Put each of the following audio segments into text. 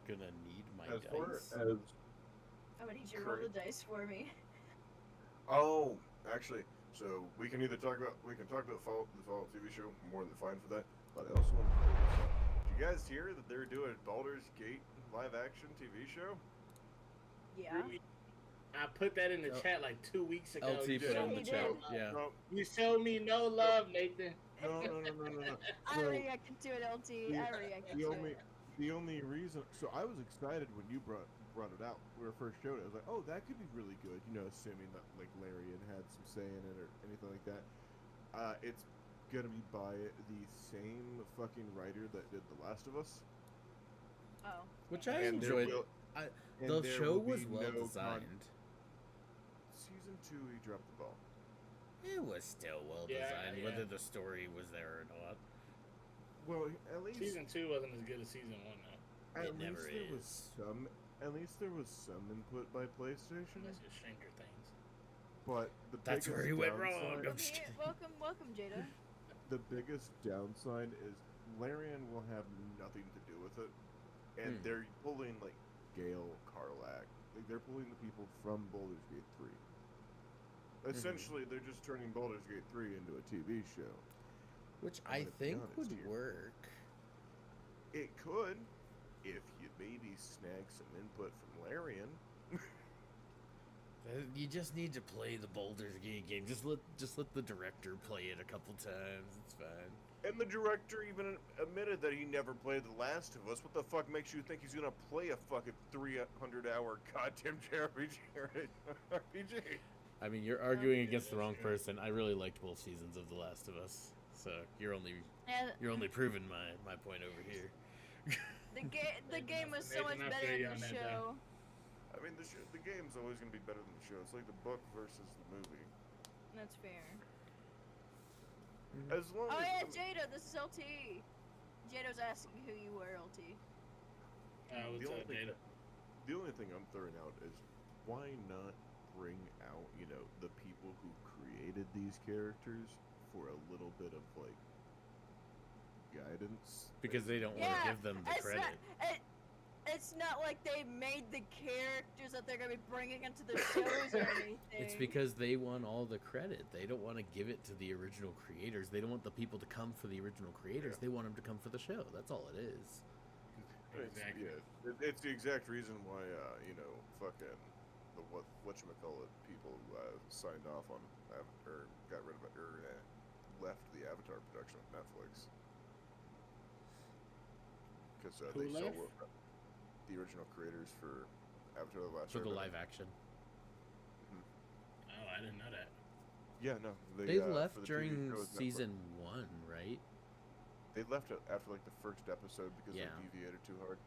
gonna need my As far dice. as I'm gonna need you to roll the dice for me. oh, actually, so we can talk about the Fallout TV show. I'm more than fine for that. But I also want to point this out. Did you guys hear that they're doing a Baldur's Gate live action TV show? Yeah. I put that in the chat like 2 weeks ago. LT put in the chat. Yeah. No, You showed me no love, Nathan. no. I reacted to it, LT. I reacted to it. The only reason, so I was excited when you brought it out. When we first showed it, I was like, oh, that could be really good. You know, assuming that like Larian had some say in it or anything like that. It's gonna be by the same fucking writer that did The Last of Us. Oh. Which I And there enjoyed. will- The there show will be was well no designed. Season 2, he dropped the ball. It was still well designed, Yeah. whether the story was there or not. Well, at least Season 2 wasn't as good as Season 1, though. It never there was is. at least there was some input by PlayStation. Unless it's Stranger Things. But the That's biggest where he went downside- wrong. I'm just kidding. Welcome, Jada. The biggest downside is Larian will have nothing to do with it, and they're pulling like Gale Carlack. Like they're pulling the people from Baldur's Gate 3. Essentially, they're just turning Baldur's Gate 3 into a TV show. Which I'm I gonna be think honest would here. work. It could, if you maybe snag some input from Larian. You just need to play the Baldur's Gate game. Just let the director play it a couple times. It's fine. And the director even admitted that he never played The Last of Us. What the fuck makes you think he's gonna play a fucking 300-hour goddamn RPG? I mean, you're arguing against the wrong person. I really liked both seasons of The Last of Us, so you're only proving my point over here. The game was so much Nathan, I better feel you than on the that, show. I mean, the game's always gonna be better than the show. It's like the book versus the movie. That's fair. As long Oh as yeah, Jada, this is LT. Jada's asking who you were, LT. What's the up, Jada? only thing I'm throwing out is why not bring out, the people who created these characters for a little bit of like guidance. Because they don't want to give them the credit. It's not like they made the characters that they're gonna be bringing into the shows or anything. It's because they want all the credit. They don't want to give it to the original creators. They don't want the people to come for the original creators. They want them to come for the show. That's all it is. Exactly. It's the exact reason why fucking the whatchamacallit people signed off on or got rid of it or left the Avatar production on Netflix because Who they left? sold the original creators for Avatar: The Last For the Airbender. live action. Oh, I didn't know that. Yeah, no, They for left the TV during show, season 1, right? They left it after like the first episode because Yeah. they deviated too hard.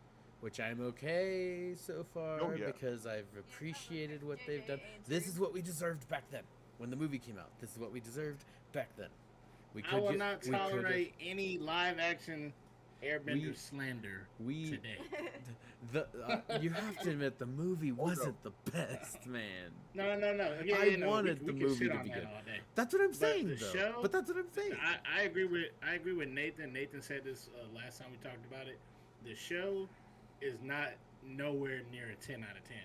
Which I'm okay so far Oh, yeah. because I've appreciated what they've done. This is what we deserved back then. When the movie came out, this is what we deserved back then. I will not tolerate any live action Airbender slander today. You have to admit the movie wasn't the best, man. No. Yeah, I no, wanted we the can movie shit to on be that good. all day. That's what I'm saying, the though. show- But that's what I'm saying. I agree with Nathan. Nathan said this last time we talked about it. The show is not nowhere near a 10 out of 10.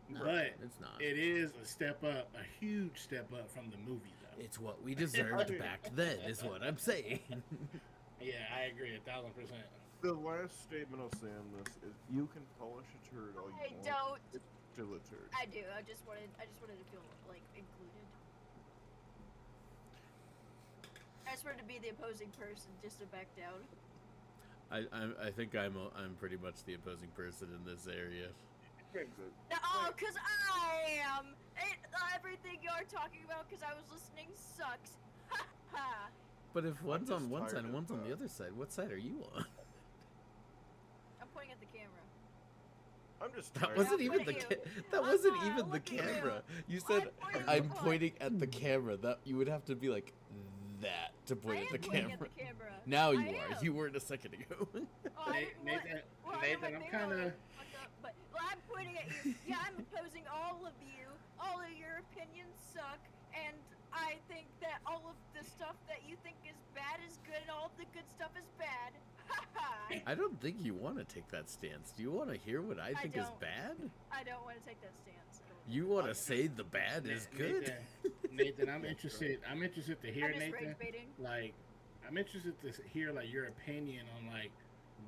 No, but it's not. It is a step up, a huge step up from the movie, though. It's what we deserved back then, is what I'm saying. Yeah, I agree 1,000%. The last statement I'll say on this is you can polish a turd all you I want. don't. It's still a turd. I do. I just wanted to feel like included. I just wanted to be the opposing person, just to back down. I think I'm pretty much the opposing person in this area. Oh, cause I am. Everything you're talking about, cause I was listening, sucks. Ha ha. But if one's on one tired side and of, one's on the other side, what side are you on? I'm pointing at the camera. I'm just That tired. wasn't I'm even the pointing at you. that I'm wasn't not, even the look at you. camera. You said I'm pointing at the camera. That you would have to be like that to point I at am the pointing camera. at the camera. Now you I are. am. You weren't a second ago. Oh, I didn't want- Nathan, well, I had my I'm finger kind of. fucked up, but I'm pointing at you. Yeah, I'm opposing all of you. All of your opinions suck, and I think that all of the stuff that you think is bad is good, and all of the good stuff is bad. Ha ha! I don't think you want to take that stance. Do you want to hear what I think is don't. bad? I don't want to take that stance. I don't You want to say the bad is good? Nathan, I'm interested. I'm interested to hear I'm just Nathan. rage baiting. Like, I'm interested to hear like your opinion on like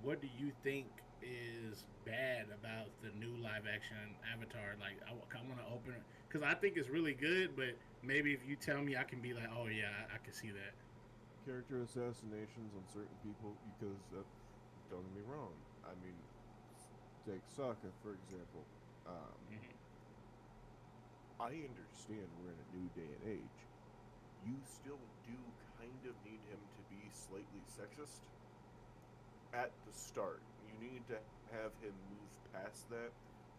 what do you think is bad about the new live action Avatar? Like, I want to open it because I think it's really good, but maybe if you tell me, I can be like, oh yeah, I can see that. Character assassinations on certain people because, don't get me wrong, I mean, take Sokka, for example. Mhm. I understand we're in a new day and age. You still do kind of need him to be slightly sexist at the start. You need to have him move past that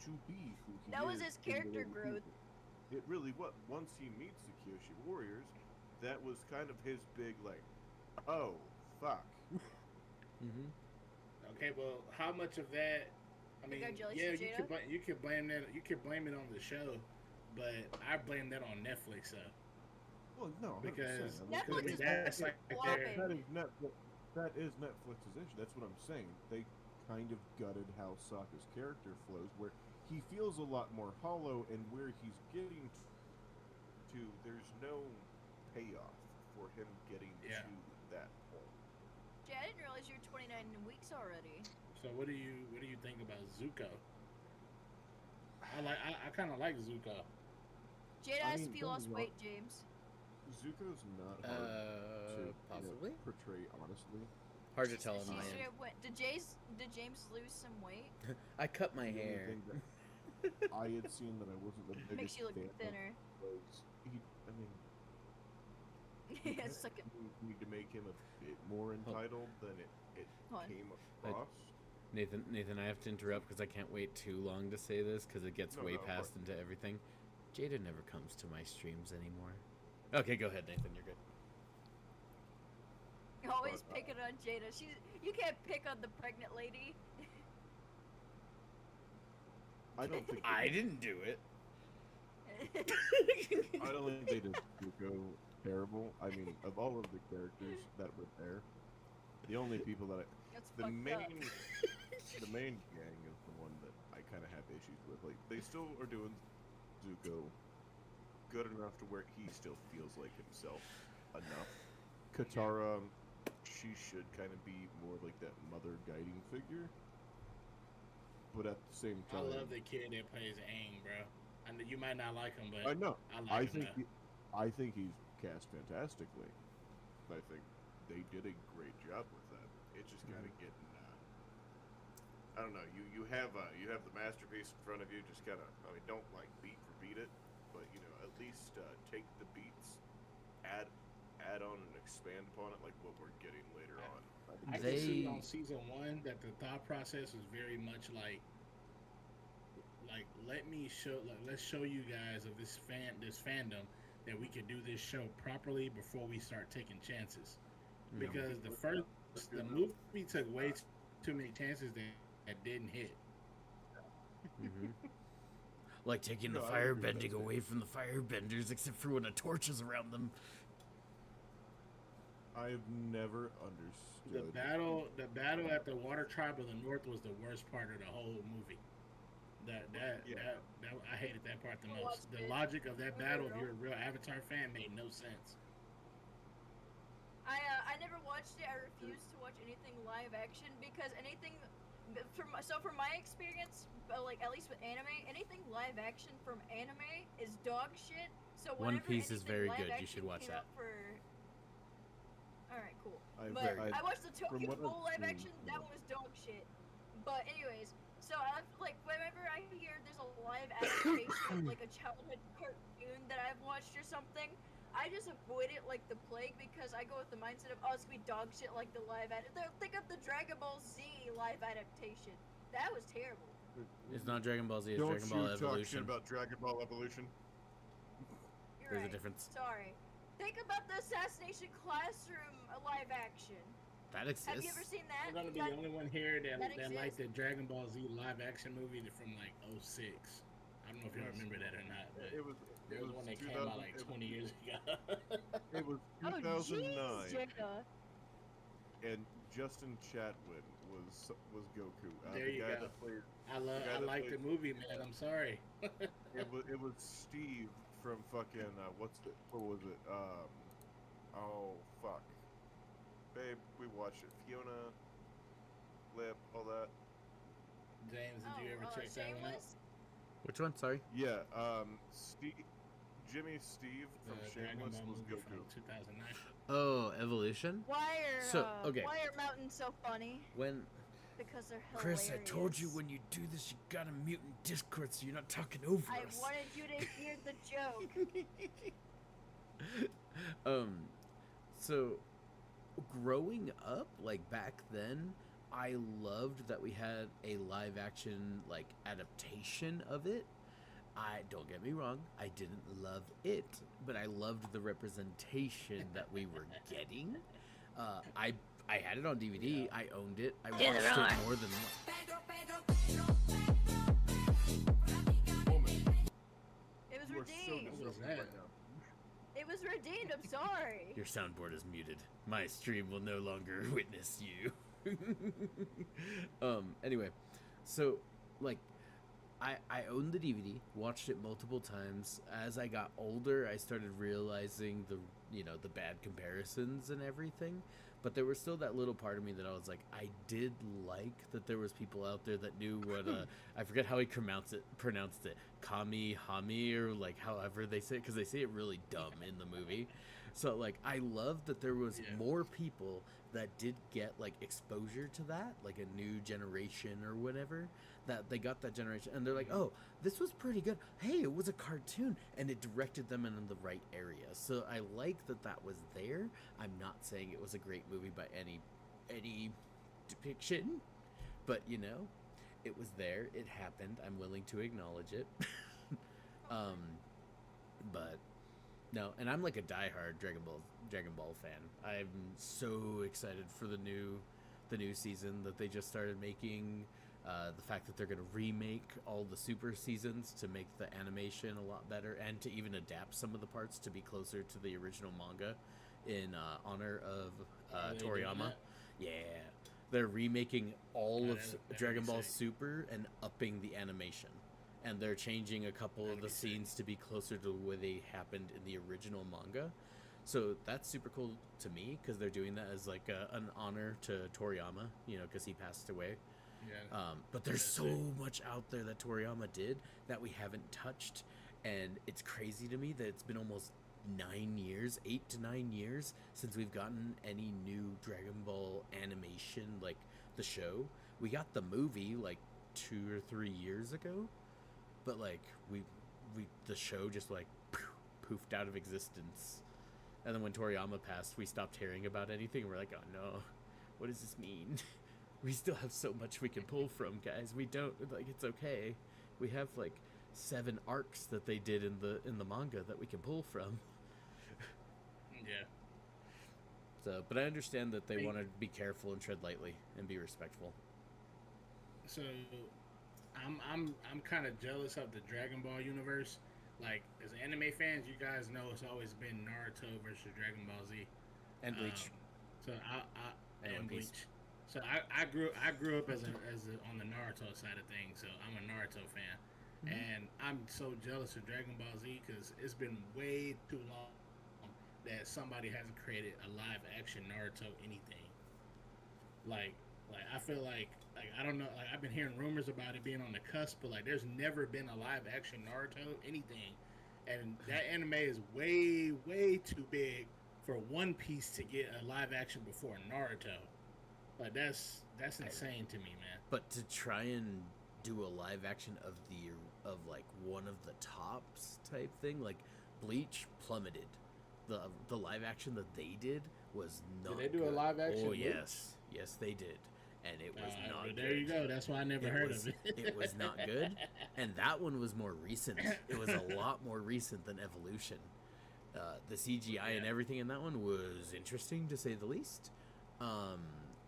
to be who he is. That was his in the character way we growth. It really was. Once he meets the Kyoshi Warriors, that was kind of his big, like, oh, fuck. Mm-hmm. Okay, well, how much of that? I mean, Congratulations, yeah, Jada. you could blame that. You could blame it on the show, but I blame that on Netflix though. Well, no, 100%. Because Netflix I mean, is that's like flopping. that is Netflix's issue. That's what I'm saying. They kind of gutted how Sokka's character flows, where he feels a lot more hollow, and where he's getting to, there's no payoff for him getting Yeah. to that point. Jay, I didn't realize you're 29 weeks already. So what do you think about Zuko? I kind of like Zuko. Jade I asked mean, if you don't lost get me weight, James. Zuko's not hard to Possibly. portray honestly. Hard to tell on She my straight end. up went- Did James lose some weight? I cut my The only hair. thing that I had seen that I wasn't the biggest Makes you look fan of thinner. was he. I mean, Yeah, suck it. we need to make him a bit more entitled than it Hold on. came across. Nathan, I have to interrupt because I can't wait too long to say this because it gets No, way no, of past into everything. Jada never comes to my streams anymore. Okay, go ahead, Nathan. You're good. Always But, picking on Jada. You can't pick on the pregnant lady. I don't think I didn't do it. I don't think they did Zuko terrible. I mean, of all of the characters that were there, the only people that That's the fucked main up. the main gang is the one that I kind of have issues with. Like, they still are doing Zuko good enough to where he still feels like himself enough. Katara, she should kind of be more like that mother guiding figure. But at the same I time, love the kid that plays Aang, bro. I know you might not like him, but I know. I I like him. think I think he's cast fantastically. I think they did a great job with that. It's just kind of getting. I don't know. You have the masterpiece in front of you. Just kind of. I mean, don't like beat for beat it, but at least take the beats, add on and expand upon it, like what we're getting later on. I can see on season 1 that the thought process was very much like let's show you guys of this fandom that we can do this show properly before we start taking chances. Yeah. Because the movie took way too many chances that didn't hit. Mhm. Like taking the No, I agree with that firebending away from the firebenders, except for when a torch is around them. I've never The understood battle at the Water Tribe of the North was the worst part of the whole movie. That I hated that part the most. The logic of that battle, if you're a real Avatar fan, made no sense. I never watched it. I refuse to watch anything live action because anything from my experience, like at least with anime, anything live action from anime is dog shit. So One whenever Piece is anything very live good. You action should watch came that. out All right, cool. I've- I watched the Tokyo what I've Ghoul live seen, action. That one was dog shit. But anyways, so I've whenever I hear there's a live adaptation of like a childhood cartoon that I've watched or something, I just avoid it like the plague because I go with the mindset of it's gonna be dog shit like the live Think of the Dragon Ball Z live adaptation. That was terrible. It's not Dragon Ball Z, it's Don't Dragon Ball you talk shit Evolution. about Dragon Ball Evolution? You're There's right. a difference. Sorry. Think about the Assassination Classroom live action. That exists. Have you ever seen that? I'm gonna be That- the only one here that that liked exists. the Dragon Ball Z live action movie from like 06. I don't know if y'all remember that or not, but It was there was one that came out like 20 years ago. It was Oh, 2009, jeez, Jada. and Justin Chatwin was Goku. There the you guy go. that played. I guy that like the played- movie, man. I'm sorry. It was Steve from fucking what was it? Oh fuck, babe, we watched it. Fiona, Lip, all that. James, did you ever check that one out? Shameless? Which one? Sorry. Yeah, Jimmy Steve from The Dragon Shameless Ball was movie Goku. from 2009. Oh, Evolution. Why are So, okay. why are mountains so funny? When Because they're hilarious. Chris, I told you when you do this, you gotta mute in Discord so you're not talking over I us. wanted you to hear the joke. So growing up, like back then, I loved that we had a live action like adaptation of it. I don't get me wrong, I didn't love it, but I loved the representation that we were getting. I had it on DVD. I owned it. I watched it more than It was You are so redeemed. What was disruptive that? right now. It was redeemed. I'm sorry. Your soundboard is muted. My stream will no longer witness you. Anyway, so like I owned the DVD, watched it multiple times. As I got older, I started realizing the bad comparisons and everything. But there was still that little part of me that I was like, I did like that there was people out there that knew what I forget how he pronounced it, Kami Hami, or like however they say it, because they say it really dumb in the movie. So like I love that there was more people that did get like exposure to that, like a new generation or whatever, that they got that generation and they're like, oh, this was pretty good. Hey, it was a cartoon and it directed them in the right area. So I like that was there. I'm not saying it was a great movie by any depiction, but it was there. It happened. I'm willing to acknowledge it. But no, and I'm like a diehard Dragon Ball fan. I'm so excited for the new season that they just started making. The fact that they're going to remake all the super seasons to make the animation a lot better and to even adapt some of the parts to be closer to the original manga in honor of Are they doing Toriyama. that? Yeah. They're remaking all Oh, of that'd Dragon be Ball sick. Super and upping the animation. And they're changing a couple That'd of the be sick. scenes to be closer to where they happened in the original manga. So that's super cool to me because they're doing that as like an honor to Toriyama, because he passed away. Yeah. But there's That's so sick. much out there that Toriyama did that we haven't touched. And it's crazy to me that it's been almost 8 to 9 years since we've gotten any new Dragon Ball animation, like the show. We got the movie like 2 or 3 years ago, but like the show just like poofed out of existence. And then when Toriyama passed, we stopped hearing about anything. We're like, oh no, what does this mean? We still have so much we can pull from, guys. We don't, like, it's okay. We have like 7 arcs that they did in the manga that we can pull from. Yeah. So, but I understand that they Hey. want to be careful and tread lightly and be respectful. So, I'm kind of jealous of the Dragon Ball universe. Like, as anime fans, you guys know it's always been Naruto versus Dragon Ball Z. And Bleach. So I And One and Piece. Bleach. So I grew up as on the Naruto side of things. So I'm a Naruto fan, and I'm so jealous of Dragon Ball Z because it's been way too long that somebody hasn't created a live action Naruto anything. Like I feel like I don't know. Like I've been hearing rumors about it being on the cusp, but like there's never been a live action Naruto anything, and that anime is way too big for One Piece to get a live action before Naruto. Like that's insane to me, man. But to try and do a live action of like one of the tops type thing, like Bleach plummeted. The live action that they did was not. Did they do a good. live action Oh Bleach? yes they did, and it was not. But there good. you go. That's why I never It heard was- of it. it was not good, and that one was more recent. It was a lot more recent than Evolution. The CGI and Yeah. everything in that one was interesting to say the least.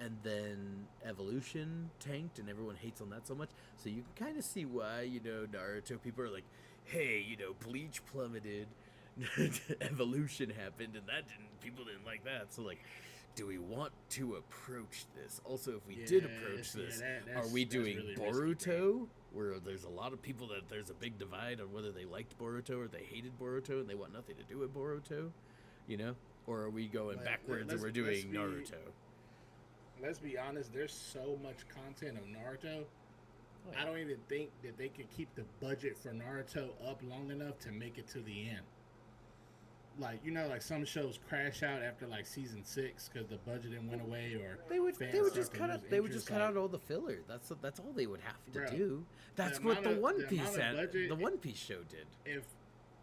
and then Evolution tanked, and everyone hates on that so much. So you can kind of see why, you know, Naruto people are like, hey, you know, Bleach plummeted, Evolution happened, and that didn't. People didn't like that. So like, do we want to approach this? Also, if we did approach this, are we doing really Boruto, where there's a lot of people that there's a big divide on whether they liked Boruto or they hated Boruto and they want nothing to do with Boruto, you know? Or are we going backwards and we're doing Naruto? Let's be honest, there's so much content of Naruto. Oh, yeah. I don't even think that they could keep the budget for Naruto up long enough to make it to the end. Like, you know, like some shows crash out after like season 6 because the budget went away, or They would just cut out interest, out all the filler. That's all they would have to Bro, do. That's the what the amount of- One the Piece amount of had, budget- the One Piece show did.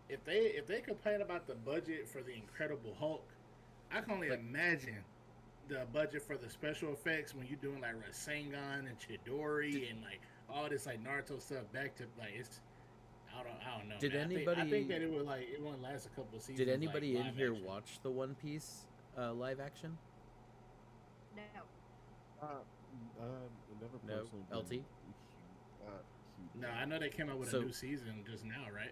If they complain about the budget for the Incredible Hulk, I can only imagine the budget for the special effects when you're doing like Rasengan and Chidori and like all this like Naruto stuff back to like it's I don't know. Did man. anybody- I think that it won't last a couple of seasons. Did anybody like, in here live action. watch the One Piece live action? No. Never No, personally LT? been No, I know they came out with So- a new season just now, right?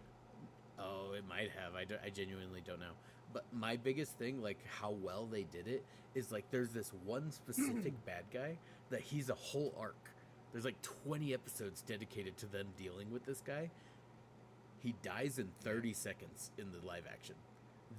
Oh, it might have. I genuinely don't know. But my biggest thing, like how well they did it, is like there's this one specific bad guy that he's a whole arc. There's like 20 episodes dedicated to them dealing with this guy. He dies in 30 seconds in the live action.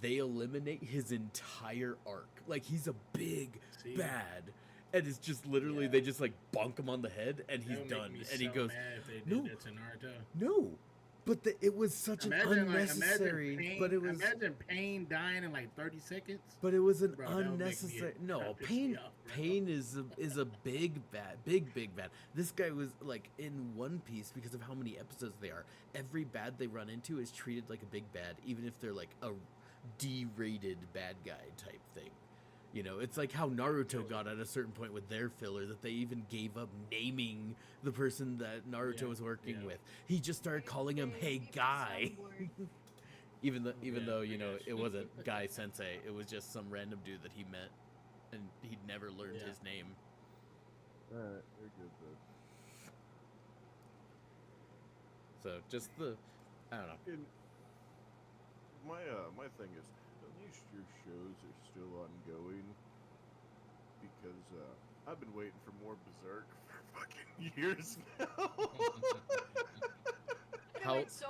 They eliminate his entire arc. Like he's a big See? bad. And it's just literally Yeah. they just like bonk him on the head and That he's would make done. me And he so goes, mad if they did "No." that to Naruto. no. But it was such an unnecessary. Pain, but it was. imagine Pain dying in like 30 seconds. But it was an Bro, that would make me- unnecessary. that No, would piss me Pain. off, bro. Pain is a big bad, big bad. This guy was like in One Piece because of how many episodes they are. Every bad they run into is treated like a big bad, even if they're like a D-rated bad guy type thing. You know, it's like how Naruto got at a certain point with their filler that they even gave up naming the person that Naruto Yeah, was working yeah. with. He just started calling him "Hey Guy." Even Yeah, though, I you know, guess. it wasn't Guy Sensei, it was just some random dude that he met, and he'd never learned Yeah. his name. Alright, you're good though. So just I don't know. And my thing is, at least your shows are still ongoing, because I've been waiting for more Berserk for fucking years now.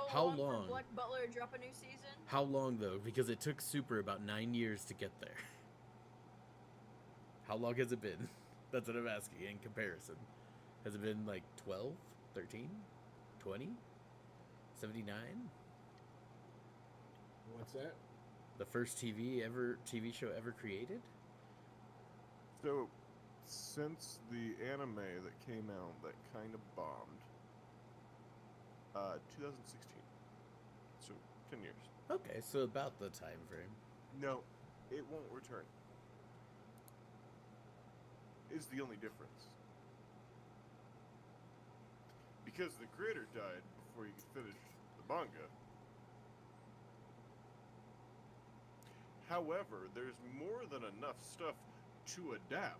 How long? For Black Butler to drop a new season? How long though? Because it took Super about 9 years to get there. How long has it been? That's what I'm asking in comparison. Has it been like 12, 13, 20, 79? What's that? The first TV show ever created? So, since the anime that came out that kind of bombed, 2016. So, 10 years. Okay, so about the time frame. No, it won't return. Is the only difference. Because the creator died before you could finish the manga. However, there's more than enough stuff to adapt.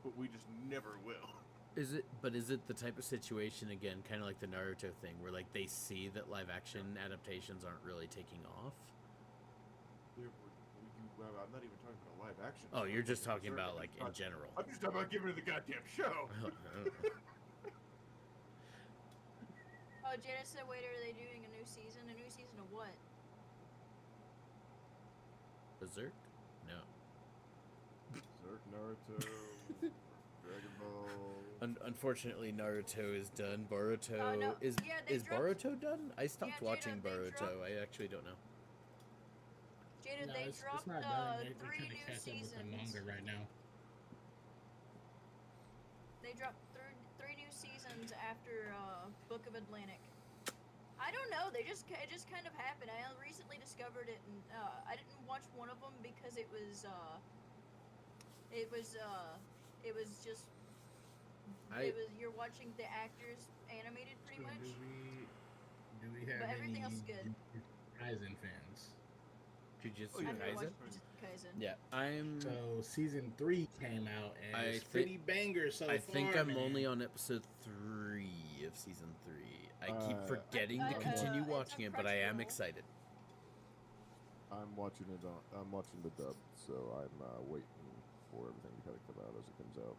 But we just never will. Is it the type of situation again, kind of like the Naruto thing, where like they see that live action adaptations aren't really taking off? I'm not even talking about live action. Oh, you're just talking Berserk. about like in general. I'm just talking about giving her the goddamn show. Oh, Jada said, wait, are they doing a new season? A new season of what? Berserk? No. Berserk, Naruto, Dragon Ball. Unfortunately, Naruto is done. Boruto no. is Yeah, they is dropped- Boruto done? I stopped Yeah, watching Jada, they Boruto. dropped- I actually don't know. Jada, No, they it's dropped not done. They're 3 trying to new catch up with the seasons. manga right now. They dropped three new seasons after Book of Atlantic. I don't know. It just kind of happened. I recently discovered it, and I didn't watch one of them because it was just you're watching the actors animated pretty So much. Do we have But everything any else is good. Ryzen fans? Jujutsu Oh, yeah. I've never Kaisen. watched Jujutsu Kaisen. Yeah, I'm. So season 3 came out and I it's thi- pretty banger so I far. think I'm man. only on episode 3 of season 3. I keep forgetting to I- continue it's on watching it, but I am Crunchyroll. excited. I'm watching it on. I'm watching the dub, so I'm waiting for everything to kind of come out as it comes out.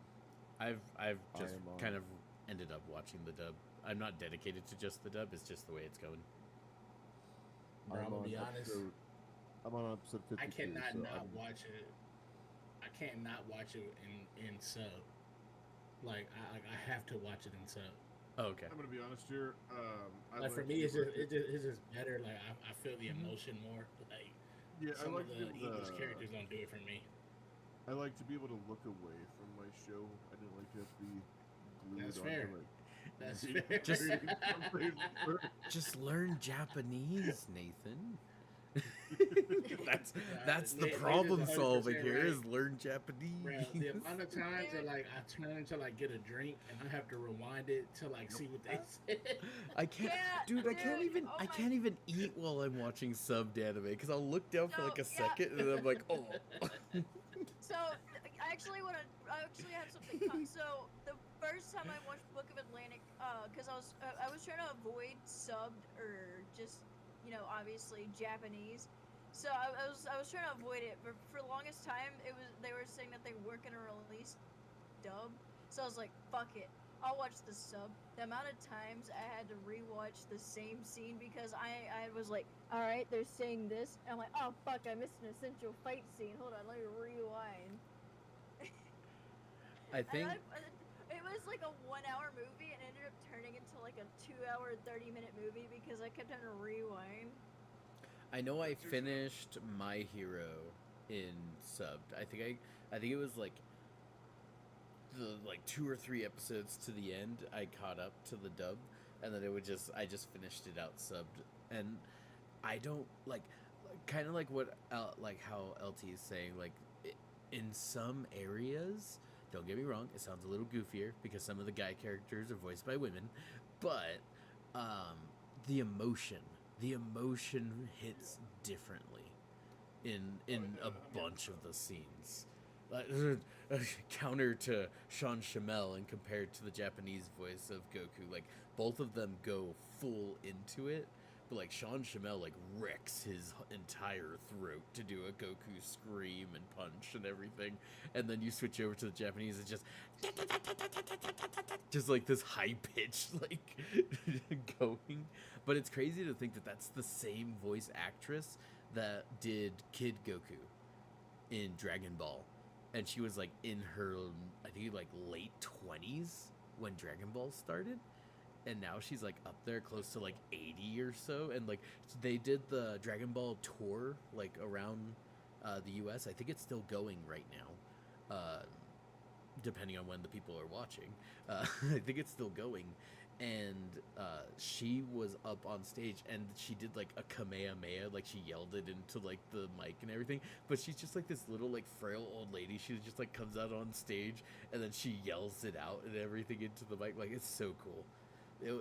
I've I just am on- kind of ended up watching the dub. I'm not dedicated to just the dub. It's just the way it's going. Bro, I'm gonna on be honest. I'm on episode 52. I cannot so not I'm- watch it. I can't not watch it in sub. Like I have to watch it in sub. Oh, okay. I'm gonna be honest here. Like for me, it's just better. Like I feel the Mhm. emotion more. Like yeah. I some like of to the be able English to. characters don't do it for me. I like to be able to look away from my show. I didn't like to have to be glued That's onto fair. like. That's reading fair. Just- something. Just learn Japanese, Nathan. that's the Nate is problem 100% solving here right. is learn Japanese. Bro, the amount of times that like I turn to like get a drink and I have to rewind it to like see what they said. I can't, Yeah, dude. I can't dude, even. oh I my- can't even eat while I'm watching subbed anime because I'll look down for No, like a yeah. second and then I'm like, oh. So I actually have something. So the first time I watched Book of Atlantic, because I was trying to avoid subbed or just obviously Japanese. So I was trying to avoid it, but for the longest time they were saying that they weren't gonna release dub. So I was like, fuck it, I'll watch the sub. The amount of times I had to rewatch the same scene because I was like, all right, they're saying this. And I'm like, oh fuck, I missed an essential fight scene. Hold on, let me rewind. I think. It was like a 1 hour movie and ended up turning into like a 2 hour, 30-minute movie because I kept having to rewind. I know I finished My Hero in subbed. I think it was like the 2 or 3 episodes to the end. I caught up to the dub, and then I just finished it out subbed. And I don't kind of like what like how LT is saying. Like in some areas, don't get me wrong, it sounds a little goofier because some of the guy characters are voiced by women, but the emotion hits differently in a bunch of the scenes. Counter to Sean Shamel and compared to the Japanese voice of Goku, like both of them go full into it, but like Sean Shamel like wrecks his entire throat to do a Goku scream and punch and everything, and then you switch over to the Japanese, it's just like this high pitch like going. But it's crazy to think that that's the same voice actress that did Kid Goku in Dragon Ball. And she was like in her, I think like late 20s when Dragon Ball started. And now she's like up there close to like 80 or so. And like they did the Dragon Ball tour like around the US. I think it's still going right now, depending on when the people are watching. I think it's still going. And she was up on stage and she did like a Kamehameha, like she yelled it into like the mic and everything, but she's just like this little like frail old lady. She just like comes out on stage and then she yells it out and everything into the mic. Like it's so cool.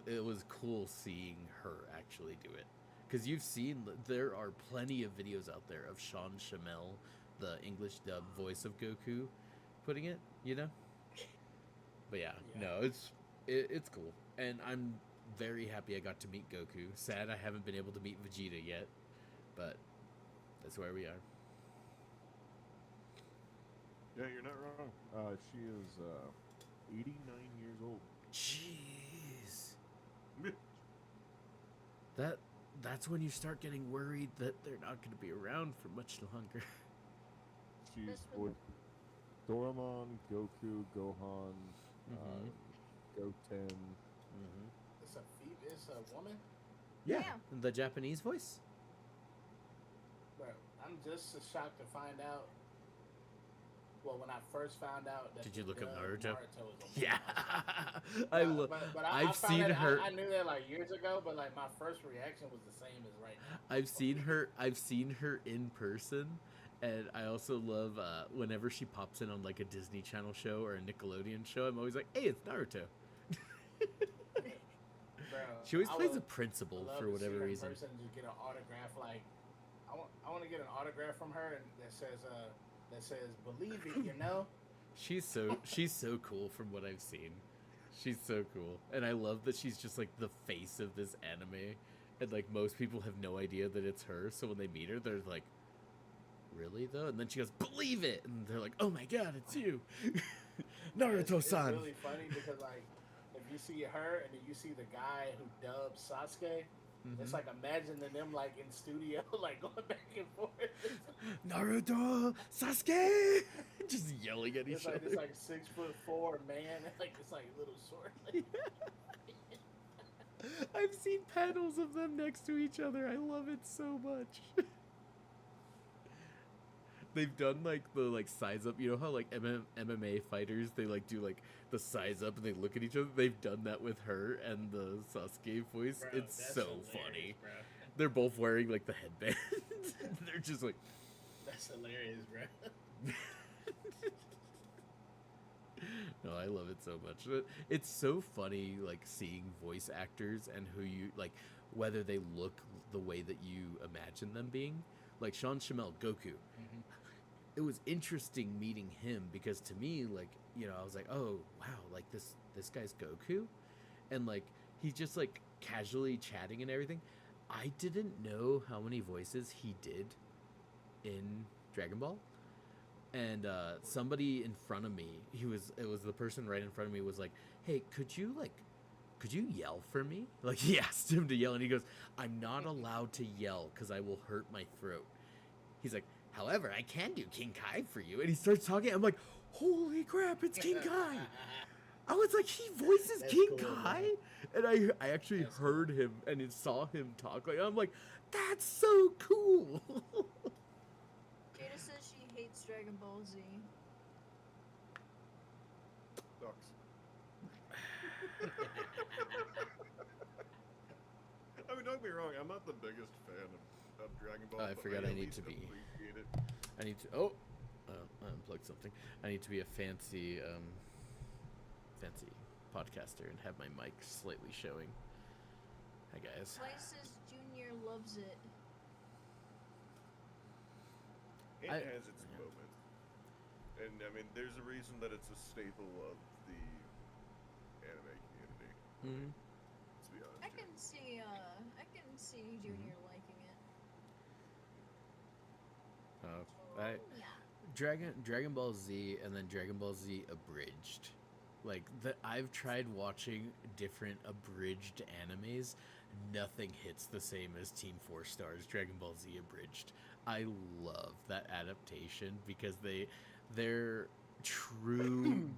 It was cool seeing her actually do it, because you've seen there are plenty of videos out there of Sean Shamel, the English dub voice of Goku, putting it, but yeah. No, it's cool. And I'm very happy I got to meet Goku. Sad I haven't been able to meet Vegeta yet, but that's where we are. Yeah, you're not wrong. She is 89 years old. Jeez. That's when you start getting worried that they're not going to be around for much longer. She's This voiced Doraemon, Goku, Gohan, Mhm. Goten. Mm-hmm. It's a woman. Yeah. The Japanese voice. Bro, I'm just as shocked to find out. Well, when I first found out that Did you look up the Naruto? was a Yeah, woman. I love. But I've I found seen that- her. I knew that like years ago, but like my first reaction was the same as right now. I've seen her in person, and I also love whenever she pops in on like a Disney Channel show or a Nickelodeon show. I'm always like, hey, it's Naruto. Bro, She always I plays would a principal love for to whatever see her in reason. person, just get an autograph. Like, I want to get an autograph from her and that says believe it, you know. She's so cool from what I've seen. She's so cool, and I love that she's just like the face of this anime, and like most people have no idea that it's her. So when they meet her, they're like, "Really though?" And then she goes, "Believe it," and they're like, "Oh my god, it's you, Naruto-san." It's really funny because like if you see her and then you see the guy who dubbed Sasuke, it's like imagining them like in studio, like going back and forth. Naruto, Sasuke, just yelling at each It's like other. this like 6'4" man, like this like little short. Like, I've seen panels of them next to each other. I love it so much. They've done like the like size up. You know how like MMA fighters they like do like the size up and they look at each other. They've done that with her and the Sasuke voice. bro, It's that's so hilarious, funny. Bro. They're both wearing like the headband. They're just like. That's hilarious, bro. No, I love it so much. It's so funny, like seeing voice actors and who you like, whether they look the way that you imagine them being. Like Sean Shamel, Goku. It was interesting meeting him because to me, like, you know, I was like, oh wow, like this guy's Goku, and like he's just like casually chatting and everything. I didn't know how many voices he did in Dragon Ball. And somebody in front of me, it was the person right in front of me was like, "Hey, could you yell for me?" Like he asked him to yell, and he goes, "I'm not allowed to yell because I will hurt my throat." He's like, "However, I can do King Kai for you," and he starts talking. I'm like, "Holy crap, it's King Kai!" I was like, "He voices That's King cool, Kai," man. and I actually That's heard him and saw him talk. Like I'm like, "That's so cool." Jada says she hates Dragon Ball Z. Sucks. I mean, don't get me wrong. I'm not the biggest fan of Dragon Ball. I but forgot at I need least to be- appreciate it. I need to. I unplugged something. I need to be a fancy podcaster and have my mic slightly showing. Hi guys. Slices Junior loves it. It I- has its moments, and I mean, there's a reason that it's a staple of the anime community. Mm-hmm. Let's be honest. I here. can see Junior liking it. I Yeah. Dragon Ball Z and then Dragon Ball Z abridged. Like I've tried watching different abridged animes. Nothing hits the same as Team 4 Stars Dragon Ball Z abridged. I love that adaptation because they're true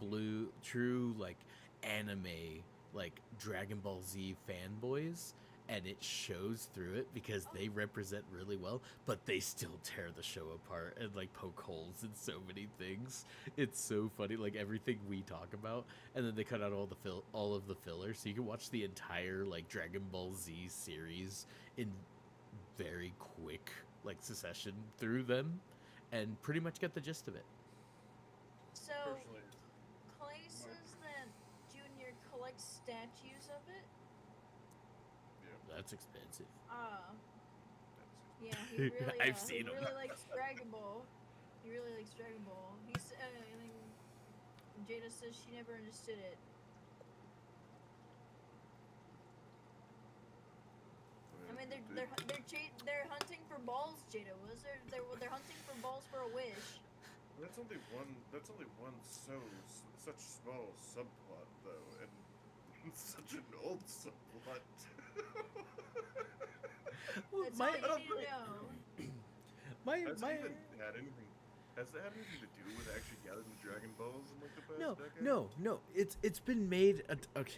true like anime like Dragon Ball Z fanboys, and it shows through it because they represent really well, but they still tear the show apart and like poke holes in so many things. It's so funny, like everything we talk about, and then they cut out all of the filler, so you can watch the entire like Dragon Ball Z series in very quick like succession through them, and pretty much get the gist of it. So Personally, Clay says that Junior collects statues of it. That's expensive. Yeah, he really. I've seen he 'em. really likes Dragon Ball. He really likes Dragon Ball. He's. And Jada says she never understood it. I mean, they're hunting for balls, Jada. They're hunting for balls for a wish. That's only one such small subplot though, and such an old subplot. That's my all you need to know. my Has my that even had anything? Has that had anything to do with actually gathering the Dragon Balls in like the past no decade? no it's been made okay.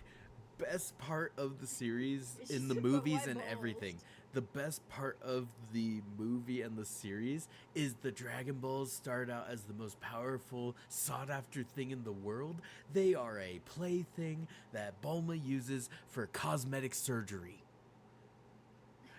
Best part of the series It's in the just about movies why and balls? everything. The best part of the movie and the series is the Dragon Balls start out as the most powerful, sought after thing in the world. They are a plaything that Bulma uses for cosmetic surgery.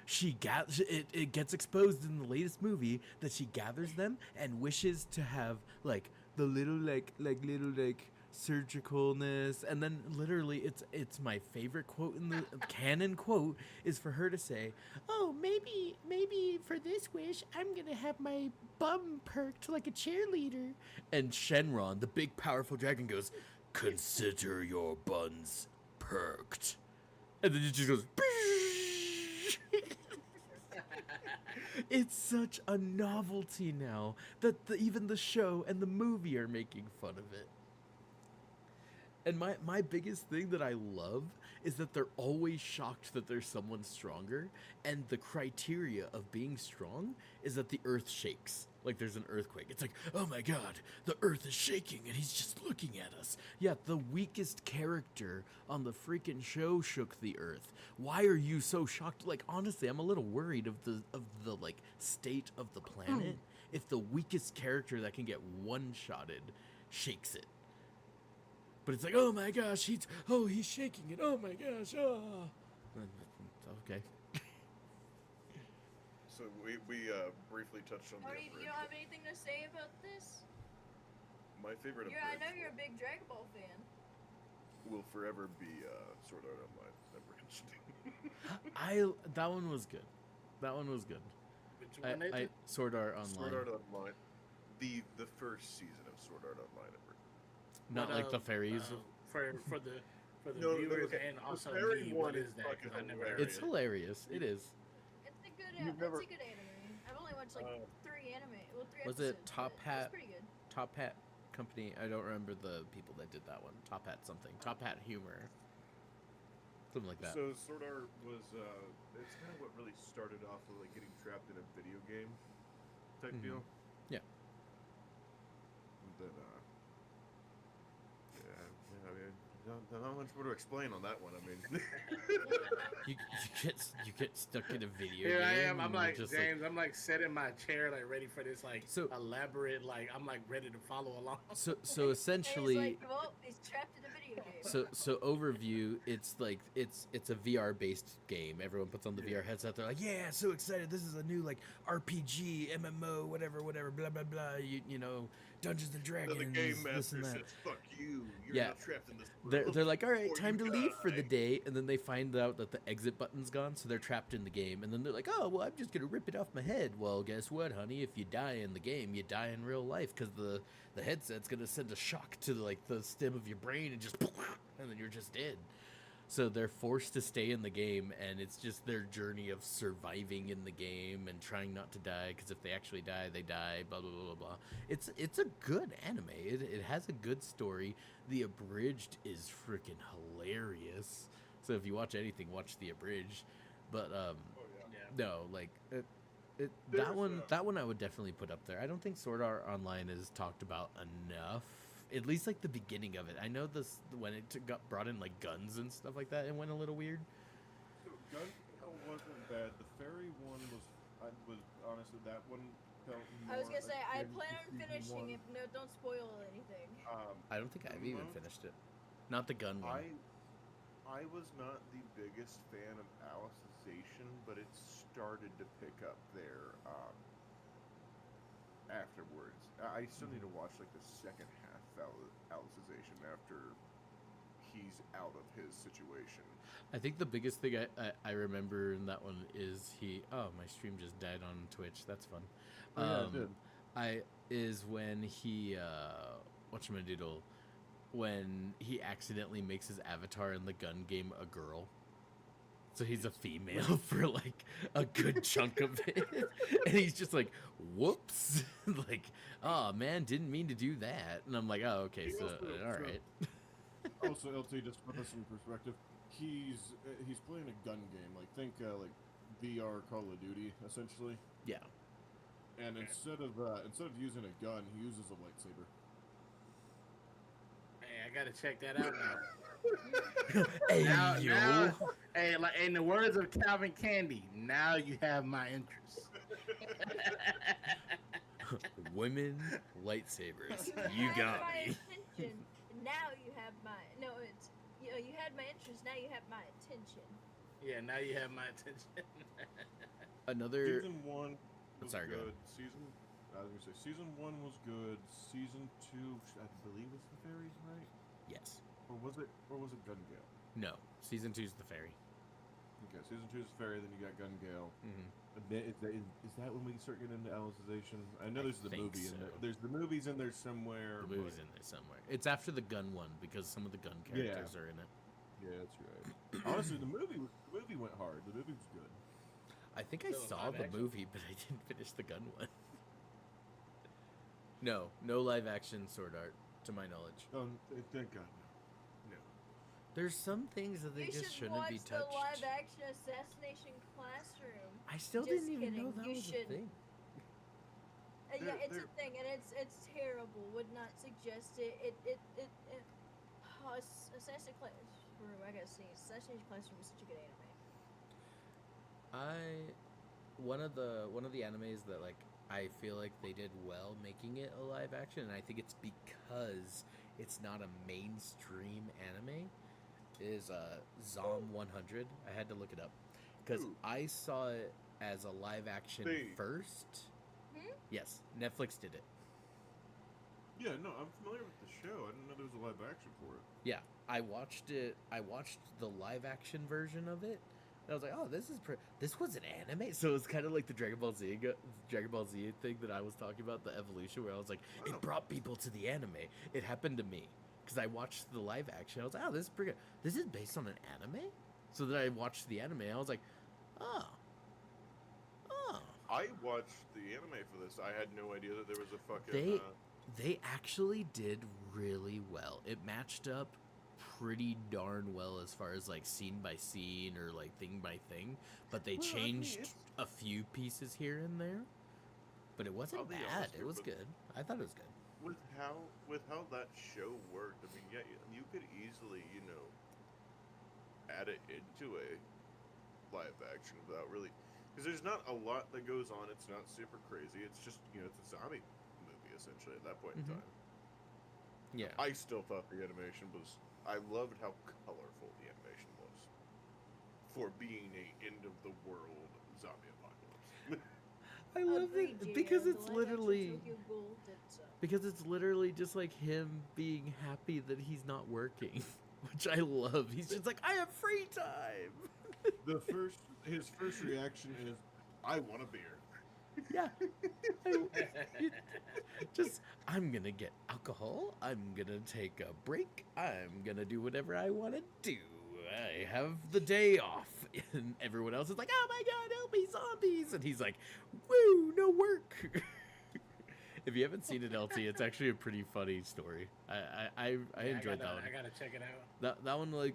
It gets exposed in the latest movie that she gathers them and wishes to have like the little little surgicalness, and then literally it's my favorite quote in the canon quote is for her to say, "Oh, maybe for this wish I'm gonna have my bum perked like a cheerleader." And Shenron, the big powerful dragon, goes, "Consider your buns perked," and then it just goes. It's such a novelty now that even the show and the movie are making fun of it. And my biggest thing that I love is that they're always shocked that there's someone stronger, and the criteria of being strong is that the earth shakes. Like there's an earthquake. It's like, oh my god, the earth is shaking and he's just looking at us. Yeah, the weakest character on the freaking show shook the earth. Why are you so shocked? Like honestly, I'm a little worried of the like state of the planet if the weakest character that can get one-shotted shakes it. But it's like, oh my gosh, he's shaking it. Oh my gosh, okay. So we briefly touched on Marty, the you don't have anything to say about this? My favorite I know abridged you're a big Dragon Ball fan. will forever be Sword Art Online abridged. That one was good. That one was good. Which one, Nathan? Sword Art Online. Sword Art Online, the first season of Sword Art Online abridged. Not But, like the fairies. For the No, viewers okay. and The also fairy me, one what is is that? 'Cause I fucking never hilarious. It's hilarious. It is. It's a good, You've never- it's a good anime. I've only watched like Uh, 3 anime. Well, 3 Was episodes. it Top but Hat? It's pretty good. Top Hat Company. I don't remember the people that did that one. Top Hat something. Top Hat Humor. Something like that. So Sword Art was it's kind of what really started off with like getting trapped in a video game type Mhm. deal. Yeah. And then I mean, not much more to explain on that one. I mean, you get stuck in a video Here game. I am. I'm and you're like just James. I'm like sitting in my chair, like ready for this, like So- elaborate. Like I'm like ready to follow along. so And essentially. he's like, well, he's trapped in a video game. So overview, it's like it's a VR based game. Everyone puts on the VR headset. They're like, yeah, so excited. This is a new like RPG, MMO, whatever, blah blah blah. You know, Dungeons and Dragons. the game this master and that. says, "Fuck you. You're Yeah. not trapped in this." They're world like, all right, before time to you leave for the die." day, and then they find out that the exit button's gone, so they're trapped in the game. And then they're like, oh well, I'm just gonna rip it off my head. Well, guess what, honey? If you die in the game, you die in real life because the headset's gonna send a shock to like the stem of your brain and just, and then you're just dead. So they're forced to stay in the game, and it's just their journey of surviving in the game and trying not to die. Because if they actually die, they die. Blah blah blah blah blah. It's a good anime. It has a good story. The abridged is freaking hilarious. So if you watch anything, watch the abridged. But Oh yeah. no, like that There's, one I would definitely put up there. I don't think Sword Art Online is talked about enough. At least like the beginning of it. I know this when it got brought in like guns and stuff like that. It went a little weird. So Gun wasn't bad. The fairy one was honestly that one felt. I was more gonna say, I akin plan to on season finishing one. it. No, don't spoil anything. I don't think I've even Most- finished it. Not the gun one. I was not the biggest fan of Alicization, but it started to pick up there afterwards. I still need to watch like the second half of Alicization after he's out of his situation. I think the biggest thing I remember in that one is my stream just died on Twitch. That's fun. Oh, yeah, it did. Is when he whatchamadoodle, when he accidentally makes his avatar in the gun game a girl. So he's a female for like a good chunk of it. And he's just like, whoops. Like, oh man, didn't mean to do that. And I'm like, oh, okay, so all right. Also, LT, just to put this in perspective, he's playing a gun game. Like think like VR Call of Duty essentially. Yeah. And instead of using a gun, he uses a lightsaber. Hey, I gotta check that out now. Hey, now, yo. now, hey, like in the words of Calvin Candy, now you have my interest. Women, lightsabers. You had got my me. attention. Now you have my it's you had my interest. Now you have my attention. Yeah, now you have my attention. Another. Season 1 was Sorry, go good. ahead. Season I was gonna say season 1 was good. Season 2, I believe, was the fairies, right? Yes. Or was it Gun Gale? No. Season 2's the fairy. Okay, season 2 is fairy. Then you got Gun Gale. Mm-hmm. And then is that when we start getting into Alicization? I know I there's the think movie in so. there. There's the movies in there somewhere. The movie's but- in there somewhere. It's after the gun one because some of the gun characters are in it. Yeah, that's right. Honestly, the movie went hard. The movie was good. I think I So, saw live the action? movie, but I didn't finish the gun one. No live action Sword Art, to my knowledge. Oh, thank God. No. There's some things that they You just should shouldn't watch be the touched. live action Assassination Classroom. I still Just didn't even know kidding, that you was should. a thing. Yeah, it's a They're- thing, and it's terrible. Would not suggest it. Assassination Classroom. I gotta see. Assassination Classroom is such a good anime. One of the animes that like I feel like they did well making it a live action, and I think it's because it's not a mainstream anime, is Zom 100. I had to look it up because Ooh. I saw it as a live action They- first. Hmm? Yes, Netflix did it. Yeah, no, I'm familiar with the show. I didn't know there was a live action for it. Yeah, I watched it. I watched the live action version of it. And I was like, oh, this was an anime. So it's kind of like the Dragon Ball Z thing that I was talking about, the evolution, where I was like, Wow. it brought people to the anime. It happened to me because I watched the live action. I was like, oh, this is pretty good. This is based on an anime. So then I watched the anime. I was like, oh. I watched the anime for this. I had no idea that there was a fucking. They actually did really well. It matched up pretty darn well as far as like scene by scene or like thing by thing, but they Well, I mean, changed it's- a few pieces here and there. But it wasn't I'll be bad. honest It here, was but- good. I thought it was good. with how that show worked. I mean, yeah, you could easily, add it into a live action without really, because there's not a lot that goes on. It's not super crazy. It's just it's a zombie movie essentially at that point Mhm. in time. Yeah. I still thought the animation was. I loved how colorful the animation was for being a end of the world zombie apocalypse. I love Agreed, it because Jay, it's the live action literally Tokyo Ghoul did so. because it's literally just like him being happy that he's not working, which I love. He's just like, I have free time. His first reaction is, I want a beer. Yeah. Just, I'm gonna get alcohol. I'm gonna take a break. I'm gonna do whatever I want to do. I have the day off. And everyone else is like, oh my god, help me, zombies. And he's like, woo, no work. If you haven't seen it, LT, it's actually a pretty funny story. I enjoyed that one. I gotta check it out. That one one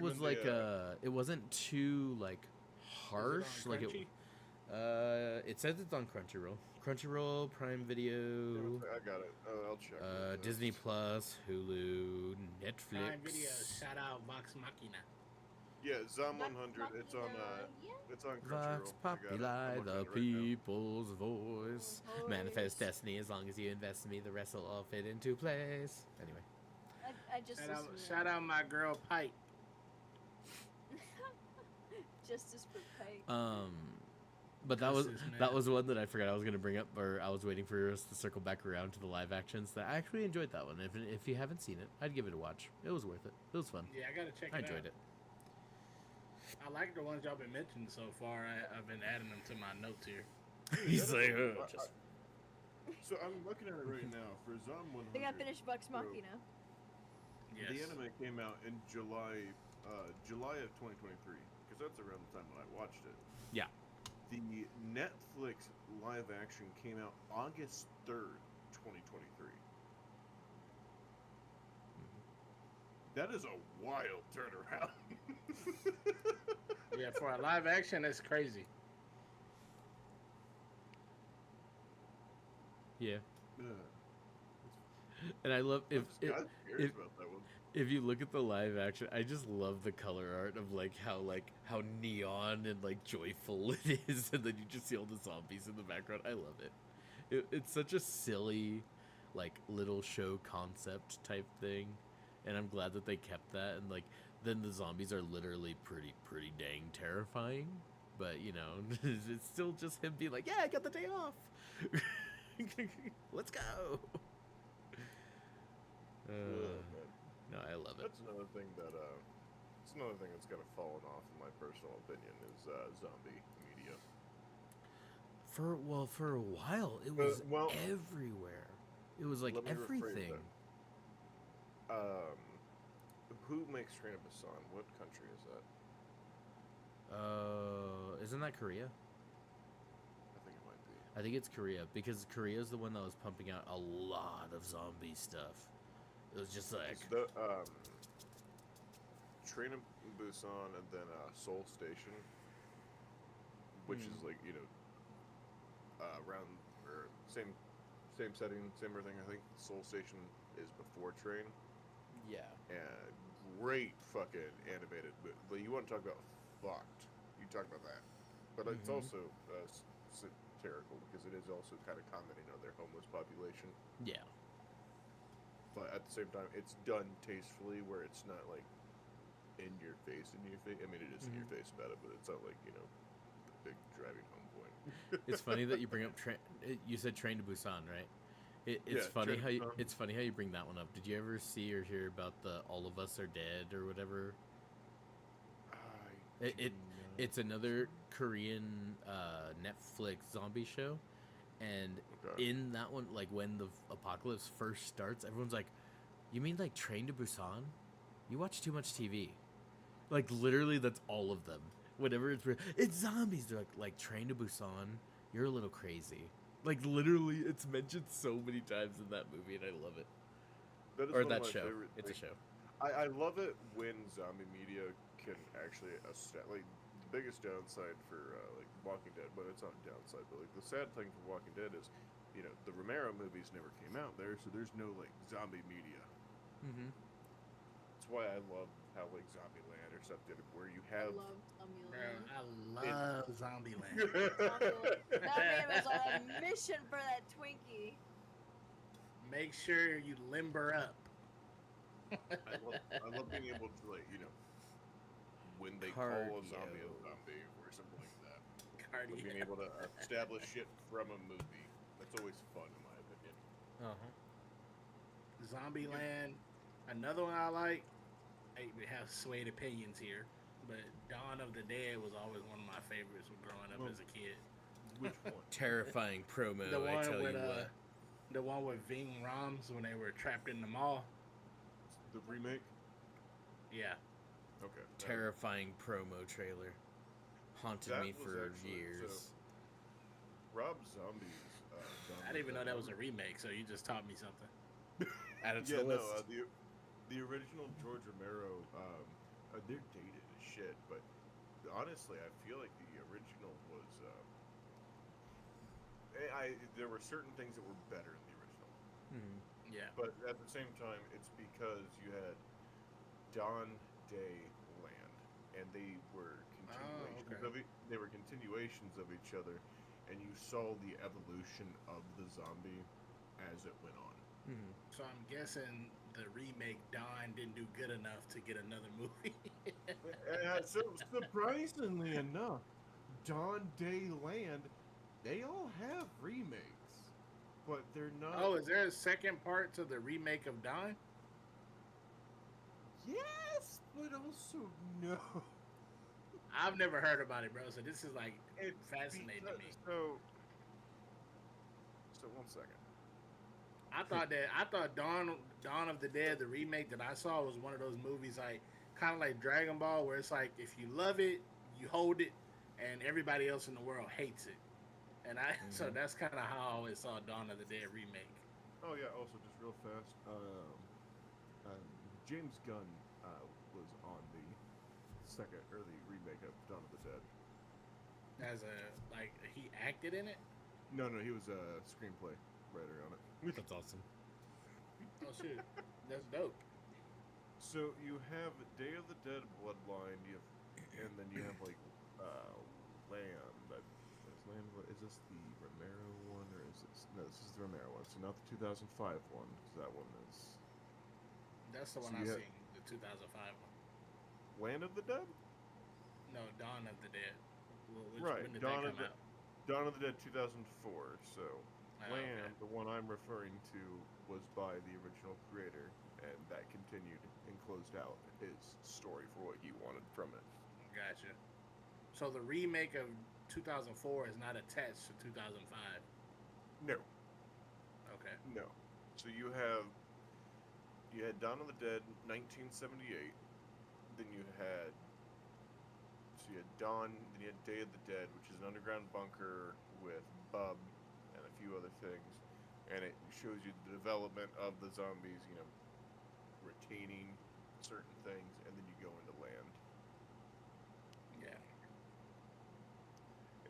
was recommend like the, it wasn't too like harsh. Is it on Like Crunchy? it says it's on Crunchyroll, Prime Video, I got it. I'll check. Disney Plus, Hulu, Netflix. Prime Video. Shout out Vox Machina. Yeah, Zom Vox 100. It's on. Machina, yeah. It's on Vox Crunchyroll. I got it. Populi, I'm looking the at it right now. people's voice. Manifest destiny. As long as you invest in me, the rest will all fit into place. Anyway, I just Shout out my girl Pike. Justice for Pike. but that was Justice, that man. was one that I forgot I was gonna bring up, or I was waiting for us to circle back around to the live actions. That I actually enjoyed that one. If you haven't seen it, I'd give it a watch. It was worth it. It was fun. Yeah, I gotta check it I out. enjoyed it. I like the ones y'all been mentioning so far. I've been adding them to my notes here. He's like, I- So I'm looking at it right now for Zom 100. They got finished Vox Bro. Machina. Yes. The anime came out in July of 2023, because that's around the time when I watched it. Yeah. The Netflix live action came out August 3rd, 2023. That is a wild turnaround. Yeah, for a live action, that's crazy. Yeah. Yeah. And I love I'm curious if- about that one. if you look at the live action, I just love the color art of like how neon and like joyful it is, and then you just see all the zombies in the background. I love it. It's such a silly, like little show concept type thing, and I'm glad that they kept that. And like then the zombies are literally pretty dang terrifying, but it's still just him being like, yeah, I got the day off. Let's go. Oh, man. No, I love it. That's another thing that it's another thing that's kind of fallen off in my personal opinion is zombie media. For a while, it But- was well- everywhere. It was like Let me rephrase everything. that. Who makes Train to Busan? What country is that? Isn't that Korea? I think it might be. I think it's Korea because Korea's the one that was pumping out a lot of zombie stuff. It was just like, It's the Train to Busan and then Seoul Station, which is like around or same setting, same everything. I think Seoul Station is before Train. yeah, And great fucking animated. But you want to talk about fucked? You talk about that, but it's Mhm. also satirical because it is also kind of commenting on their homeless population. yeah. But at the same time, it's done tastefully, where it's not like in your face. I mean, it is in your face about it, but it's not like the big driving home point. It's funny that you bring up you said Train to Busan, right? It's Yeah, funny Train how to you, Busan. it's funny how you bring that one up. Did you ever see or hear about the All of Us Are Dead or whatever? It's another Korean Netflix zombie show, and Okay. in that one, like when the apocalypse first starts, everyone's like, "You mean like Train to Busan? You watch too much TV." Like literally, that's all of them. Whatever it's zombies. They're like Train to Busan. You're a little crazy. Like literally, it's mentioned so many times in that movie, and I love it. That is Or one that of my show. favorite It's a things. show. I love it when zombie media can actually like the biggest downside for like Walking Dead, but it's not a downside. But like the sad thing for Walking Dead is, the Romero movies never came out there, so there's no like zombie media. Mm-hmm. That's why I love how like Zombieland or something where you I have. love Bro, Zombieland. I love Zombieland. That man was on a mission for that Twinkie. Make sure you limber up. I love being able to like when they call a zombie or something like that. Like, Cardio. being able to establish shit from a movie. That's always fun in my opinion. Zombieland. Another one I like. Hey, we have swayed opinions here, but Dawn of the Dead was always one of my favorites when growing up Well, as a kid. Which one? Terrifying promo. The I one tell with you what. the one with Ving Rhames when they were trapped in the mall. The remake? Yeah, Okay. Terrifying promo trailer. Haunted That me was for actually- years. so- Rob Zombie's. I didn't even know that was a remake, so you just taught me something. Add it to Yeah, the no, list. the original George Romero, they're dated as shit, but honestly, I feel like the original was, there were certain things that were better in the original, Mhm. Yeah, but at the same time, it's because you had Don Day Land, and they were continuations okay. of it. They were continuations of each other, and you saw the evolution of the zombie as it went on. Mhm. so I'm guessing the remake Dawn didn't do good enough to get another movie. So surprisingly enough, Dawn Day Land, they all have remakes, but they're not. Oh, is there a second part to the remake of Dawn? Yes, but also no. I've never heard about it, bro. So this is like It's fascinating to me. So 1 second. I thought Dawn of the Dead, the remake that I saw, was one of those movies like kind of like Dragon Ball, where it's like if you love it, you hold it, and everybody else in the world hates it. And so Mhm. that's kind of how I always saw Dawn of the Dead remake. Oh yeah. Also, just real fast. James Gunn was on the second or the remake of Dawn of the Dead. As he acted in it. No, he was a screenplay writer on it. That's awesome. Oh shit, that's dope. So you have Day of the Dead Bloodline, and then you have like Land. Is this the Romero one, or is this? No, this is the Romero one. So not the 2005 one, because that one is That's the one So I you seen, the 2005 one. Land of the Dead. No, Dawn of the Dead. Right, When did Dawn that of come the- out? Dawn of the Dead 2004. So Land, the one I'm referring to, was by the original creator, and that continued and closed out his story for what he wanted from it. Gotcha. So the remake of 2004 is not attached to 2005. No, Okay. no. So you had Dawn of the Dead, 1978. Then you had Dawn. Then you had Day of the Dead, which is an underground bunker with Bub and a few other things, and it shows you the development of the zombies. Retaining certain things, and then you go into Land. Yeah.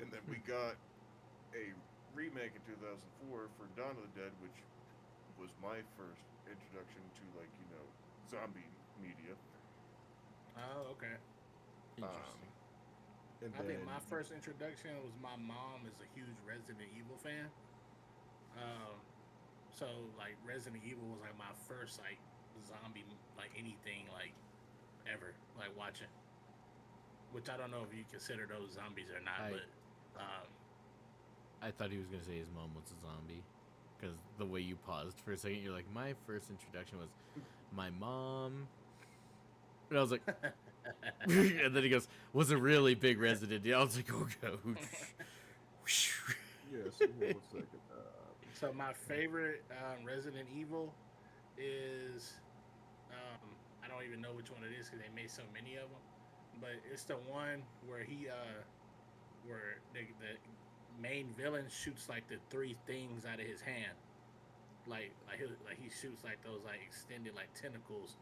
And then we got a remake in 2004 for Dawn of the Dead, which was my first introduction to zombie media. Oh, okay. Interesting. And I think then my first introduction was my mom is a huge Resident Evil fan. So like Resident Evil was like my first like zombie anything ever watching. Which I don't know if you consider those zombies or not, but I thought he was gonna say his mom was a zombie, because the way you paused for a second, you're like, my first introduction was my mom, and I was like, and then he goes, was a really big Resident Evil. I was like, oh gosh. yes, hold on a second. So my favorite Resident Evil is I don't even know which one it is because they made so many of them, but it's the one where where the main villain shoots like the three things out of his hand, he shoots like those extended tentacles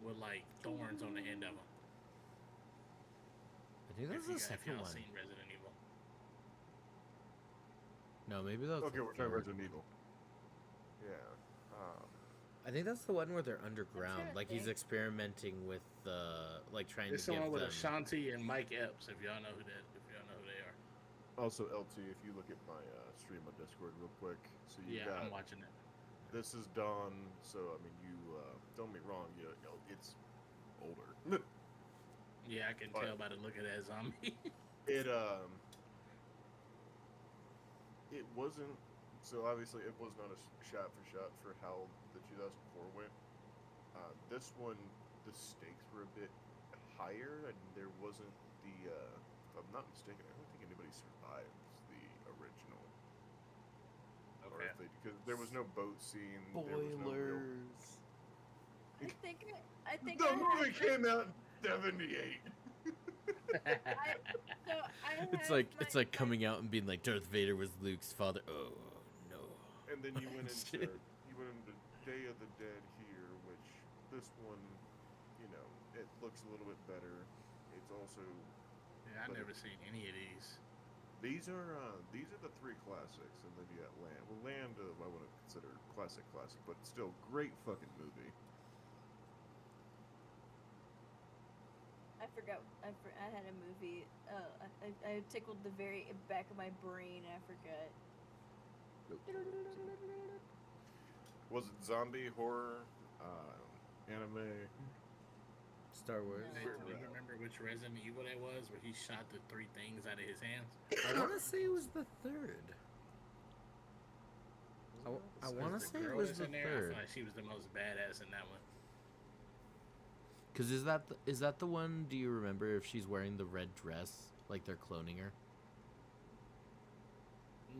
with thorns on the end of them. I think that's the second one. Seen Resident Evil. No, maybe that's Okay, the we're talking third. Resident Evil. Yeah. I think that's the one where they're underground. trying to Like he's think. experimenting with trying It's to the give one with them. Ashanti and Mike Epps. If y'all know who they are. Also, LT, if you look at my stream on Discord real quick, so you Yeah, got I'm watching it. this is Dawn. So I mean, you don't get me wrong, it's older. Yeah, I can But- tell by the look of that zombie. It wasn't. So obviously, it was not a shot for shot for how the 2004 went. This one, the stakes were a bit higher, and there wasn't the. If I'm not mistaken, I don't think anybody survives the original. Or Okay. if they, because there was no boat scene. There was no real, Spoilers. I think the I movie had- came out in '78, It's like coming out and being like Darth Vader was Luke's father. Oh no. and then you went into Shit. Day of the Dead here, which this one, it looks a little bit better. It's also Yeah, I've never seen any of these. these are the three classics, and then you got Land. Well, Land I want to consider classic, but still great fucking movie. I forgot. I had a movie. I tickled the very back of my brain. I forgot. Was it zombie horror, anime? Star Wars. Hey, No. do you remember which Resident Evil that was where he shot the three things out of his hands? I want to say it was the third. I want to The say it girl was that's the in there, I third. feel like she was the most badass in that one. Cause is that the one? Do you remember if she's wearing the red dress, like they're cloning her?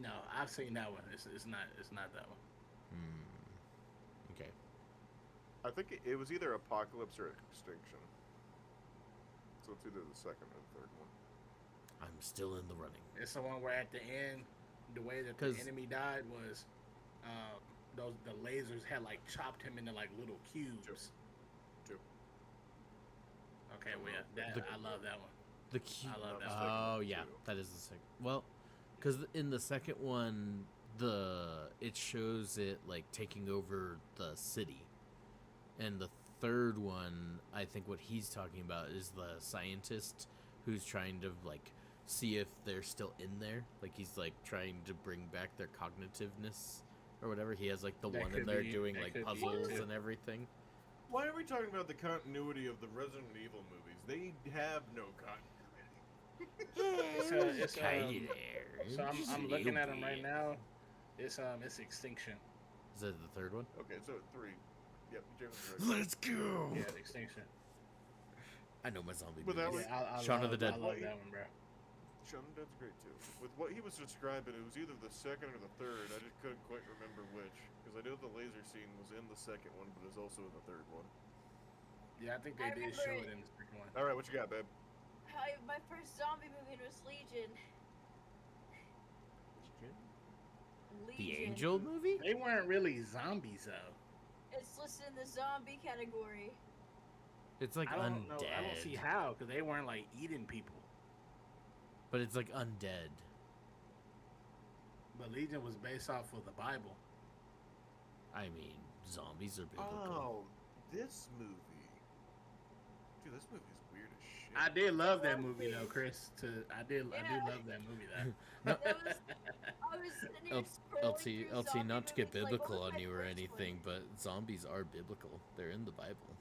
No, I've seen that one. It's not that one. Okay. I think it was either Apocalypse or Extinction. So it's either the second or the third one. I'm still in the running. It's the one where at the end, the way that 'Cause- the enemy died was, the lasers had chopped him into little cubes. Two. Okay, well yeah, I love that one. The cute. I love that second Oh one, yeah, too. that is the second. Well, because in the second one, it shows it taking over the city, and the third one, I think what he's talking about is the scientist who's trying to see if they're still in there. He's trying to bring back their cognitiveness or whatever. He has the That one in could there be- doing that could be puzzles too. and everything. Why are we talking about the continuity of the Resident Evil movies? They have no continuity. It's Kinda there. So Just I'm a looking little at them right bit. now. It's Extinction. Is that the third one? Okay, so 3. Yep, James is right. Let's go. Yeah, Extinction. I know my zombie But that movies. was- I Shaun of love, the Dead. I love that one, bro. Shaun of the Dead's great too. With what he was describing, it was either the second or the third. I just couldn't quite remember which. Because I know the laser scene was in the second one, but it's also in the third one. Yeah, I think they I did remember show it. it in the second one. Alright, what you got, babe? My first zombie movie was Legion. The Angel movie? They weren't really zombies though. It's listed in the zombie category. It's like I don't undead. know. I don't see how because they weren't like eating people. But it's like undead. But Legion was based off of the Bible. I mean, zombies are biblical. Oh, this movie. Dude, this movie's weird as shit. I did love that movie though, Chris. I do love that movie though. That was, I was sitting here scrolling through LT, zombie not to get movies, like, biblical what was on my you or first anything, one? but zombies are biblical. They're in the Bible.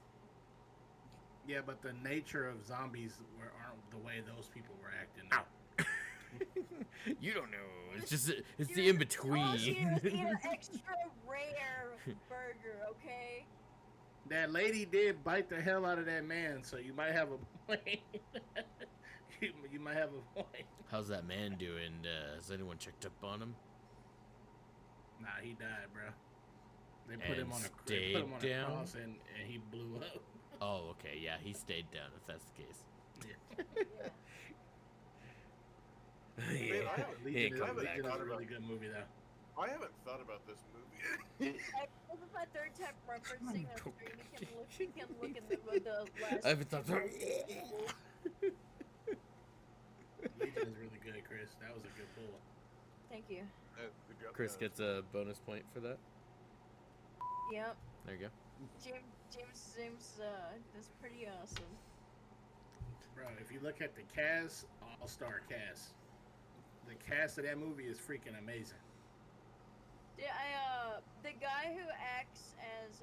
Yeah, but the nature of zombies aren't the way those people were acting. Now. You don't know. It's just it's the Dude, in between. all she did was eat an extra rare burger, okay? That lady did bite the hell out of that man, so you might have a point. you might have a point. How's that man doing? Has anyone checked up on him? Nah, he died, bro. They put him And on stayed down? cross and he blew up. Oh, okay. Yeah, he stayed down. If that's the case. Yeah. Man, I haven't- He ain't Legion coming is back. a really good movie, though. I haven't thought about this movie. This is my third time referencing that stream. You can look in the last. I haven't thought. Legion is really good, Chris. That was a good pull. Thank you. Good job, Chris guys. gets a bonus point for that. Yep. There you go. James, that's pretty awesome. Bro, if you look at the cast, all-star cast. The cast of that movie is freaking amazing. Yeah, the guy who acts as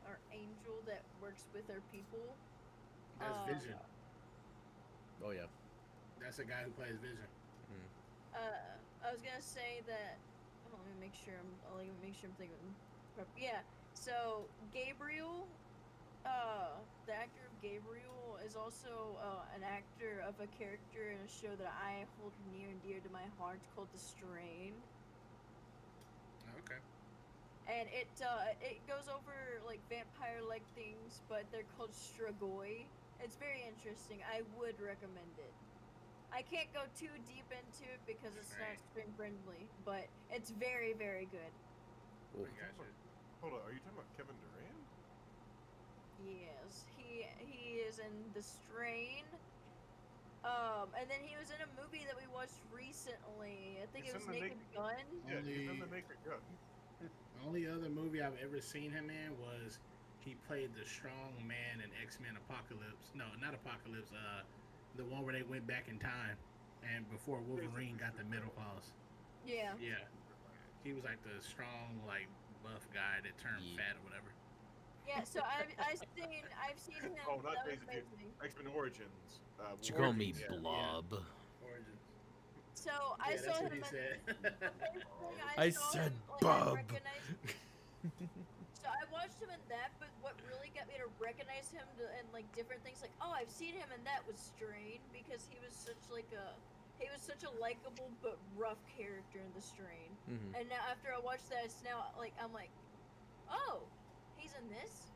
our angel that works with our people. That's Vision. Oh yeah. That's the guy who plays Vision. I was gonna say that. Let me make sure I'm thinking. Yeah. So Gabriel, the actor of Gabriel, is also an actor of a character in a show that I hold near and dear to my heart called The Strain. Okay. And it goes over like vampire-like things, but they're called Strigoi. It's very interesting. I would recommend it. I can't go too deep into it because it's not stream friendly, but it's very, very good. Cool. I got you. Hold on, are you talking about Kevin Durant? Yes, he is in The Strain. And then he was in a movie that we watched recently. I think He's it was in the Naked Gun. Yeah, he's in Only- the Naked Gun. The only other movie I've ever seen him in was he played the strong man in X-Men Apocalypse. No, not Apocalypse. The one where they went back in time, and before Wolverine got the metal claws. Yeah. Yeah, he was like the strong, like buff guy that turned Yeah. fat or whatever. Yeah. So I've seen him. Oh, not that was Daisy Duke. amazing. X-Men Origins. Did you call me Origins, yeah, Blob? Origins. So Yeah, I that's saw what him. he said. I saw said him, like, Bob. So I watched him in that, but what really got me to recognize him in like different things, like, oh, I've seen him in that, was Strain, because he was such a likable but rough character in The Strain. Mhm. And now after I watched that, it's now like I'm like, oh, he's in this,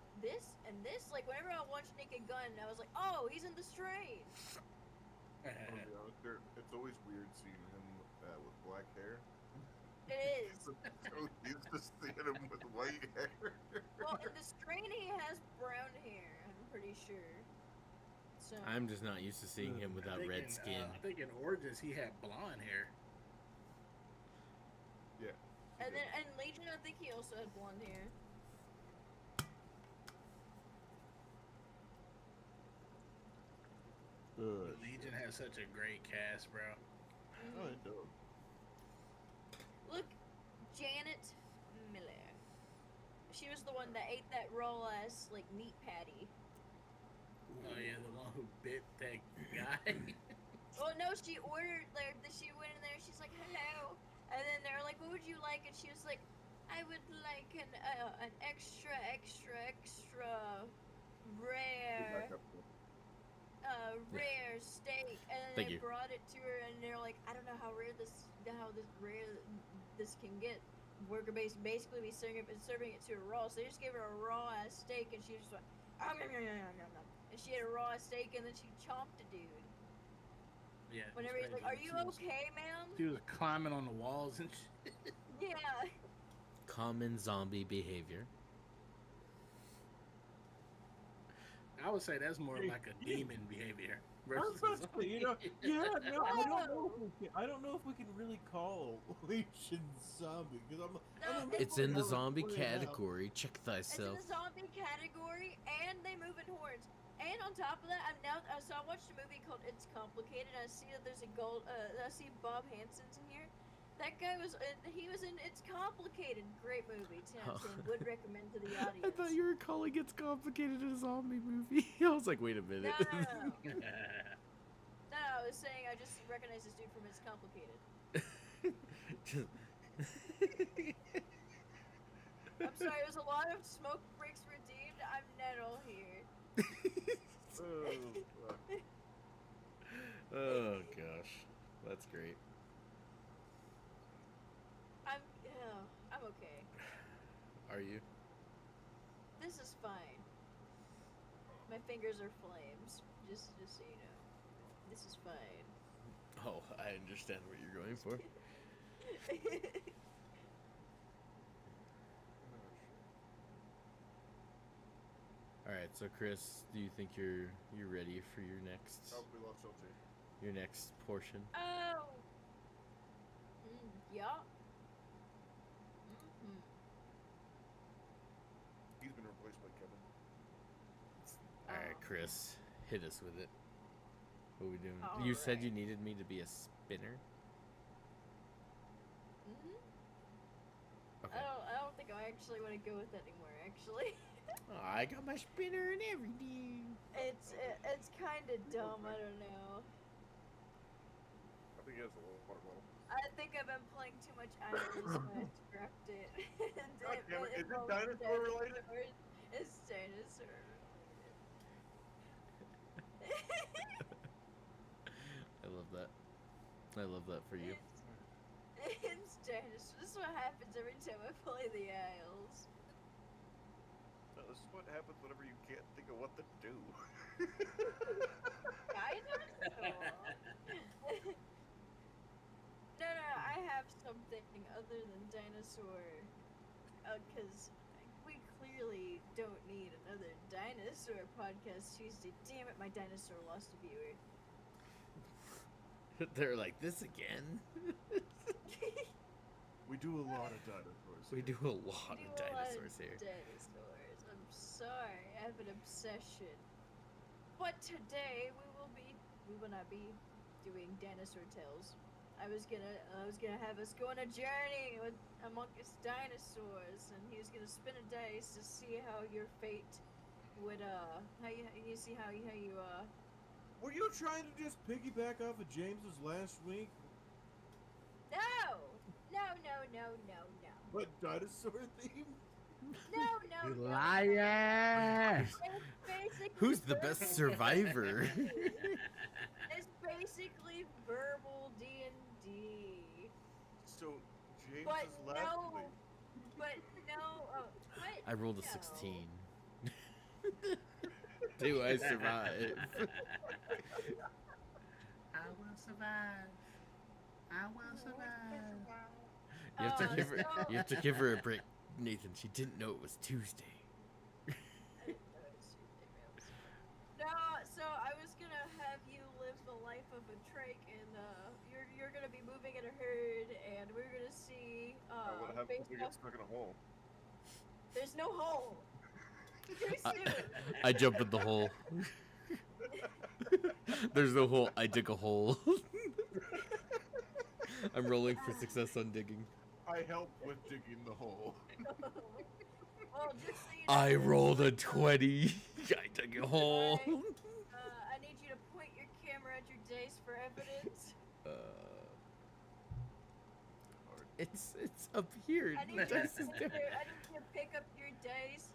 and this. Like whenever I watched Naked Gun, I was like, oh, he's in The Strain. I'll be honest, it's always weird seeing him with black hair. It is. So used to seeing him with white hair. Well, in The Strain, he has brown hair. I'm pretty sure. So. I'm just not used to seeing him without I think red in, skin. I think in Origins he had blonde hair. Yeah. And then in Legion, I think he also had blonde hair. Good. Legion has such a great cast, bro. Oh, it does. Look, Janet Miller. She was the one that ate that raw ass like meat patty. Oh yeah, the one who bit that guy. Well, no, she ordered, like, she went in there, she's like, hello. And then they're like, what would you like? And she was like, I would like an extra rare, rare steak. And then Thank they you. brought it to her, and they're like, I don't know how rare this can get. We're gonna basically be serving it to her raw. So they just gave her a raw ass steak, and she just went, and she had a raw steak, and then she chomped a dude. Yeah. Whenever he's like, "Are you okay, ma'am?" She was climbing on the walls and shit. Yeah. Common zombie behavior. I would say that's more like a demon behavior. I was about to say, no, I don't know if we can really call Legion zombie because I'm It's in the I'm zombie pointing out. category. Check It's in thyself. the zombie category, and they move in hordes. And on top of that, I watched a movie called It's Complicated. And I see that there's I see Bob Hansen's in here. That guy he was in It's Complicated. Great movie. 10 out of 10. Would recommend to the audience. I thought you were calling It's Complicated a zombie movie. I was like, wait a minute. No, I was saying I just recognize this dude from It's Complicated. I'm sorry, it was a lot of smoke breaks redeemed. I'm Nettle here. Oh gosh, that's great. I'm okay. Are you? This is fine. My fingers are flames. Just so you know. This is fine. Oh, I understand what you're going for. All right, so Chris, do you think you're ready for your next Oh, we lost LT. portion? Oh. Yeah. Mm-hmm. He's been replaced by Kevin. All right, Chris, hit us with it. What are we doing? All You said you right. needed me to be a spinner. Mm-hmm. Okay. I don't think I actually want to go with that anymore. Actually, Oh, I got my spinner and everything. it's kind of dumb. I don't know. I think he has a little water bottle. I think I've been playing too much Idols, so I scrapped it. God damn it, is it involves dinosaur related? dinosaurs. It's dinosaur. I love that. I love that for you. It's dinosaur. This is what happens every time I play the Isles. No, this is what happens whenever you can't think of what to do. Dinosaur. No, I have something other than dinosaur. Because we clearly don't need another dinosaur podcast Tuesday. Damn it, my dinosaur lost a viewer. They're like, this again? We do a lot of dinosaurs. We do a lot Do of a lot of dinosaurs here. Dinosaurs. I'm sorry, I have an obsession. But today we will not be doing dinosaur tales. I was gonna have us go on a journey amongst dinosaurs, and he was gonna spin a dice to see how your fate would how you see how you Were you trying to just piggyback off of James's last week? No. What dinosaur theme? No. You liar! It's basically Who's the best survivor? It's basically verbal D&D. So, James's But last no, week. what? I rolled a No. 16. Do I survive? I will survive. I will survive. You have to Oh, give her. so- You have to give her a break, Nathan. She didn't know it was Tuesday. No, so I was gonna have you live the life of a trach, and you're gonna be moving in a herd, and we're gonna see What happens if we based get off- stuck in a hole? there's no hole. Too soon. I jump in the hole. There's no hole. I dig a hole. I'm rolling for success on digging. I help with digging the hole. Well, just so you know, I rolled a 20. I dug a hole. I need you to point your camera at your dice for evidence? It's up here. I need The you to dice is sit down. there. I need you to pick up your dice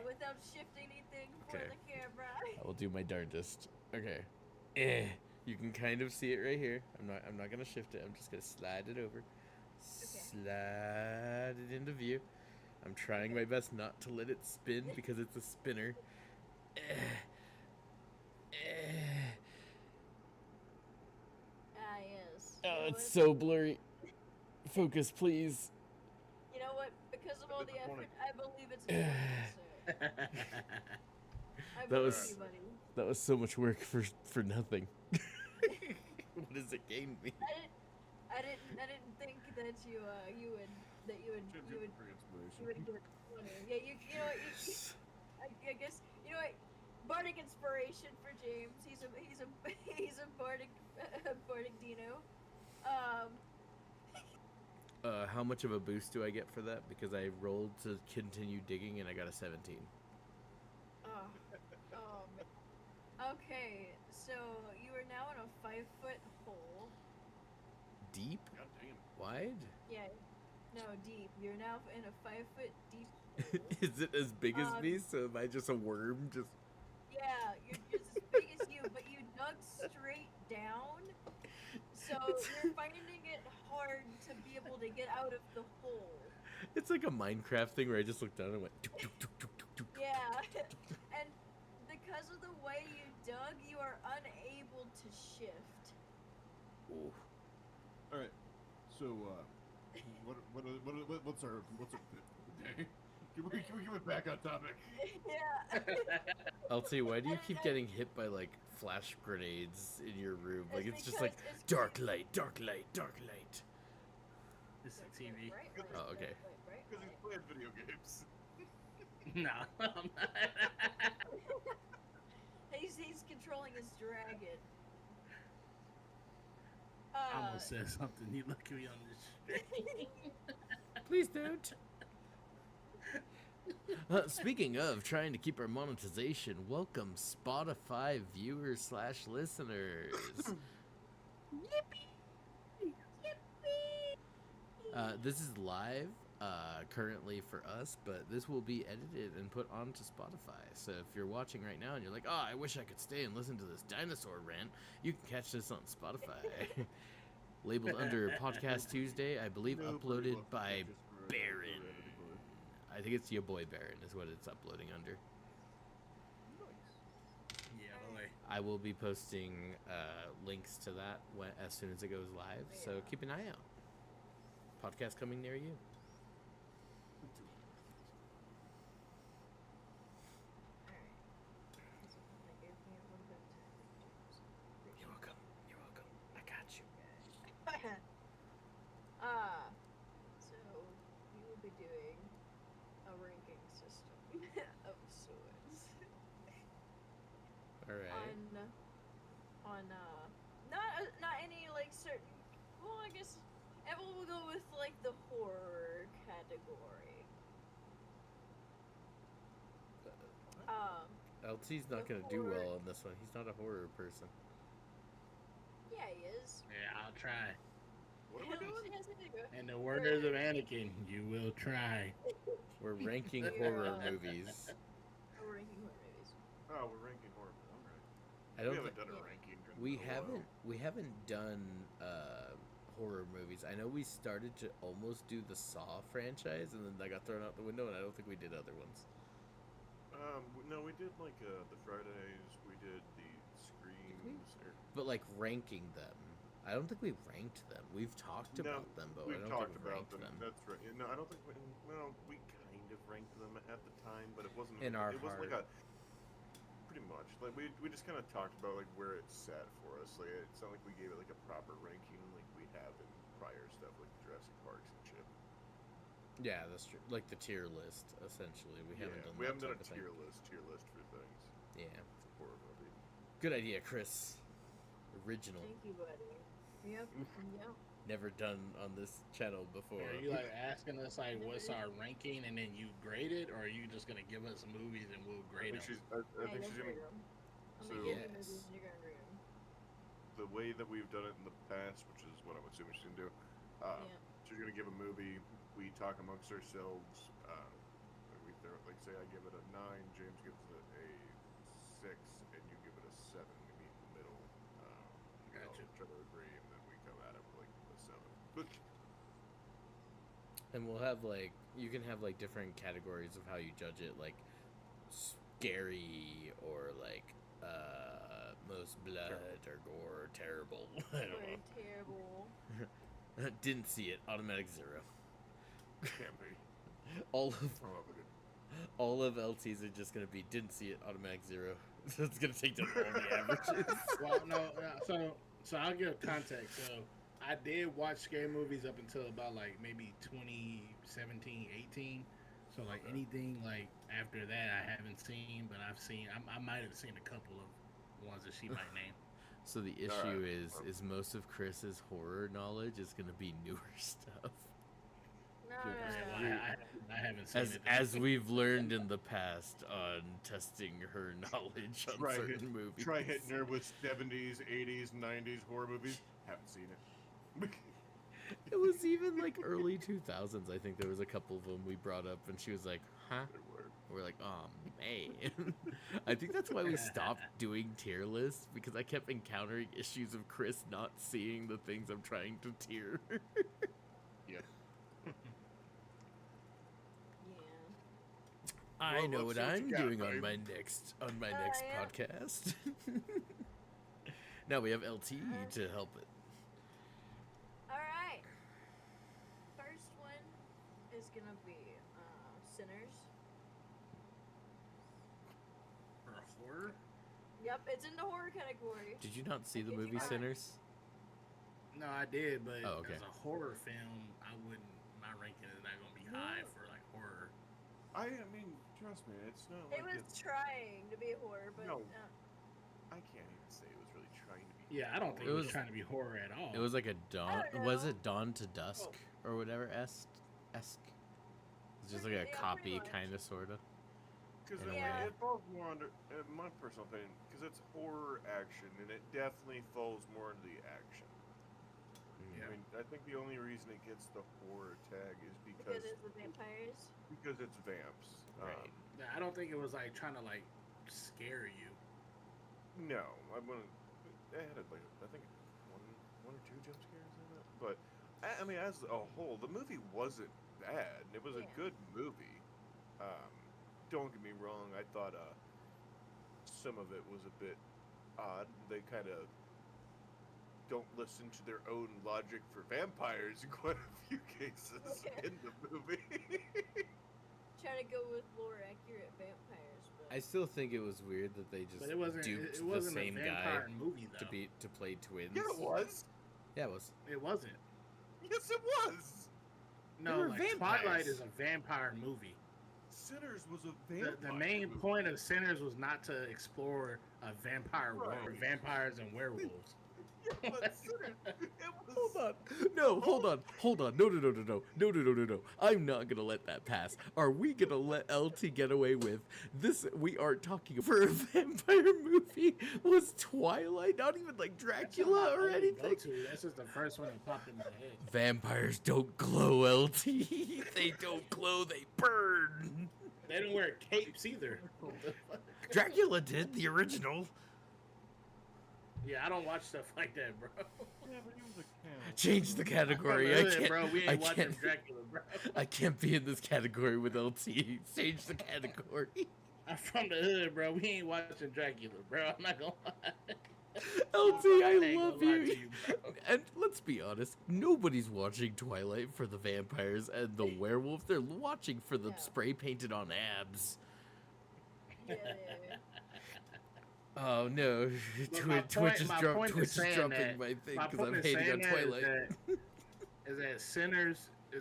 without shifting anything for Okay. the camera. I will do my darndest. Okay. You can kind of see it right here. I'm not gonna shift it. I'm just gonna slide it over. Slide it into view. I'm trying my best not to let it spin because it's a spinner. Ah, yes. Oh, You know it's what? so blurry. Focus, please. You know what? Because of all the effort, Disappointing. I believe it's important. So I That believe was- you, buddy. That was so much work for nothing. What does it gain me? I didn't think that you would For inspiration. get funny. Yeah, you know what? I guess you know what? Bardic inspiration for James. He's a bardic Dino. How much of a boost do I get for that? Because I rolled to continue digging and I got a 17. Oh man. Okay, so you are now in a 5-foot hole. Deep? God damn. Wide? Yeah. No, deep. You're now in a 5-foot deep hole. Is it as big as Um, me? So am I just a worm? Just Yeah, you're just as big as you, but you dug straight down. So you're finding it hard to be able to get out of the hole. it's like a Minecraft thing where I just looked down and went. Tuk, tuk, tuk, tuk, tuk, tuk. Yeah. And because of the way you dug, you are unable to shift. Ooh. All right. So, what's our day? Can we get back on topic? Yeah. LT, why do you keep getting hit by like flash grenades in your room? Like it's just like because it's dark light, dark light, dark light. This is TV. Right, Oh, okay. right. Because he's playing video games. No, I'm not. He's controlling his dragon. I almost said something. You look at me on this stream. Please don't. Speaking of trying to keep our monetization, welcome Spotify viewers / listeners. This is live currently for us, but this will be edited and put onto Spotify. So if you're watching right now and you're like, oh, I wish I could stay and listen to this dinosaur rant, you can catch this on Spotify. Labeled under Podcast Tuesday, I believe Nobody uploaded loves by pictures for Baron. Heredity Boy. I think it's your boy Baron is what it's uploading under. Yeah, boy. I will be posting links to that as soon as it goes live, so Yeah. keep an eye out. Podcast coming near you. You're welcome. You're welcome. I got you. So you will be doing a ranking system of sorts All right. on not any like certain. Well, I guess we'll go with like the horror category. LT's not The gonna do horror- well on this one. He's not a horror person. Yeah, he is. Yeah, I'll try. What are we doing? Yes, there you go. And the words of Anakin, you will try. We're ranking Yeah. horror movies. We're ranking horror movies. Oh, we're ranking horror. All right. I We don't. haven't thi- done a Yeah. ranking. in we a while. haven't. We haven't done horror movies. I know we started to almost do the Saw franchise, and then that got thrown out the window, and I don't think we did other ones. No, we did like the Fridays. We did the Screams. But like ranking them, I don't think we ranked them. We've talked No, about them, but I We've don't talked think we about ranked them. them. That's right. No, I don't think. We kind of ranked them at the time, but it wasn't. In our it wasn't like heart. a. Pretty much, like we just kind of talked about like where it's sat for us. Like it's not like we gave it like a proper ranking like we have in prior stuff like Jurassic Parks and shit. Yeah, that's true. Like the tier list, essentially. We haven't done. we that haven't done a type of thing. tier list for things. Yeah, For horror movie. good idea, Chris. Original. Thank you, buddy. Yep. Yep. Never done on this channel before. Are you like asking us like what's our ranking and then you grade it, or are you just gonna give us movies and we'll I grade think them? she's. I Yeah, think you'll she's gonna. grade 'em. I'm so- gonna give you Yes. movies and you're gonna grade 'em. the way that we've done it in the past, which is what I'm assuming she's gonna do. Yeah. She's gonna give a movie. We talk amongst ourselves. We throw, like, say I give it a 9, James gives it a 6, and you give it a 7. We meet in the middle. We all Gotcha. try to agree, and then we come at it with like a 7. And we'll have like you can have like different categories of how you judge it, like scary or like most blood or gore, terrible. I don't We're know. terrible. Didn't see it. Automatic 0. Can't be. All of Oh, but it- all of LTs are just gonna be didn't see it. Automatic 0. So it's gonna take down all the averages. Well, no, so I'll give context. So I did watch scary movies up until about like maybe 2017, 18. So like Okay. anything like after that, I haven't seen, but I've seen. I might have seen a couple of ones that she might name. So the All issue right. is most of Chris's horror knowledge is gonna be newer stuff. No, Yeah, no, Well, no. I haven't seen it. As we've learned in the past on testing her knowledge on Try certain hit- movies. Try hitting her with 70s, 80s, 90s horror movies. Haven't seen it. It was even like early 2000s. I think there was a couple of them we brought up, and she was like, "Huh?" We're like, "Oh man." I think that's why we stopped doing tier lists, because I kept encountering issues of Chris not seeing the things I'm trying to tier. Yeah. Yeah. I Well, know let's what see what I'm you got, doing on babe. my next yeah. podcast. Now we have LT to help it. Alright. First one is gonna be Sinners. For a horror? Yep, it's in the horror category. Did you not see the Did you movie not? Sinners? No, I did, but Oh, okay. as a horror film, I wouldn't. My ranking is not gonna be high for like horror. I mean, trust me, it's not It like was it's. trying to be horror, but No. I can't even say it was really trying to be. Yeah, I don't think It it was, was- trying to be horror at all. It was like a dawn. don't Was know. it Dawn to Dusk or whatever? Esque. It's just like a Yeah, pretty copy, much. kind of, sorta. Because in a way. it falls more under, in my personal opinion, because it's horror action, and it definitely falls more into the action. Yeah. I mean, I think the only reason it gets the horror tag is because it's the vampires. because it's vamps. Right. Yeah, I don't think it was like trying to like scare you. No, I wouldn't. It had like I think one or two jump scares in it, but I mean, as a whole, the movie wasn't bad. It was a Yeah. good movie. Don't get me wrong. I thought some of it was a bit odd. They kind of don't listen to their own logic for vampires in quite a few cases in the movie. Trying to go with lore accurate vampires, but I still think it was weird that they just But it wasn't. duped It wasn't the same a guy vampire movie though. to play twins. Yeah, it was. Yeah, it was. It wasn't. Yes, it was. No, were like vampires. Twilight is a vampire movie. Sinners was a The, vampire. the main movie. point of Sinners was not to explore a vampire world, Right. vampires and werewolves. Yeah, but Sinners, it was. Hold on. No, hold on. Hold on. No. I'm not gonna let that pass. Are we gonna let LT get away with this? We aren't talking for a vampire movie. Was Twilight not even like Dracula or anything? That's just the first one that popped in my head. Vampires don't glow, LT. They don't glow, they burn. They don't wear capes either. Dracula did, the original. Yeah, I don't watch stuff like that, bro. Yeah, but he was a cow. Change the category. I From the hood, can't, bro. We I ain't watching can't, Dracula, bro. I can't be in this category with LT. Change the category. I'm from the hood, bro. We ain't watching Dracula, bro. I'm not gonna lie. LT, I ain't love gonna lie you. to bro. And let's be honest, nobody's watching Twilight for the vampires and the werewolf. They're watching for the No. spray painted on abs. yeah, Oh no, But my Twitch is point Twitch is saying dropping that- my thing My because point I'm in hating saying on that is Twilight.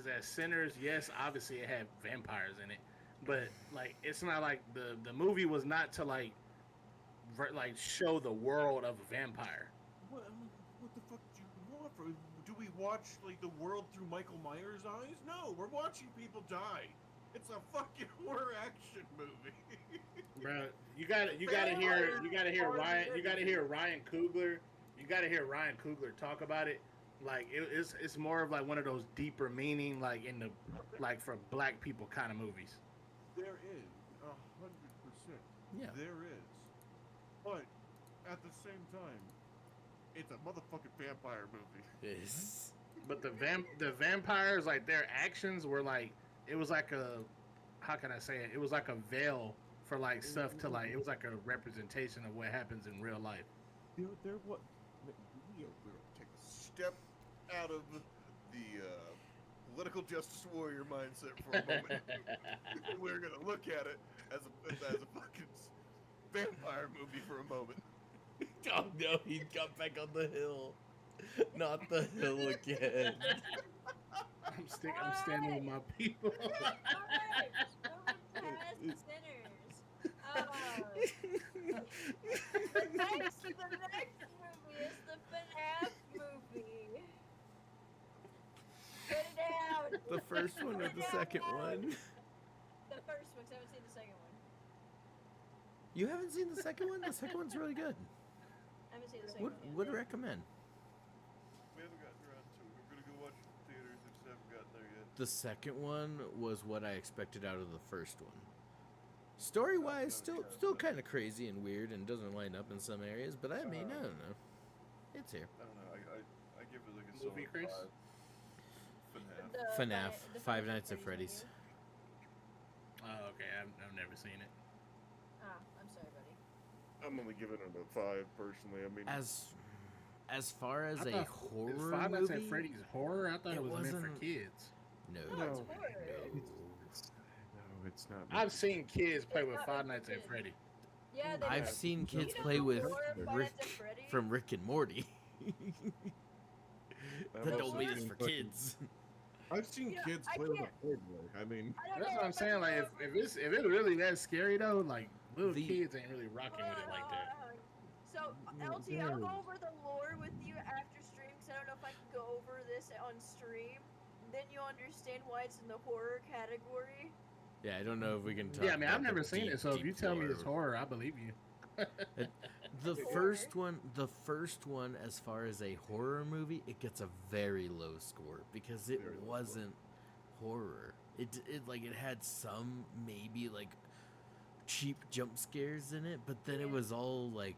that Sinners. Yes, obviously it had vampires in it, but like it's not like the movie was not to like show the world of a vampire. What the fuck do you want? Do we watch like the world through Michael Myers' eyes? No, we're watching people die. It's a fucking horror action movie. Bro, you gotta hear Ryan Coogler. you got to hear Ryan Coogler talk about it. Like it's more of like one of those deeper meaning, like in the like for black people kind of movies. There is 100%. Yeah. There is, but at the same time, it's a motherfucking vampire movie. Yes. But the vampires, like their actions were like it was like a, how can I say it? It was like a veil for like stuff to like, it was like a representation of what happens in real life. There what? We're gonna take a step out of the political justice warrior mindset for a moment. We're gonna look at it as a fucking vampire movie for a moment. Oh no, he got back on the hill. Not the hill again. I'm standing with my people. Alright, moving past sinners. The next movie is the FNAF movie. Put it down. The first one or the second one? The first one, 'cause I haven't seen the second one. You haven't seen the second one? The second one's really good. I haven't seen the second one yet. Would recommend. We haven't gotten around to it. We're gonna go watch it in theaters. We just haven't gotten there yet. The second one was what I expected out of the first one. Story-wise, still kind of crazy and weird and doesn't line up in some areas, but I mean, I don't know. It's here. I don't know. I give it like a Movie, solid Chris? 5. FNAF, the Five Nights at Freddy's Freddy's. movie. Oh, okay. I've never seen it. Ah, I'm sorry, buddy. I'm only giving it a 5 personally. I mean, As far as I a thought horror Five Nights movie, at Freddy's horror. I thought It it was meant for wasn't- kids. no, No, it's horror. no, it's not. I've seen kids play with not Five meant Nights for at kids. Freddy. Yeah, they I've do. seen kids You know play the with horror of Five Rick Nights at Freddy? from Rick and Morty. I've That also don't mean it's seen for fucking- kids. I've seen Yeah, kids I play with a can't- Playboy. I mean, I don't That's know what I'm if I saying. can Like, go if over- it's really that scary though, like little The- kids ain't really rocking with it like that. So, LT, I'll go over the lore with you after stream, because I don't know if I can go over this on stream. Then you'll understand why it's in the horror category. Yeah, I don't know if we can talk. Yeah, I mean, about I've the never seen deep, it, so if deep you tell me lore. it's horror, I believe you. The Horror. the first one, as far as a horror movie, it gets a very low score because it Very low score. wasn't horror. It like it had some maybe like cheap jump scares in it, but then it Yeah. was all like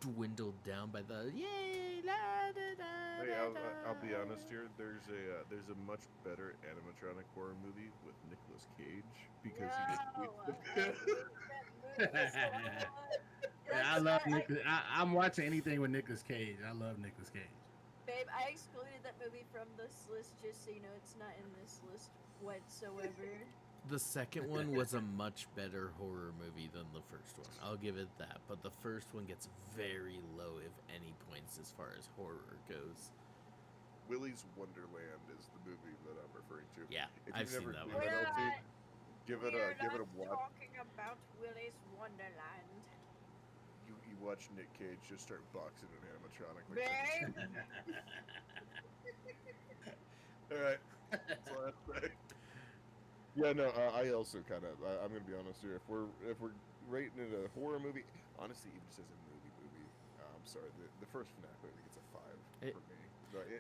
dwindled down by the yay la da da. hey, da, I'll be da." honest here. There's a much better animatronic horror movie with Nicolas Cage because No, he I just. hate that movie so much. Yeah, I That's love why Nicolas. I'm watching anything with Nicolas Cage. I love Nicolas Cage. Babe, I excluded that movie from this list just so you know it's not in this list whatsoever. The second one was a much better horror movie than the first one. I'll give it that. But the first one gets very low, if any points, as far as horror goes. Willy's Wonderland is the movie that I'm referring to. Yeah, If I've you've seen never that seen one. it, We're LT, not- give we it are a not watch. talking about Willy's Wonderland. You watch Nick Cage just start boxing an animatronic. Babe, All right. That's all I have to say. Yeah, no, I also kind of. I'm gonna be honest here. If we're rating it a horror movie, honestly, even just as a movie, I'm sorry. The first FNAF movie gets a 5 It- for me.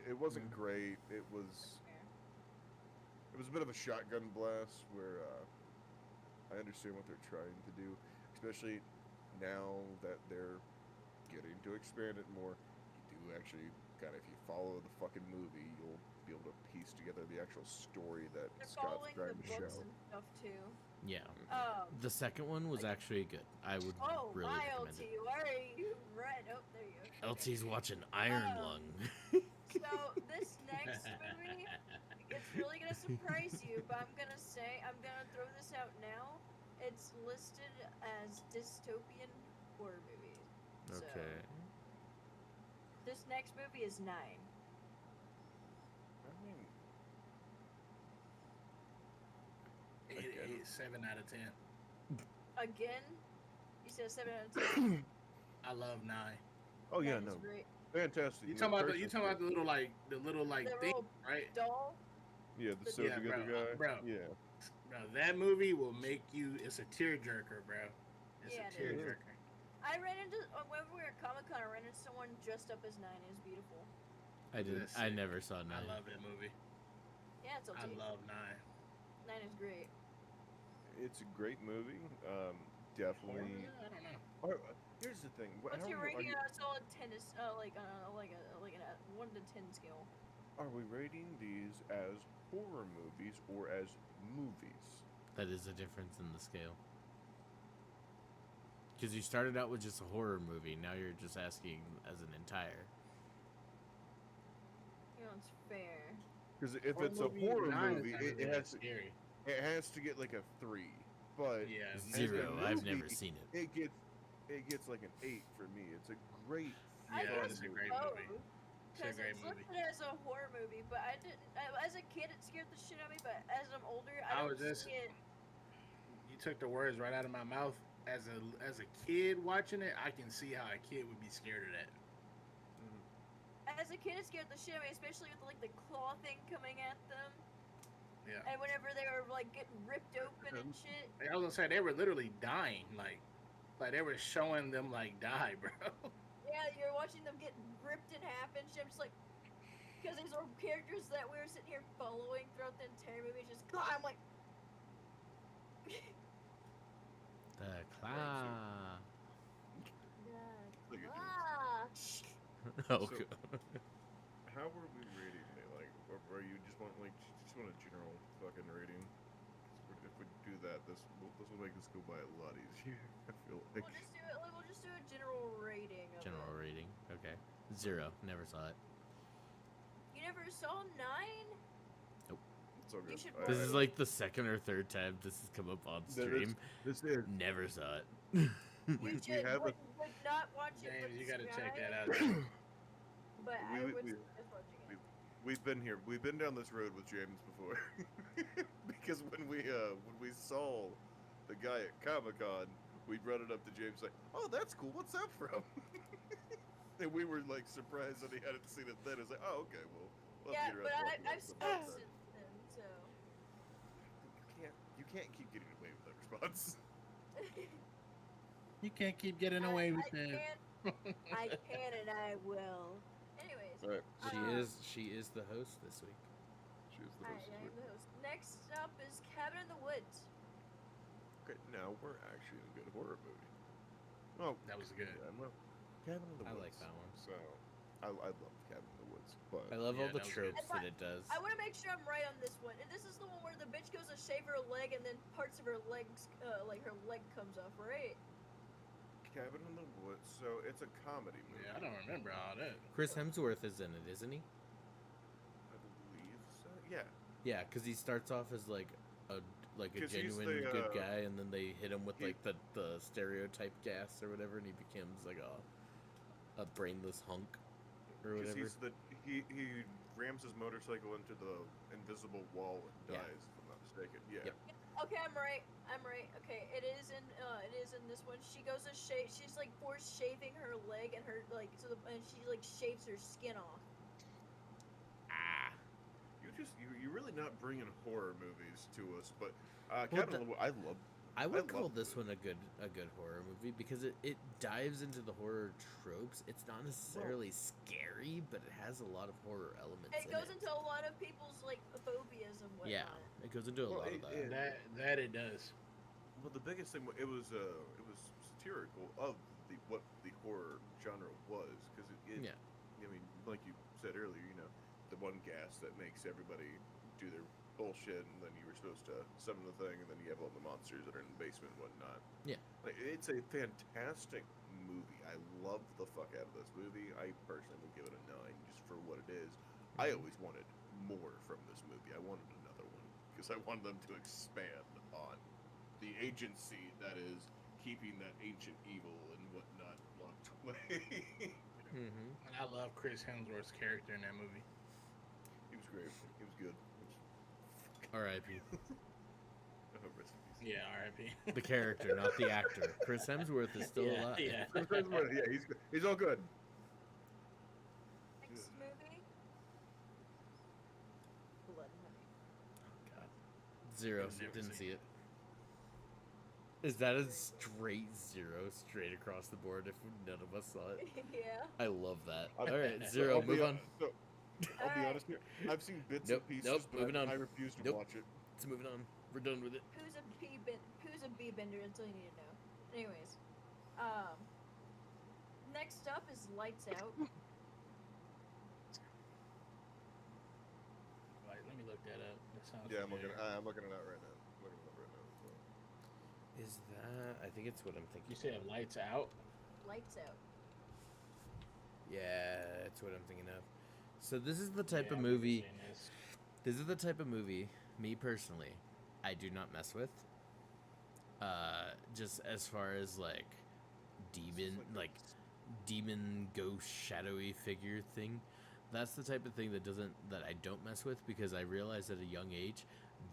It wasn't great. It was a bit of a shotgun blast where I understand what they're trying to do, especially now that they're getting to expand it more. You do actually kind of, if you follow the fucking movie, you'll be able to piece together the actual story that they're Scott's following the trying to books show. and stuff too. Yeah. The The second one was actually good. I would oh, really my recommend LT, it. why are you red? Oh, there you go. LT's watching Iron Lung. So this next movie, it's really gonna surprise you, but I'm gonna throw this out now. It's listed as dystopian horror movie. So, Okay. this next movie is 9. I mean, It is 7 out of 10. Again, you said 7 out of 10. I love 9. oh yeah, That is no, great. fantastic. You The talking about first you one's talking about good. the little like The thing, little right? doll. Yeah, the the- so Yeah, together bro, guy. bro. Yeah, Bro, that movie will make you. It's a tearjerker, bro. It's Yeah, a it is. tearjerker. I ran into when we were at Comic-Con, I ran into someone dressed up as Nine. It was beautiful. I didn't. That's I sick. never saw I Nine. love that movie. Yeah, it's I okay. love Nine. Nine is great. It's a great movie. Horror? Definitely. I don't know. Here's the thing. What's your are rating you- on a solid tennis? Like a 1 to 10 scale. Are we rating these as horror movies or as movies? That is a difference in the scale. Because you started out with just a horror movie. Now you're just asking as an entire. You know, it's fair. Because if Horror it's a movie, horror Nine is movie, not it really has scary. it has to get like a 3. But Yeah, as a 0. I've never movie, seen it. it gets like an 8 for me. It's a great. I Yeah, guess it's a great both, movie. It's a Because great it's movie. listed as a horror movie, but I didn't. As a kid, it scared the shit out of me. But as I'm older, I I don't was just- see it. You took the words right out of my mouth. As a kid watching it, I can see how a kid would be scared of that. As a kid, it scared the shit out of me, especially with like the claw thing coming at them, Yeah. and whenever they were like getting ripped open and shit. I was gonna say they were literally dying, like they were showing them like die, bro. Yeah, you're watching them get ripped in half and shit. I'm just like, because these are characters that we were sitting here following throughout the entire movie. Just God, I'm like, The claw. Look at you. ah. Oh, So- God. How are we rating it? Like, or you just want just want a general fucking rating? 'Cause if we do that, this will make this go by a lot easier. I feel like. We'll just do a general rating. Of General it. rating. Okay. 0. Never saw it. You never saw 9? It's all good. You should This watch is it. like the second or third time this has come up on That stream. This is. Never saw it. You we should have a- would not watch it. James, for you the gotta check sky, that out. But I We- would we- suggest watching it. We've been here. We've been down this road with James before. Because when we saw the guy at Comic-Con, we brought it up to James like, "Oh, that's cool. What's that from?" And we were like surprised that he hadn't seen it then. It's like, "Oh, okay, well." We'll Yeah, have to but get around to I've watching it spoken sometime." since then, so. You can't keep getting away with that response. You can't keep getting away with I that. I can and I will. Anyways, All right. She is the host this week. Choose the I host. am the host. Next up is Cabin in the Woods. Okay, now we're actually in a good horror movie. Oh, That was good. yeah, well, Cabin in the I Woods. like that one. So, I love Cabin in the Woods, but I love all Yeah, the that was good. tropes that it does. I want to make sure I'm right on this one. And this is the one where the bitch goes to shave her leg and then parts of her legs, like her leg comes off, right? Cabin in the Woods. So it's a comedy movie. Yeah, I don't remember all that. Chris Hemsworth is in it, isn't he? I believe so. Yeah. Yeah, because he starts off as like a 'Cause he's genuine the, good guy, and then they hit him with he- like the stereotype gas or whatever, and he becomes like a brainless hunk or Because whatever. he rams his motorcycle into the invisible wall and Yeah. dies, if I'm not mistaken. Yeah. Yep. Okay, I'm right. Okay, it is in this one. She goes to shave. She's like force shaving her leg and her like and she like shaves her skin off. Ah, You're really not bringing horror movies to us, but Well, Cabin in the Woods, I would call love this it. one a good horror movie because it dives into the horror tropes. It's not necessarily scary, but it has a lot of horror elements. It in goes it. into a lot of people's like phobias and whatnot. Yeah, it goes into a Well, lot of it- that. That it does. Well, the biggest thing it was satirical of what the horror genre was because Yeah. I mean, like you said earlier, the one gas that makes everybody do their bullshit, and then you were supposed to summon the thing, and then you have all the monsters that are in the basement and whatnot. Yeah. Like, it's a fantastic movie. I love the fuck out of this movie. I personally would give it a 9 just for what it is. I Mhm. always wanted more from this movie. I wanted another one because I wanted them to expand on the agency that is keeping that ancient evil and whatnot locked away. Mm-hmm. And I love Chris Hemsworth's character in that movie. He was great. He was good. R.I.P. Rest in peace. Yeah, R.I.P. The character, not the actor. Chris Hemsworth is still Yeah, alive. yeah. Yeah, he's all good. Next movie. Blood and Honey. God. 0. Never Didn't seen see it. Is that a straight 0 straight across the board if none of us saw it? Yeah. I love that. I'm- All right, So 0, move on. So, I'll be Alright. honest here. I've seen bits Nope, and pieces, nope, but moving on. I refuse to Nope. watch it. Let's moving on. We're done with it. Who's a B bender? That's all you need to know. Anyways, next up is Lights Out. Right, let me look that up. That sounds Yeah, I'm looking. familiar. I'm looking at that right now. Looking it up right now. So. Is that? I think it's what I'm thinking. You said Lights Out? Lights Out. Yeah, that's what I'm thinking of. So this is the type Yeah, of I remember movie. seeing this. This is the type of movie, me personally, I do not mess with. Just as far as like demon, like demon ghost shadowy figure thing. That's the type of thing that I don't mess with because I realized at a young age,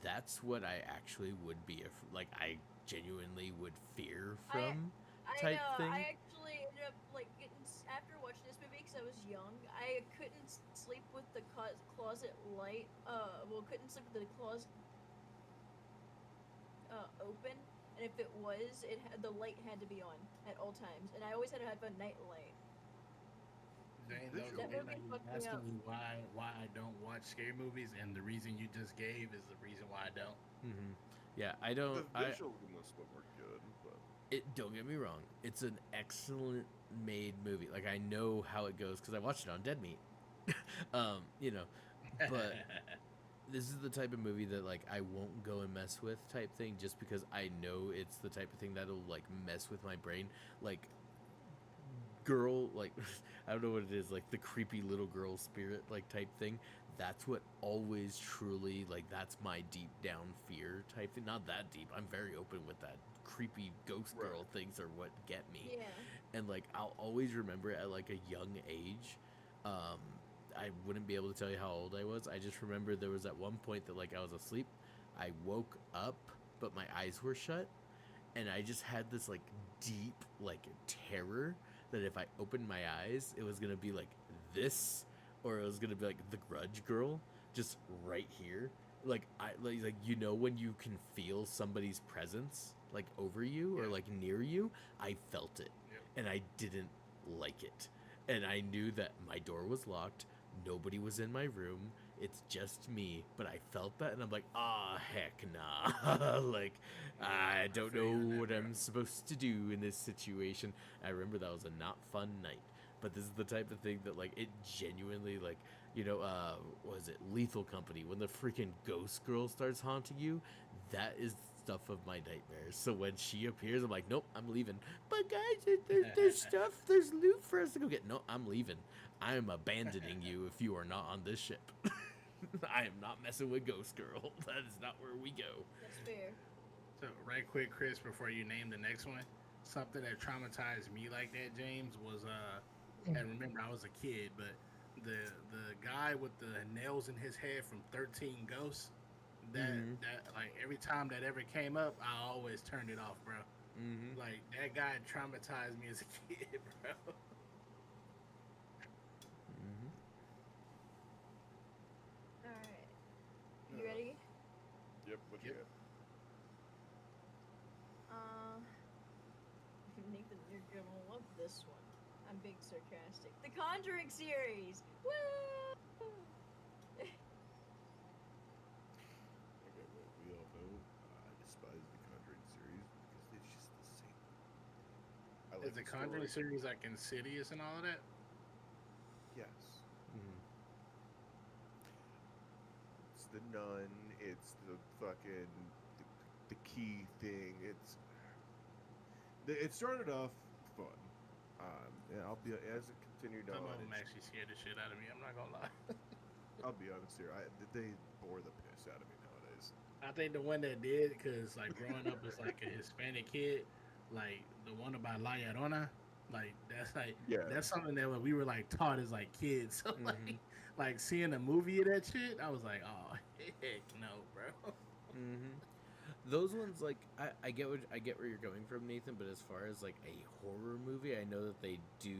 that's what I actually would be like I genuinely would fear from. Type thing? I actually ended up like after watching this movie because I was young. I couldn't sleep with the closet light. Couldn't sleep with the closet open, and if it was, the light had to be on at all times, and I always had to have a night light. Dang, Visual. those- That movie fucked me asking up. me why I don't watch scary movies, and the reason you just gave is the reason why I don't. Mm-hmm. Yeah, I The don't. I visuals in this one were good, but don't get me wrong. It's an excellent made movie. Like I know how it goes because I watched it on Dead Meat. You know, but this is the type of movie that like I won't go and mess with type thing just because I know it's the type of thing that'll like mess with my brain. Like girl, like I don't know what it is, like the creepy little girl spirit like type thing. That's what always truly like that's my deep down fear type thing. Not that deep. I'm very open with that. Creepy ghost Right. girl things are what get me. Yeah. And like I'll always remember at like a young age. I wouldn't be able to tell you how old I was. I just remember there was at one point that like I was asleep. I woke up, but my eyes were shut, and I just had this like deep like terror that if I opened my eyes, it was gonna be like this, or it was gonna be like the Grudge girl, just right here. Like like you know when you can feel somebody's presence like over you or Yeah. like near you, I felt it, Yep. and I didn't like it, and I knew that my door was locked. Nobody was in my room. It's just me. But I felt that, and I'm like, heck nah. Like, I don't feel you on know that, what bro. I'm supposed to do in this situation. I remember that was a not fun night. But this is the type of thing that, like, it genuinely, like, you know, was it Lethal Company? When the freaking ghost girl starts haunting you, that is stuff of my nightmares. So when she appears, I'm like, nope, I'm leaving. But guys, there's stuff, there's loot for us to go get. No, I'm leaving. I am abandoning you if you are not on this ship. I am not messing with Ghost Girl. That is not where we go. That's fair. So, right quick, Chris, before you name the next one, something that traumatized me like that, James, was and remember I was a kid, but the guy with the nails in his head from 13 Ghosts, that like every time that ever came up, I always turned it off, bro. Mm-hmm. Like that guy traumatized me as a kid, bro. Mm-hmm. Alright. You ready? yep. What you Yep. got? Nathan, you're gonna love this one. I'm being sarcastic. The Conjuring series! Woo! Okay, well, we all know I despise the Conjuring series because it's just the same. I Is the Conjuring story. series like Insidious and all of that? Yes. Mm-hmm. It's the nun. It's the fucking the key thing. It started off fun. And I'll be as it continued Some on. of them actually scared the shit out of me. I'm not gonna lie. I'll be honest here. They bore the piss out of me nowadays. I think the one that did, cause like growing up as like a Hispanic kid, like the one about La Llorona, like Yeah. that's something that we were like taught as like kids. So Mhm. like seeing a movie of that shit, I was like, oh heck no, bro. Mm-hmm. Those ones, like, I get where you're going from, Nathan. But as far as like a horror movie, I know that they do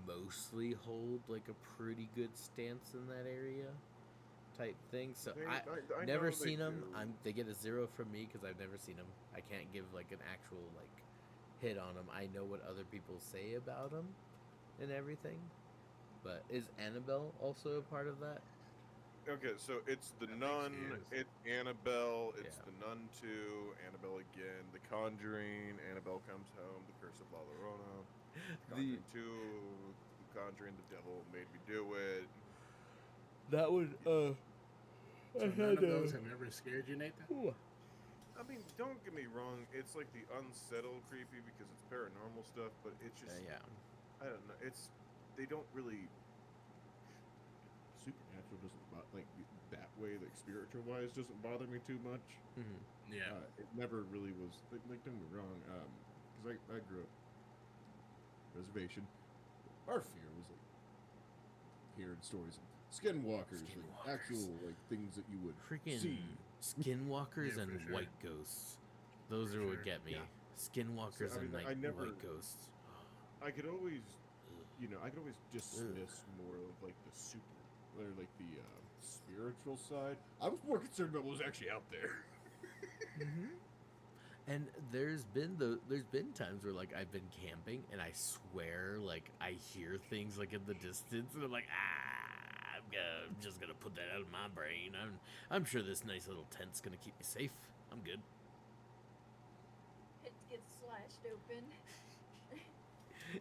mostly hold like a pretty good stance in that area. type thing. So I never know seen they them. do. They get a 0 from me because I've never seen them. I can't give like an actual like hit on them. I know what other people say about them and everything. But is Annabelle also a part of that? Okay, so it's the I think Nun, she is. it's Annabelle, it's Yeah. the Nun 2, Annabelle again, The Conjuring, Annabelle Comes Home, The Curse of La Llorona, The The Conjuring 2, The Conjuring, The Devil Made Me Do It. that would So none of those have ever scared you, Nathan? I mean, don't get me wrong, it's like the unsettled creepy because it's paranormal stuff, but it's just, yeah. I don't know, they don't really, Supernatural doesn't like that way, like spiritual wise, doesn't bother me too much. Hmm. Yeah. It never really was. Like don't get me wrong, because I grew up reservation. Our fear was like hearing stories of skinwalkers, like Skinwalkers. actual like things that you would Freaking see. skinwalkers Yeah, and for sure. white ghosts. Those For are what sure. get me. Yeah. Skinwalkers So, I and mean, I never- white ghosts. I could always, I could always dismiss more of like the super or like the spiritual side. I was more concerned about what was actually out there. Mm-hmm. And there's been times where like I've been camping and I swear like I hear things like in the distance and I'm like I'm just gonna put that out of my brain. I'm sure this nice little tent's gonna keep me safe. I'm good. It gets slashed open.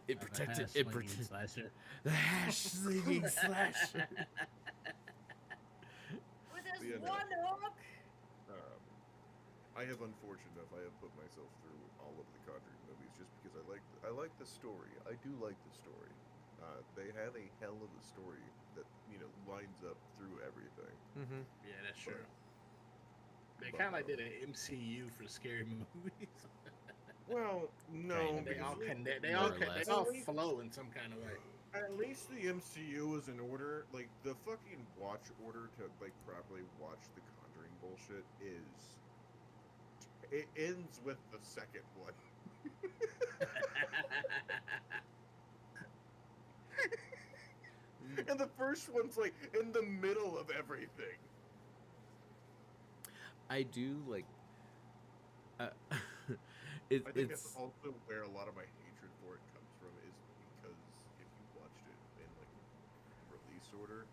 It protected. It protected. Slasher. The hash slinging slasher. With his Yeah, no. one hook. I have unfortunate enough. I have put myself through all of the Conjuring movies just because I like the story. I do like the story. They have a hell of a story that lines up through everything. Mm-hmm. Yeah, that's true. But, They kind of like did an MCU for scary movies. Well, no, Kinda. They all because connect. They More all or they less. all flow in some kind of way. at least the MCU is in order. Like the fucking watch order to like properly watch the Conjuring bullshit is. It ends with the second one. And the first one's like in the middle of everything. I do like. I think It's that's also where a lot of my hatred for it comes from, is because if you watched it in like release order,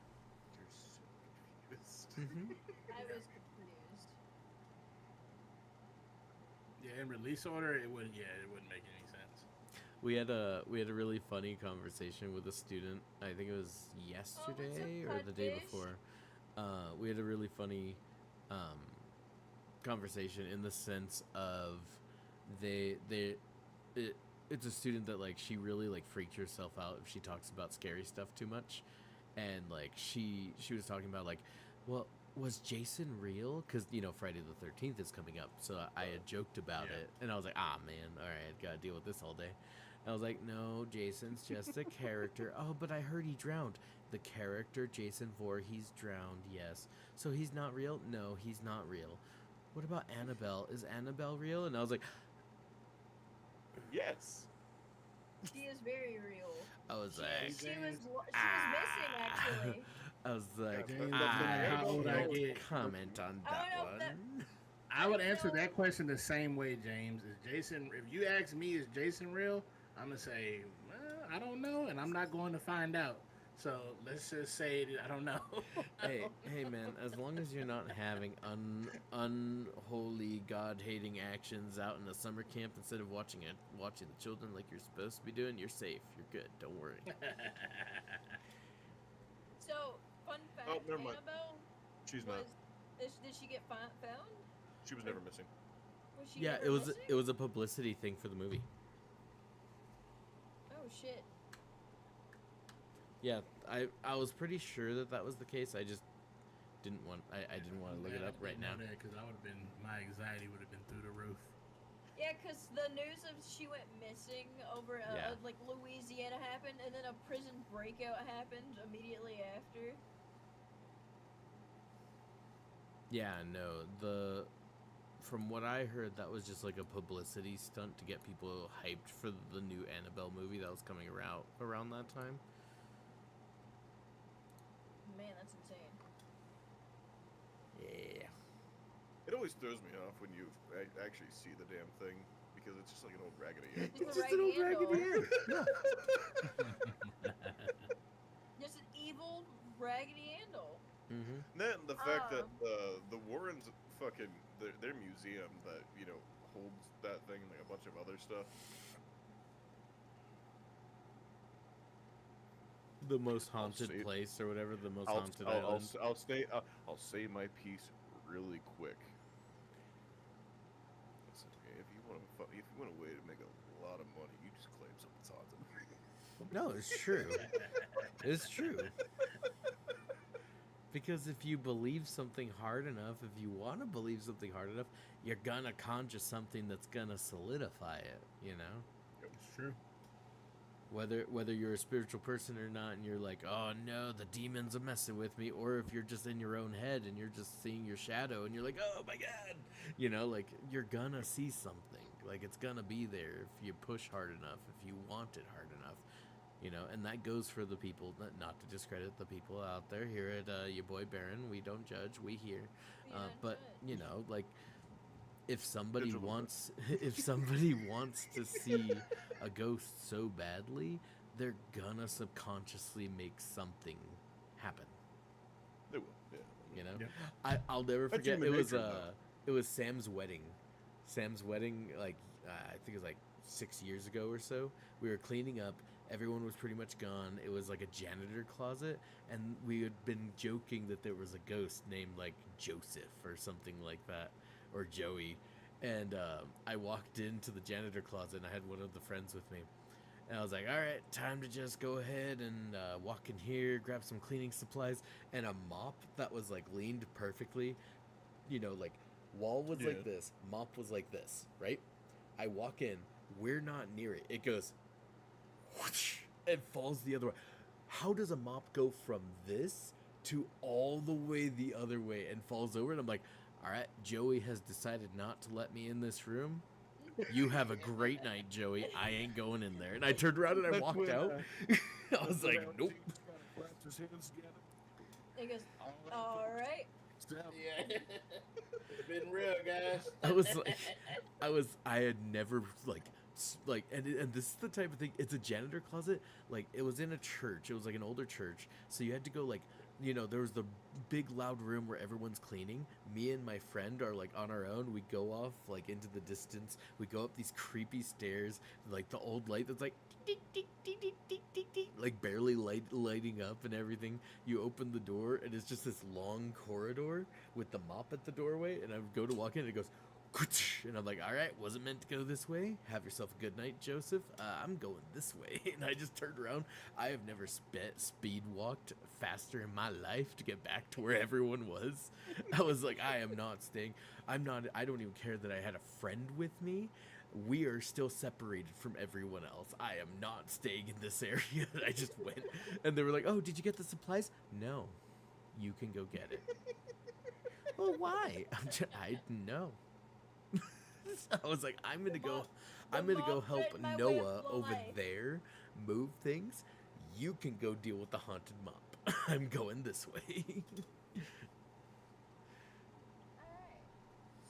you're so confused. Mhm. I was confused. Yeah, in release order, it wouldn't make any sense. We had a really funny conversation with a student. I think it was yesterday or the day Codfish? before. We had a really funny conversation in the sense of it's a student that like she really like freaked herself out if she talks about scary stuff too much, and like she was talking about like, well, was Jason real? Because Friday the 13th is coming up, so I had joked about Yeah. it, and I was like, man, all right, gotta deal with this all day. I was like, no, Jason's just a character. Oh, but I heard he drowned. The character Jason Voorhees drowned, yes. So he's not real? No, he's not real. What about Annabelle? Is Annabelle real? And I was like, Yes. She is very real. I was She, like, she was missing actually. I was like, James, I how old I don't get. comment on I that don't know if that- one. I would answer that question the same way, James. Is Jason? If you ask me, is Jason real? I'm gonna say, well, I don't know, and I'm not going to find out. So let's just say that I don't know. hey, man, as long as you're not having unholy, God-hating actions out in a summer camp instead of watching the children like you're supposed to be doing, you're safe. You're good. Don't worry. So, fun fact, Oh, never mind. Annabelle She's was. not. Did she get found? She was never missing. Was she Yeah, never it was missing? a publicity thing for the movie. Oh shit. Yeah, I was pretty sure that was the case. I just didn't want I didn't want to look it up right now. Because I would have been, my anxiety would have been through the roof. Yeah, because the news of she went missing over Yeah. like Louisiana happened, and then a prison breakout happened immediately after. Yeah, no, from what I heard, that was just like a publicity stunt to get people hyped for the new Annabelle movie that was coming around that time. Man, that's insane. It always throws me off when you actually see the damn thing because it's just like an old Raggedy Ann. It's It's a just an old Raggedy Raggedy Ann. Yeah. Just an evil Raggedy Ann doll. Mm-hmm. And then the fact that the Warrens fucking their museum that holds that thing and like a bunch of other stuff. The most haunted say- place or whatever, the most I'll, haunted I'll, island. I'll say my piece really quick. Listen, if you want a way to make a lot of money, you just claim something's haunted. No, it's true. It's true. Because if you believe something hard enough, if you want to believe something hard enough, you're gonna conjure something that's gonna solidify it, you know? It's true. Whether you're a spiritual person or not, and you're like, oh no, the demons are messing with me, or if you're just in your own head and you're just seeing your shadow and you're like, oh my god, like you're gonna see something, like it's gonna be there if you push hard enough, if you want it hard enough, and that goes for the people, not to discredit the people out there here at your boy Baron. We don't judge, we hear, but like. If somebody Digital wants, if somebody wants to see a ghost so badly, they're gonna subconsciously make something happen. They will, yeah. Yeah. I'll never That's forget. human It was nature, though. it was Sam's wedding. Sam's wedding, like I think it was like 6 years ago or so. We were cleaning up. Everyone was pretty much gone. It was like a janitor closet, and we had been joking that there was a ghost named like Joseph or something like that, or Joey. And I walked into the janitor closet, and I had one of the friends with me. And I was like, all right, time to just go ahead and walk in here, grab some cleaning supplies, and a mop that was like leaned perfectly. Like wall was like Yeah. this, mop was like this, right? I walk in, we're not near it. It goes whoosh, and falls the other way. How does a mop go from this to all the way the other way and falls over? And I'm like, all right, Joey has decided not to let me in this room. You have a great night, Joey. I ain't going in there. And I turned around and I That's walked when, out. I was like, nope. He goes, all right. Yeah. Been real, guys. I had never and this is the type of thing. It's a janitor closet. Like it was in a church. It was like an older church. So you had to go like, there was the big loud room where everyone's cleaning. Me and my friend are like on our own. We go off like into the distance. We go up these creepy stairs, like the old light that's like tick, tick, tick, tick, tick, tick, tick, like barely lighting up and everything. You open the door and it's just this long corridor with the mop at the doorway. And I would go to walk in and it goes, and I'm like, all right, wasn't meant to go this way. Have yourself a good night, Joseph. I'm going this way. And I just turned around. I have never speed walked faster in my life to get back to where everyone was. I was like, I am not staying. I don't even care that I had a friend with me. We are still separated from everyone else. I am not staying in this area. I just went. And they were like, oh, did you get the supplies? No. You can go get it. Well, why? No. I was like, I'm gonna go help saved my way of Noah over life. there move things. You can go deal with the haunted mop. I'm going this way. Alright.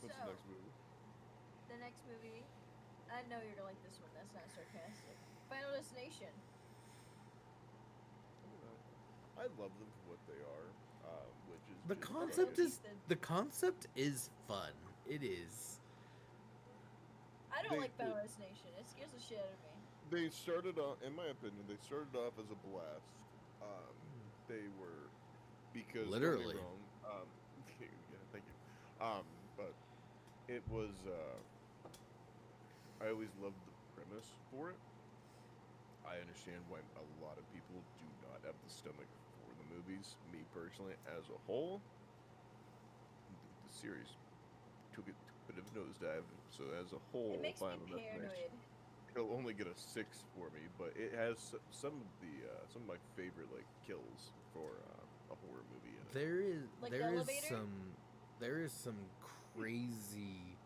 What's So, the next movie? the next movie, I know you're gonna like this one, that's not sarcastic. Final Destination. I love them for what they are, which is The just concept fucking- the concept is fun. It is. I don't They- like Final Destination, it scares the shit out of me. They started off, in my opinion, they started off as a blast. They were because don't get me Literally. wrong, yeah, thank you. But it was. I always loved the premise for it. I understand why a lot of people do not have the stomach for the movies. Me personally, as a whole, the series took it to a bit of a nosedive. So as a whole, It makes me Final Destination, paranoid. it'll only get a 6 for me, but it has some of my favorite like kills for a horror movie in it. Like the there is elevator? some crazy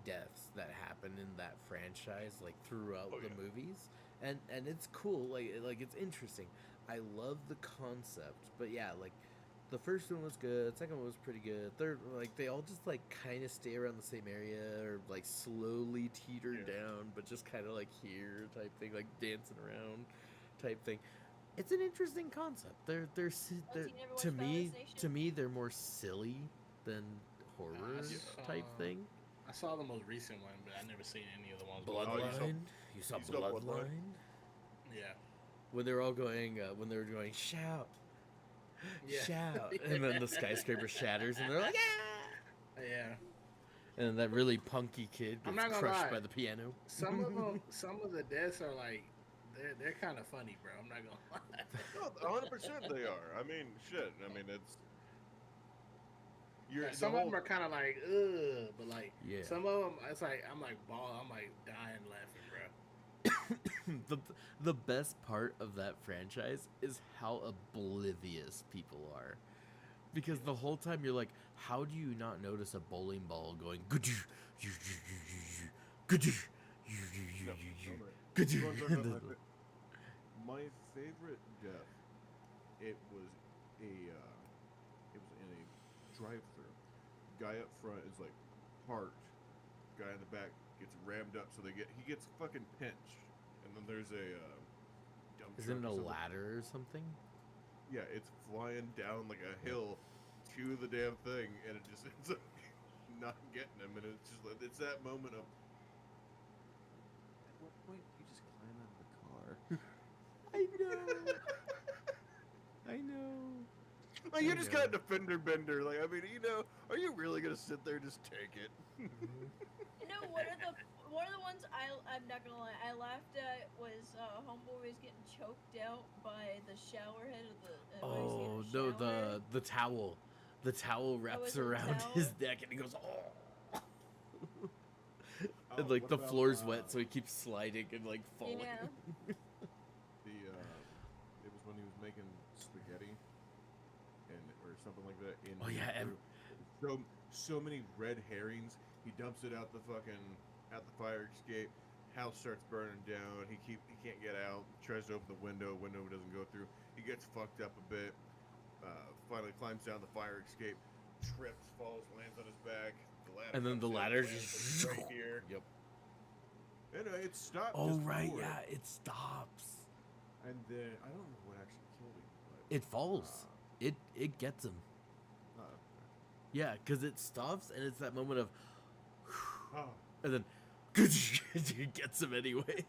deaths that happen in that franchise, like throughout Oh, the yeah. movies, and it's cool. Like it's interesting. I love the concept, but yeah, like The first one was good. Second one was pretty good. Third, like they all just like kind of stay around the same area or like slowly teeter Yeah. down, but just kind of like here type thing, like dancing around type thing. It's an interesting concept. They're you never to watched me Violence Nation? to me they're more silly than horror saw- type thing. I saw the most recent one, but I never seen any of the ones. Oh, you saw- Bloodline. You saw you saw Bloodline? Bloodline? Yeah. When they were all going, when they were going, shout, Yeah. shout, and then the skyscraper shatters, and they're like, ah! Yeah. And that really punky kid I'm gets not gonna crushed lie. by the piano. Some of them, some of the deaths are like, they're kind of funny, bro. I'm not gonna lie. No, 100% they are. I mean, shit. I mean, it's. You're, Yeah, the some of whole- them are kind of like, ugh, but like, Yeah. some of them, it's like I'm like dying laughing, bro. The best part of that franchise is how oblivious people are. Because the whole time you're like, how do you not notice a bowling ball going No, my favorite death, it was in a drive-through. Guy up front is like parked. Guy in the back gets rammed up, so he gets fucking pinched, and then there's a dump Is it truck a or something. ladder or something? Yeah, it's flying down like a hill to the damn thing, and it just ends up not getting him, and it's just like it's that moment of. At what point do you just climb out of the car? I know. I know. Like you I just know. got a defender bender. Like I mean, are you really gonna sit there and just take it? You know, one of the ones I'm not gonna lie, I laughed at was Homeboy was getting choked out by the shower head of the. Oh no, no, the towel. The towel wraps is it the around towel? his neck and he goes, oh. Oh, And like what the about, floor's wet, so he keeps sliding and like falling. Yeah. It was when he was making spaghetti, or something like that. In Oh, yeah, so many red herrings. He dumps it out the fire escape. House starts burning down. He can't get out. Tries to open the window. Window doesn't go through. He gets fucked up a bit. Finally climbs down the fire escape. Trips, falls, lands on his back. The ladder And then comes the in, ladder lands just right here. Yep. And it stopped. Oh just right, before. yeah, it stops. And then I don't know what actually killed him. But, It falls. It gets him. uh, Yeah, because it stops and it's that moment of, oh, and then it gets him anyway.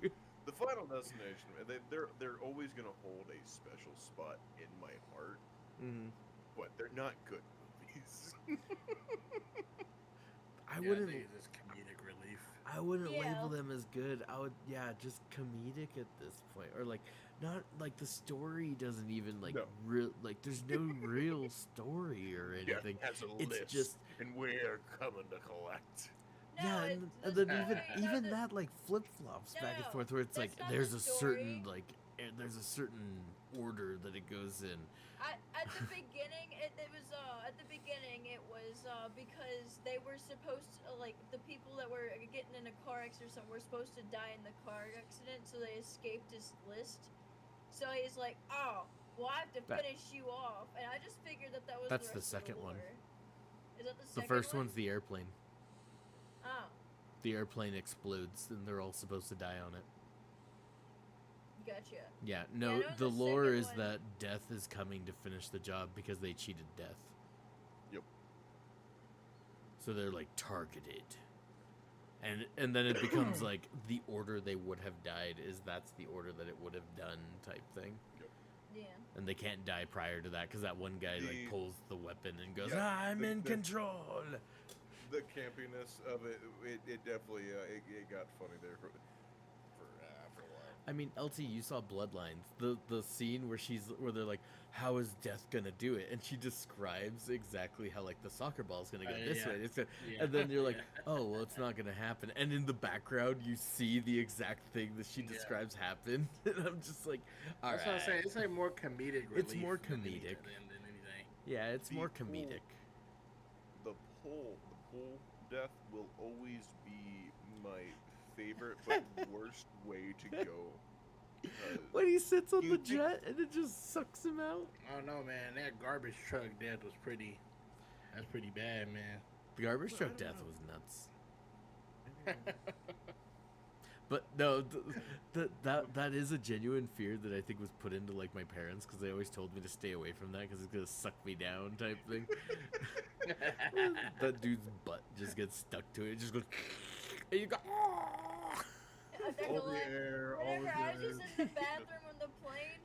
the Final Destination, they're always gonna hold a special spot in my heart, but they're not good movies. I Yeah, wouldn't. they just comedic relief. I wouldn't Yeah. label them as good. I would, yeah, just comedic at this point, or like not like the story doesn't even like No. real like there's no real story or anything. Has a It's list, just- and we're coming to collect. No, Yeah, it's and the then story- no, even the- that like flip flops back and No, forth where it's like that's not there's the a certain story. there's a certain order that it goes in. At the beginning, it was at the beginning it was because they were supposed to, like the people that were getting in a car accident or something were supposed to die in the car accident, so they escaped his list. So he's like, oh, well I have to That- finish you off, and I just figured that was That's the, the rest of second one. lore. Is that the The second first one? one's the airplane. Oh, The airplane explodes and they're all supposed to die on it. gotcha. Yeah, I no, know the the lore second is one- that Death is coming to finish the job because they cheated Death. Yep. So they're like targeted. And then it becomes like the order they would have died is that's the order that it would have done type thing. Yeah. And they can't die prior to that because that one guy The- like pulls the weapon and goes, Yeah, I'm in the- control. The campiness of it definitely it got funny there for a while. I mean, LT, you saw Bloodlines. The scene where they're like, "How is Death gonna do it?" And she describes exactly how like the soccer ball is gonna go this yeah. way. It's gonna, Yeah. and then you're like, Yeah. "Oh, well, it's not gonna happen." And in the background, you see the exact thing that she Yeah. describes happen. And I'm just like, "All That's what I'm right, saying. It's like more comedic relief. It's more than comedic. than anything. yeah, it's The more whole- comedic." The pull death will always be my favorite but worst way to go When he sits on You the think- jet and it just sucks him out. I don't know, man. That garbage truck death was pretty. That's pretty bad, man. The garbage Well, I truck don't death know. was nuts. But no, that is a genuine fear that I think was put into like my parents because they always told me to stay away from that because it's gonna suck me down type thing. That dude's butt just gets stuck to it. It just goes, and you go. I'm not gonna All the lie, air, all whenever the I was just air. in the bathroom on the plane,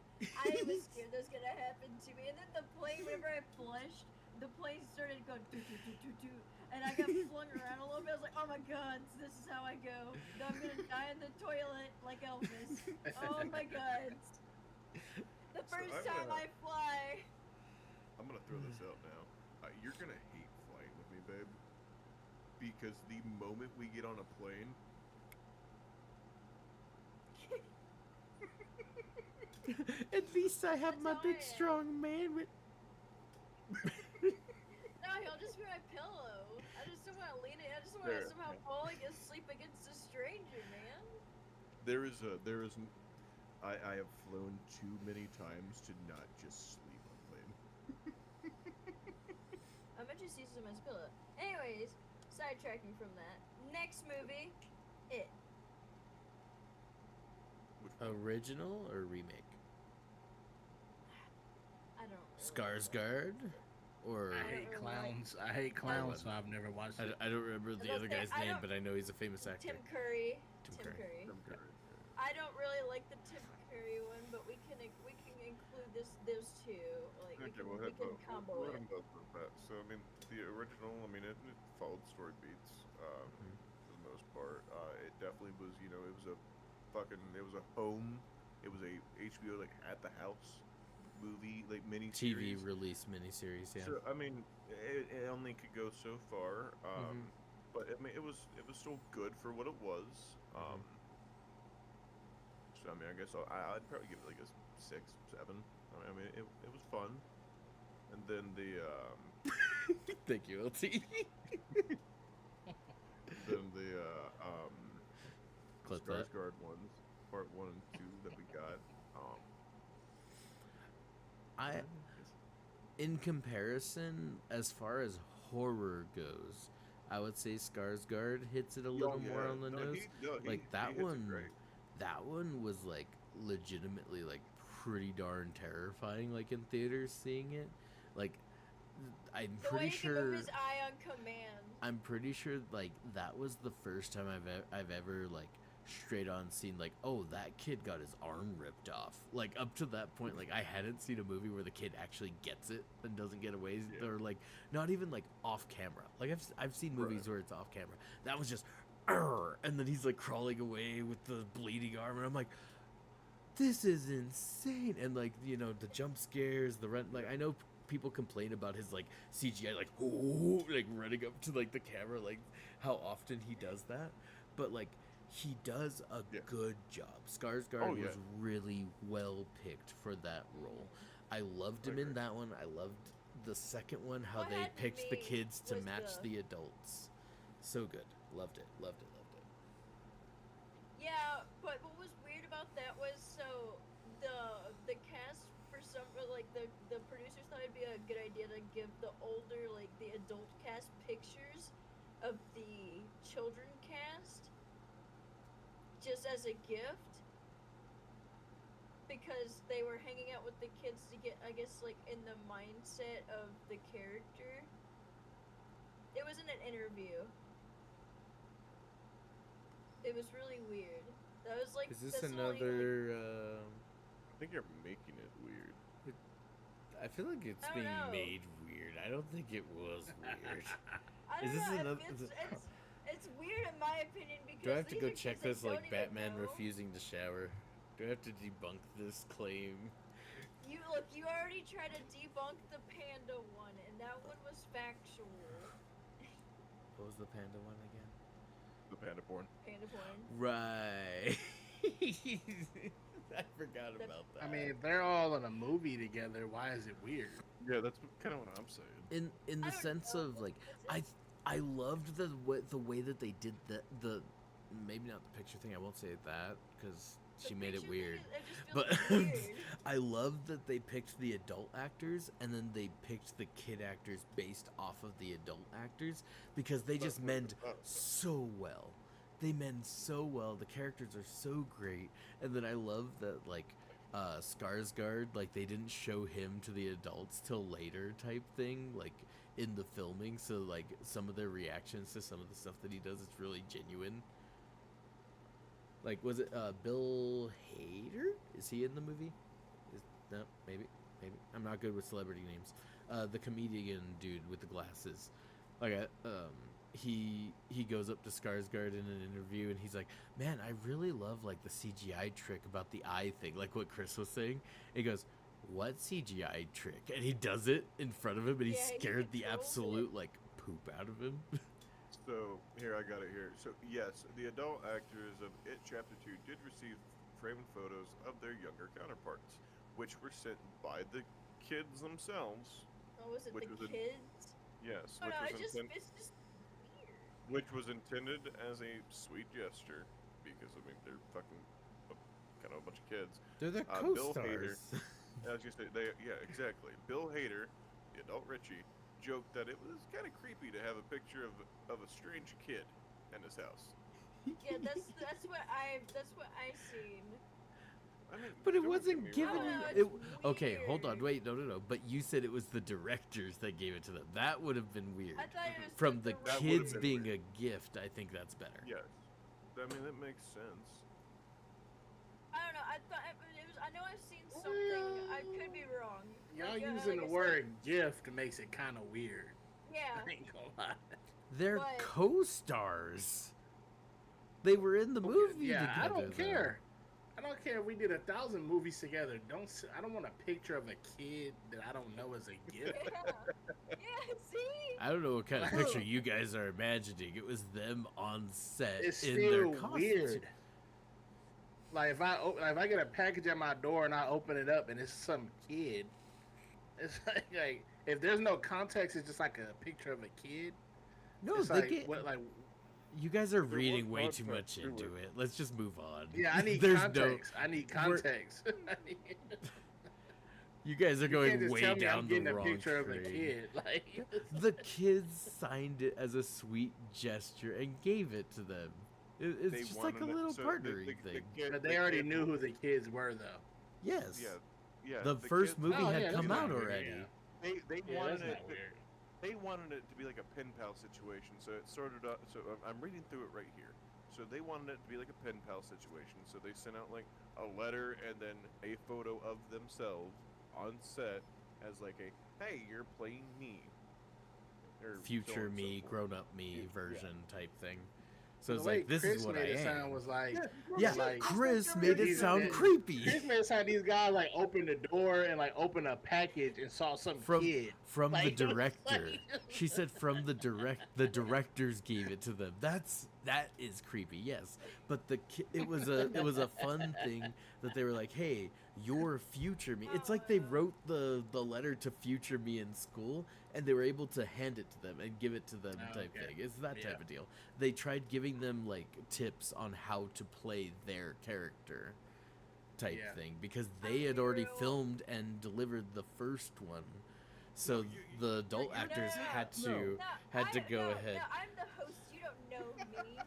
I was scared that was gonna happen to me. And then the plane, whenever I flushed, the plane started going doo doo doo doo doo, and I got flung around a little bit. I was like, oh my god, this is how I go. I'm gonna die in the toilet like Elvis. Oh my god. The So first I'm time gonna- I fly. I'm gonna throw this out now. You're gonna hate flying with me, babe. Because the moment we get on a plane, At least I have That's my how big I am. strong man with. No, he'll just be my pillow. I just don't want to lean it. I just want There. to somehow fall asleep against a stranger, man. I have flown too many times to not just sleep on plane. I might just use him as pillow. Anyways, sidetracking from that. Next movie, It. Which one? Original or remake? I don't. Really Skarsgård, or I don't hate really clowns. I hate clowns, so I've never watched it. I don't remember the I other don't think- guy's I name, don't- but I know he's a famous actor. Tim Curry. Tim Tim Curry. Curry. Tim Curry. I don't really like the Tim Curry one, but we can include those two. Like we can combo we'll it. let 'em both with that. So I mean, the original. I mean, it followed story beats for the most part. It definitely was. You know, it was a home. It was a HBO like at the house movie like mini TV release miniseries, yeah. So I mean, it only could go so far. Mhm. But I mean, it was still good for what it was. Mm-hmm. So I mean, I guess I'd probably give it like a 6, 7. I mean, it was fun. And then the Thank you, LT. Clip that. Skarsgård ones, part 1 and 2 that we got. In comparison, as far as horror goes, I would say Skarsgård hits it a little more on the nose. Like that one, that one was like legitimately like pretty darn terrifying. Like in theaters, seeing it, like I'm The way pretty he can move sure. his eye on command. I'm pretty sure like that was the first time I've ever like straight on seen like, oh, that kid got his arm ripped off. Like up to that point, like I hadn't seen a movie where the kid actually gets it and doesn't get away, Yeah. or like not even like off camera. Like I've seen movies Right. where it's off camera. That was just, "Arr!" And then he's like crawling away with the bleeding arm, and I'm like, this is insane. And like, you know, the jump scares, the run. Like I know people complain about his like CGI, like ooh, like running up to like the camera, like how often he does that, but like he does a Yeah. good job. Skarsgård Oh, yeah. was really well picked for that role. I loved I him in agree. that one. I loved the second one, how What they had picked the me kids to was match the- the adults. So good. Loved it. Loved it. Loved it. Yeah, but what was weird about that was so the cast for some like the producers thought it'd be a good idea to give the older like the adult cast pictures of the children cast just as a gift because they were hanging out with the kids to get I guess like in the mindset of the character. It was in an interview. It was really weird. That was like Is this that's the only, like- another? I think you're making it weird. I feel like it's I don't being know. made weird. I don't think it was weird. I Is don't this know. another- It's weird in my opinion because Do I have to these go are check kids this that like don't even Batman know. refusing to shower? Do I have to debunk this claim? You look. You already tried to debunk the panda one, and that one was factual. What was the panda one again? The panda porn. Panda porn. Right. I forgot The- about that. I mean, if they're all in a movie together, why is it weird? Yeah, that's kind of what I'm saying. in I the don't sense know. of like It's- I loved the way that they did the maybe not the picture thing. I won't say that because The she made it picture weird. It just But feels weird. I love that they picked the adult actors and then they picked the kid actors based off of the adult actors because they just mend so well. They mend so well. The characters are so great. And then I love that, like, Skarsgård, like, they didn't show him to the adults till later type thing, like, in the filming. So, like, some of their reactions to some of the stuff that he does, it's really genuine. Like, was it Bill Hader? Is he in the movie? No, maybe. I'm not good with celebrity names. The comedian dude with the glasses. Like, he goes up to Skarsgård in an interview and he's like, "Man, I really love like the CGI trick about the eye thing, like what Chris was saying." And he goes, "What CGI trick?" And he does it in front of him, and he Yeah, he scared the controls absolute like poop out of him. So here, I got it here. So yes, the adult actors of It Chapter 2 did receive framed photos of their younger counterparts, which were sent by the kids themselves. Oh, was it which the was an- kids? Yes, Oh no, which was it's just weird. which was intended as a sweet gesture because I mean they're fucking kind of a bunch of kids. They're the Bill co-stars. As you say, yeah, exactly. Bill Hader, the adult Richie, joked that it was kind of creepy to have a picture of a strange kid in his house. Yeah, that's what I seen. I mean, But it don't wasn't get me given. wrong. Oh, It, it's okay, hold on, weird. wait, no. But you said it was the directors that gave it to them. That would have been weird. I thought it was From the That would've kids been being weird. a gift, I think that's better. Yes, I mean that makes sense. I don't know. I thought it was. I know I've seen something. I could be wrong. Y'all Like, using like the I word gift makes it kind of weird. said, Yeah. I ain't gonna lie. They're But- co-stars. They were in the Okay, movie yeah, together. I don't though. care. I don't care if we did 1,000 movies together. I don't want a picture of a kid that I don't know as a gift. Yeah. See. I don't know what kind of picture you guys are imagining. It was them on set It's in their still costume. weird. Like if I get a package at my door and I open it up and it's some kid, it's like if there's no context, it's just like a picture of a kid. No, It's they like get. what like You guys are was reading way too context much to into it. it. Let's just move on. yeah, I need There's context. I need we're- context. You guys are You going can't just way tell me down I'm getting the a wrong picture of a train. kid. Like The kids signed it as a sweet gesture and gave it to them. It's They just like a wanted it- little so partnering the thing. kid- but the they already kid- knew who the kids were though. Yes. Yeah. The the first kids- movie Oh, had yeah, come that's out not weird, already. yeah. They Yeah, wanted that's it. not weird. They wanted it to be like a pen pal situation. So it started out. So I'm reading through it right here. So they wanted it to be like a pen pal situation. So they sent out like a letter and then a photo of themselves on set as like a, hey, you're playing me. Or so Future on and so me, forth. grown up me Yeah. version type thing. So The it's way like, this Chris is what made I it sound am. was like Yeah, like- Chris made it He's- sound that- creepy. Chris made it sound these guys like opened the door and like opened a package and saw some From kid. from the Like, it was director. like- She said from the directors gave it to them. That is creepy. Yes, but it was a fun thing that they were like, "Hey, you're future me." It's like they wrote the letter to future me in school and they were able to hand it to them and give it to them Oh, type okay. thing. It's that Yeah. type of deal. They tried giving them like tips on how to play their character type Yeah. thing because they had already Unreal. filmed and delivered the first one. So you- the adult No, actors no, had to No, had to go no, ahead. No, I'm the host. You don't know me.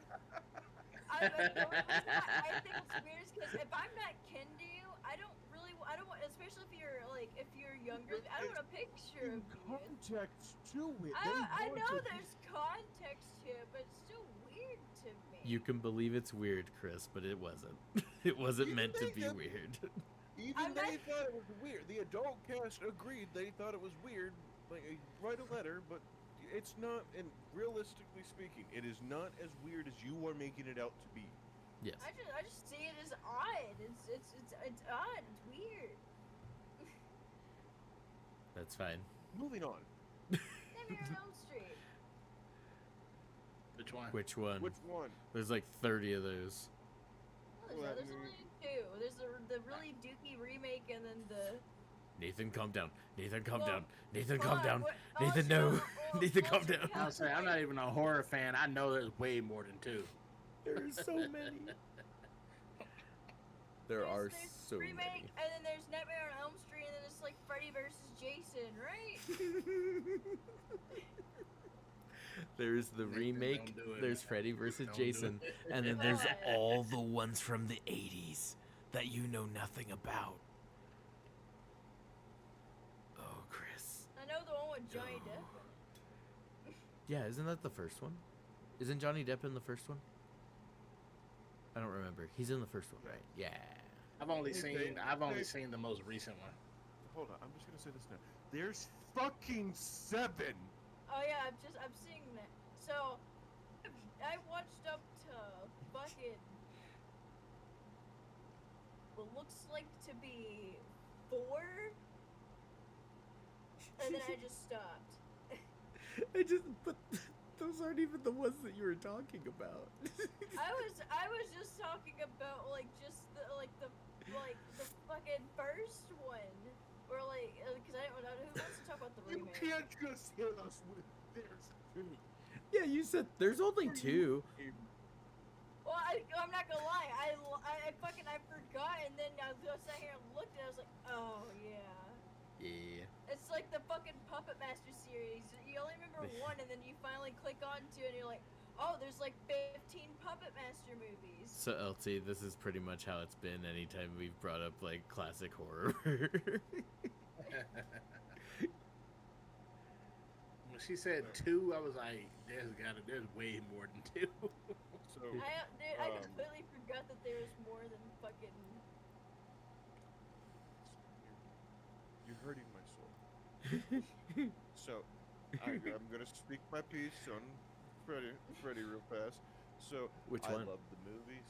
I think it's weird because if I'm not kin to you, I don't want, especially if you're younger. I don't want a picture In of you. context to it. I they know wanted- there's context to it, but it's still weird to me. You can believe it's weird, Chris, but it wasn't. It wasn't You meant to think be that- weird. Even I'm they not- thought it was weird. The adult cast agreed they thought it was weird. Like, write a letter, but it's not. And realistically speaking, it is not as weird as you are making it out to be. Yes. I just see it as odd. It's odd. It's weird. That's fine. Moving on. Nightmare on Elm Street. Which one? Which one? Which one? There's like 30 of those. Oh, Well, there's I mean- only two. There's the really dookie remake and then the. Nathan, calm down. Nathan, calm Well, down. Nathan, Hold calm on, down. what- Nathan, so- no. well, Nathan, well, calm to down. I'll say I'm not even a horror fan. I know there's way more than two. There's so many. There are there's so remake, many. and then there's Nightmare on Elm Street, and then it's like Freddy versus Jason, right? There's the Nathan, remake, don't do it, there's man. Freddy versus Don't do Jason, it. and then there's God. all the ones from the 80s that you know nothing about. Oh, Chris. I know the one with Johnny Depp. Yeah, isn't that the first one? Isn't Johnny Depp in the first one? I don't remember. He's in the first one, right? Yeah. I've only Hey, seen Dave, I've only Dave. seen the most recent one. Hold on, I'm just gonna say this now. There's fucking 7. Oh yeah, I'm seeing that. So I watched up to fucking what looks like to be 4, and then I just stopped. But those aren't even the ones that you were talking about. I was just talking about like just the fucking first one, or like because I don't know who wants to talk about the You remake. can't just hit us with there's 2. Yeah, you said there's only 2. Well, I'm not gonna lie, I forgot, and then I sat here and looked, and I was like, oh yeah. Yeah. It's like the fucking Puppet Master series. You only remember one, and then you finally click onto it, and you're like, oh, there's like 15 Puppet Master movies. So LT, this is pretty much how it's been anytime we've brought up like classic horror. When she said 2, I was like, there's way more than 2. So Dude, I Um, completely forgot that there was more than fucking. you're hurting my soul. So I'm gonna speak my piece on Freddy real fast. So Which I one? love the movies.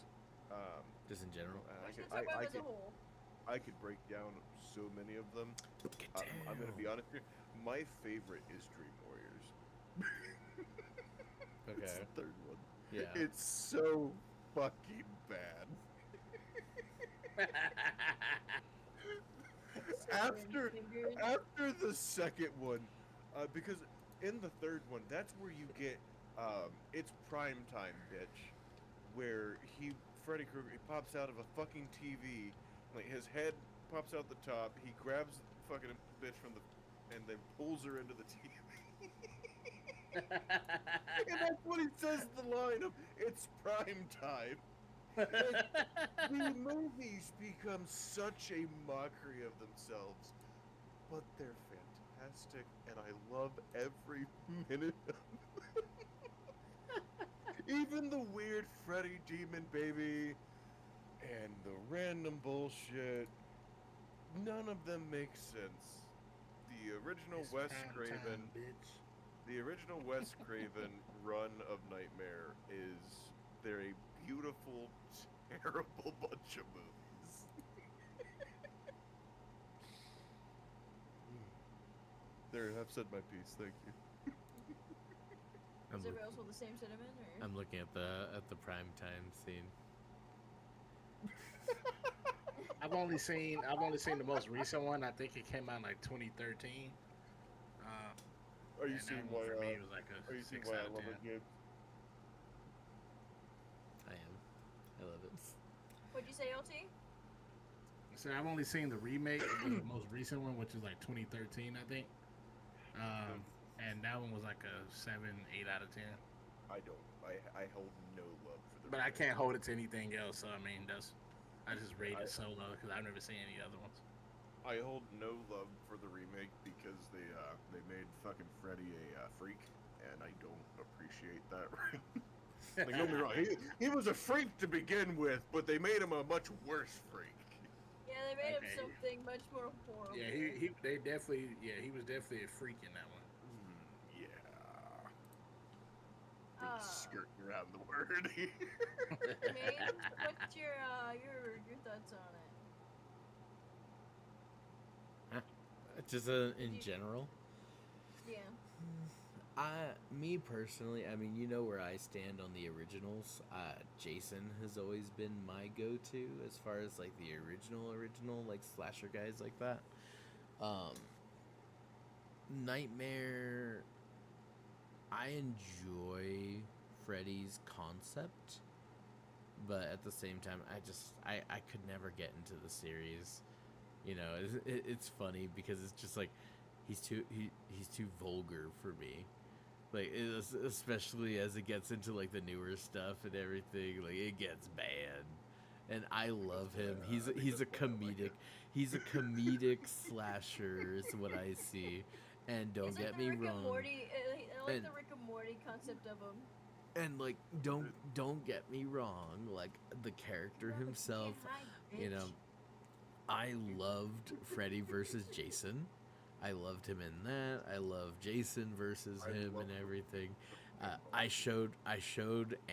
Just in general. and I'm just gonna talk about it as a whole. I could break down so many of them. I'm gonna be honest here. My favorite is Dream Warriors. It's Okay. the third one. Yeah. It's so fucking bad. After Fingers. after the second one, because in the third one, that's where you get it's prime time, bitch, where Freddy Krueger, he pops out of a fucking TV, like his head pops out the top, he grabs the fucking bitch from the, and then pulls her into the TV. And that's what he says the line of, it's prime time. The movies become such a mockery of themselves, but they're fantastic, and I love every minute of them. Even the weird Freddy Demon Baby and the random bullshit, none of them make sense. The original It's Wes prime Craven, time, bitch. the original Wes Craven run of Nightmare they're a beautiful, terrible bunch of movies. There, I've said my piece. Thank you. I'm, Is everybody else with the same sentiment? Or? I'm looking at the prime time scene. I've only seen the most recent one. I think it came out in like 2013. Are you and seeing that why? one for me was like Are you a seeing 6 why I out of love 10. it, Gabe? I am. I love it. What'd you say, LT? So I've only seen the remake, the most recent one, which is like 2013, I think. And that one was like a 7, 8 out of 10. I don't. I hold no love for the. But I remake. can't hold it to anything else. So I mean, I just rate I- it so low because I've never seen any other ones. I hold no love for the remake because they made fucking Freddy a freak, and I don't appreciate that. Like, don't get me wrong, he was a freak to begin with, but they made him a much worse freak. Yeah, they made Okay. him something much more horrible. Yeah, he was definitely a freak in that one. Yeah. Uh, Skirting around the word. Maine, what's your thoughts on it? Just in general. Yeah. Me personally, I mean, you know where I stand on the originals. Jason has always been my go-to as far as like the original like slasher guys like that. Nightmare, I enjoy Freddy's concept. but at the same time, I could never get into the series. You know, it's funny because it's just like he's too vulgar for me. Like especially as it gets into like the newer stuff and everything, like it gets bad. And I love him. He's a comedic. He's a comedic slasher is what I see. And don't It's like get the me Rick and wrong. Morty, I like And- the Rick and Morty concept of him. And like don't get me wrong, like the character himself, you know, I loved Freddy versus Jason. I loved him in that. I love Jason versus I him love and him. everything. I showed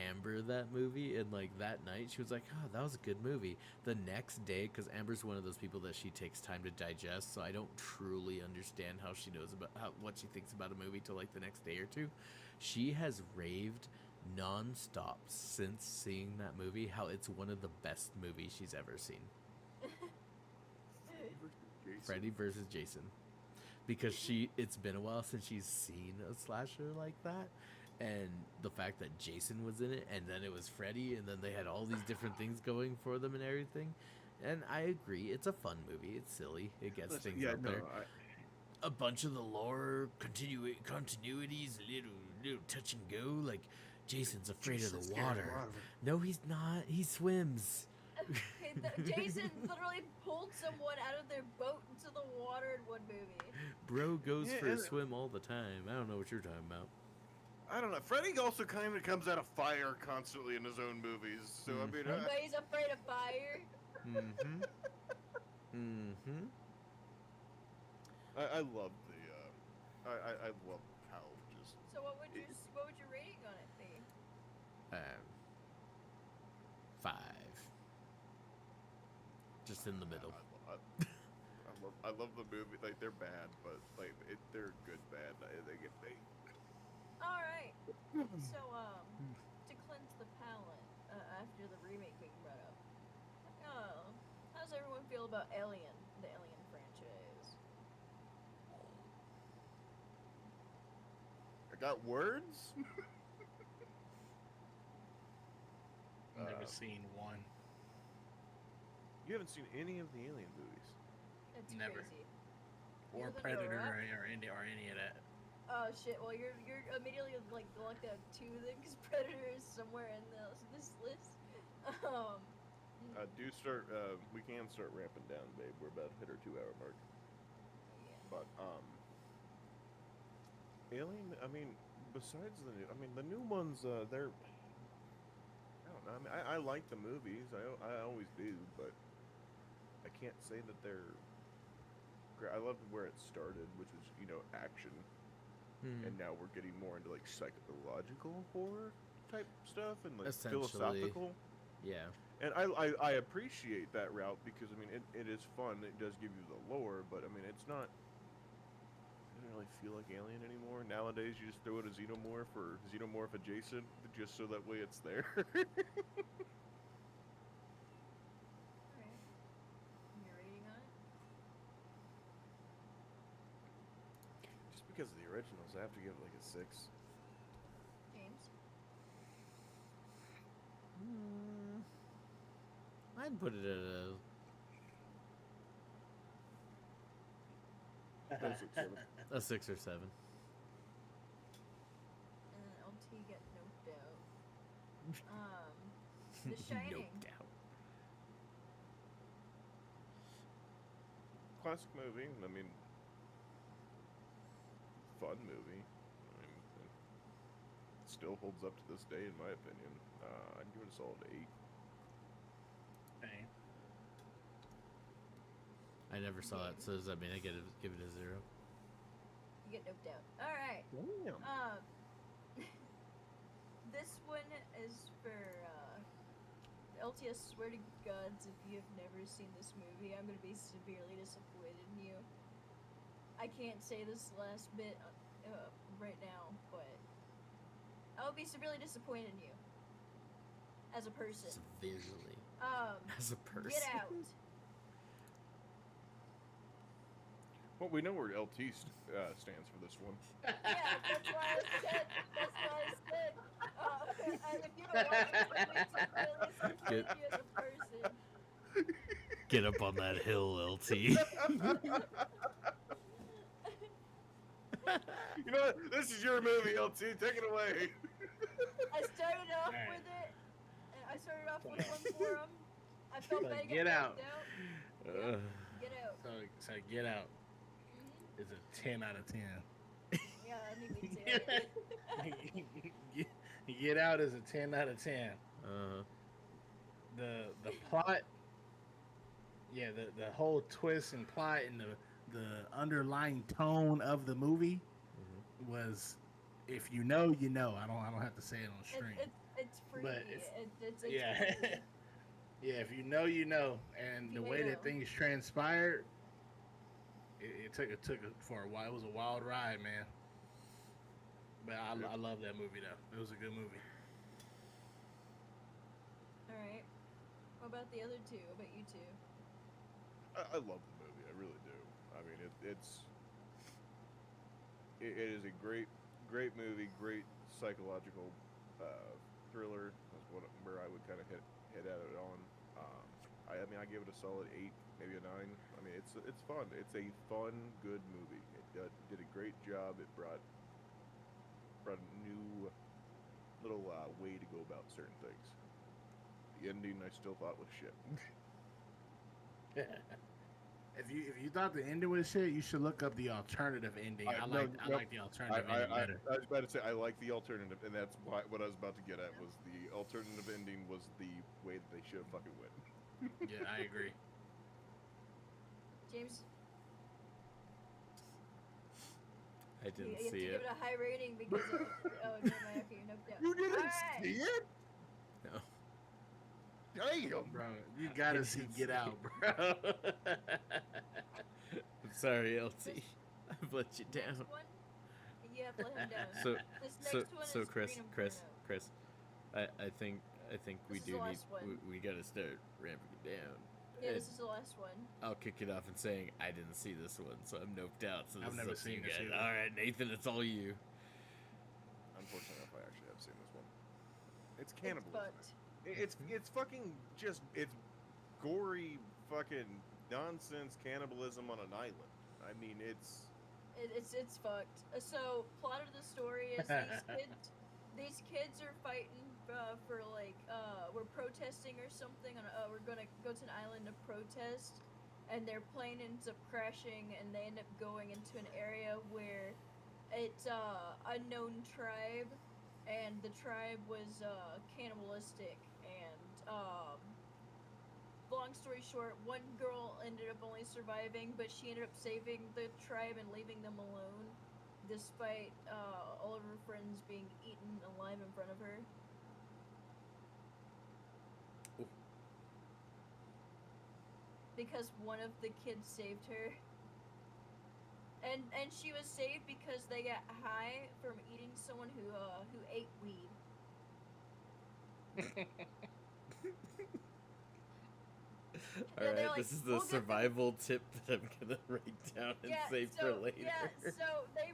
Amber that movie, and like that night she was like, "Oh, that was a good movie." The next day, because Amber's one of those people that she takes time to digest, so I don't truly understand how she knows about what she thinks about a movie till like the next day or two. She has raved nonstop since seeing that movie. How it's one of the best movies she's ever seen. Freddy versus Jason. Because it's been a while since she's seen a slasher like that, and the fact that Jason was in it and then it was Freddy and then they had all these different things going for them and everything. And I agree, it's a fun movie. It's silly. It gets things out there. A bunch of the lore continuities, little touch and go. Like Jason's afraid of the water. No, he's not. He swims. Okay, Jason literally pulled someone out of their boat into the water in one movie. Bro goes Yeah, for a and- swim all the time. I don't know what you're talking about. I don't know. Freddy also kind of comes out of fire constantly in his own movies. So I mean, Mhm. But he's afraid of fire. Mm-hmm. Mm-hmm. I love the I love how just So what would your rating on it be? 5. Just in the middle. I love the movie. Like they're bad, but like they're good bad. They get bait. All right. So to cleanse the palate after the remake being brought up, how does everyone feel about Alien, the Alien franchise? I got words. Never Uh, seen one. You haven't seen any of the Alien movies. That's Never. crazy. Or live in Predator Iraq? or any of that. Oh shit! Well, you're immediately like locked out two then, because Predator is somewhere in this list. Do start. We can start ramping down, babe. We're about to hit our 2-hour mark. Yeah. But Alien. I mean, besides the new ones. They're. I don't know. I mean, I like the movies. I always do, but I can't say that they're. I loved where it started, which was action, Hmm. and now we're getting more into like psychological horror type stuff and like Essentially. philosophical. Yeah. And I appreciate that route because I mean it is fun. It does give you the lore, but I mean it's not. It doesn't really feel like Alien anymore. Nowadays, you just throw it a xenomorph or xenomorph adjacent, just so that way it's there. Alright. Your rating on it? Just because of the originals, I have to give it like a 6. James? I'd put it at a 6 or 7. And then LT get noped out. The Shining. No doubt. Classic movie. I mean, fun movie. I mean, it still holds up to this day, in my opinion. I'd give it a solid 8. Okay. I never saw it, so does that mean I give it a 0? You get noped out. Alright. Damn. This one is for LTS. Swear to gods, if you have never seen this movie, I'm gonna be severely disappointed in you. I can't say this last bit right now, but I would be severely disappointed in you as a person. Severely. As a person. Get out. Well, we know where LT stands for this one. Yeah, that's why I said. That's why I said. If you don't watch it, it makes it really Get- you as a person. Get up on that hill, LT. You know what? This is your movie, LT. Take it away. I started off Alright. with it. And I started off with one for him. I felt Like, bad. I Get got Out. knocked out. Uh, Get out. So Get Out Mhm. is a 10 out of 10. Yeah, I knew you'd say it. Get Out is a 10 out of 10. The plot, yeah, the whole twist and plot and the underlying tone of the movie was, if you know, you know. I don't have to say it on stream. It's free. But it's- It's yeah. free. Yeah, if you know, you know. And the You way know. that things transpired, it took for a while. It was a wild ride, man. But I love that movie though. It was a good movie. All right. What about the other two? What about you two? I love the movie. I really do. I mean, it is a great movie. Great psychological thriller. That's where I would kind of hit at it on. I mean, I give it a solid 8, maybe a 9. I mean, it's fun. It's a fun, good movie. It did a great job. It brought a new little way to go about certain things. The ending, I still thought was shit. If you thought the ending was shit, you should look up the alternative ending. I like the alternative ending better. I was about to say I like the alternative, and that's what I was about to get at. Was the alternative ending was the way that they should have fucking went. Yeah, I agree. James, I you didn't have to see give it. it a high rating because of, oh, never mind. Okay, you're knocked out. You didn't Alright. see it? No. Damn! Bro, you gotta see Get Out, bro. I'm sorry, LT. I've let you down. Next one, you have to let him down. So this so next one so is Chris Green Chris Inferno. Chris, I think we This is do the need last one. we gotta start ramping it down. Yeah, And this is the last one. I'll kick it off and saying I didn't see this one, so I'm noped out. So this I've is never up to you seen this guys. either. All right, Nathan, it's all you. Unfortunately enough, I actually have seen this one. It's It's cannibalism. fucked. It's fucking just it's gory fucking nonsense cannibalism on an island. I mean, it's It's fucked. So plot of the story is these kids are fighting for like we're protesting or something. We're gonna go to an island to protest, and their plane ends up crashing, and they end up going into an area where it's unknown tribe, and the tribe was cannibalistic, and long story short, one girl ended up only surviving, but she ended up saving the tribe and leaving them alone, despite all of her friends being eaten alive in front of her. Oof. Because one of the kids saved her. And she was saved because they got high from eating someone who ate weed. All they're right, like, this is the "We'll get them." survival tip that I'm gonna write down and save for later. Yeah, so they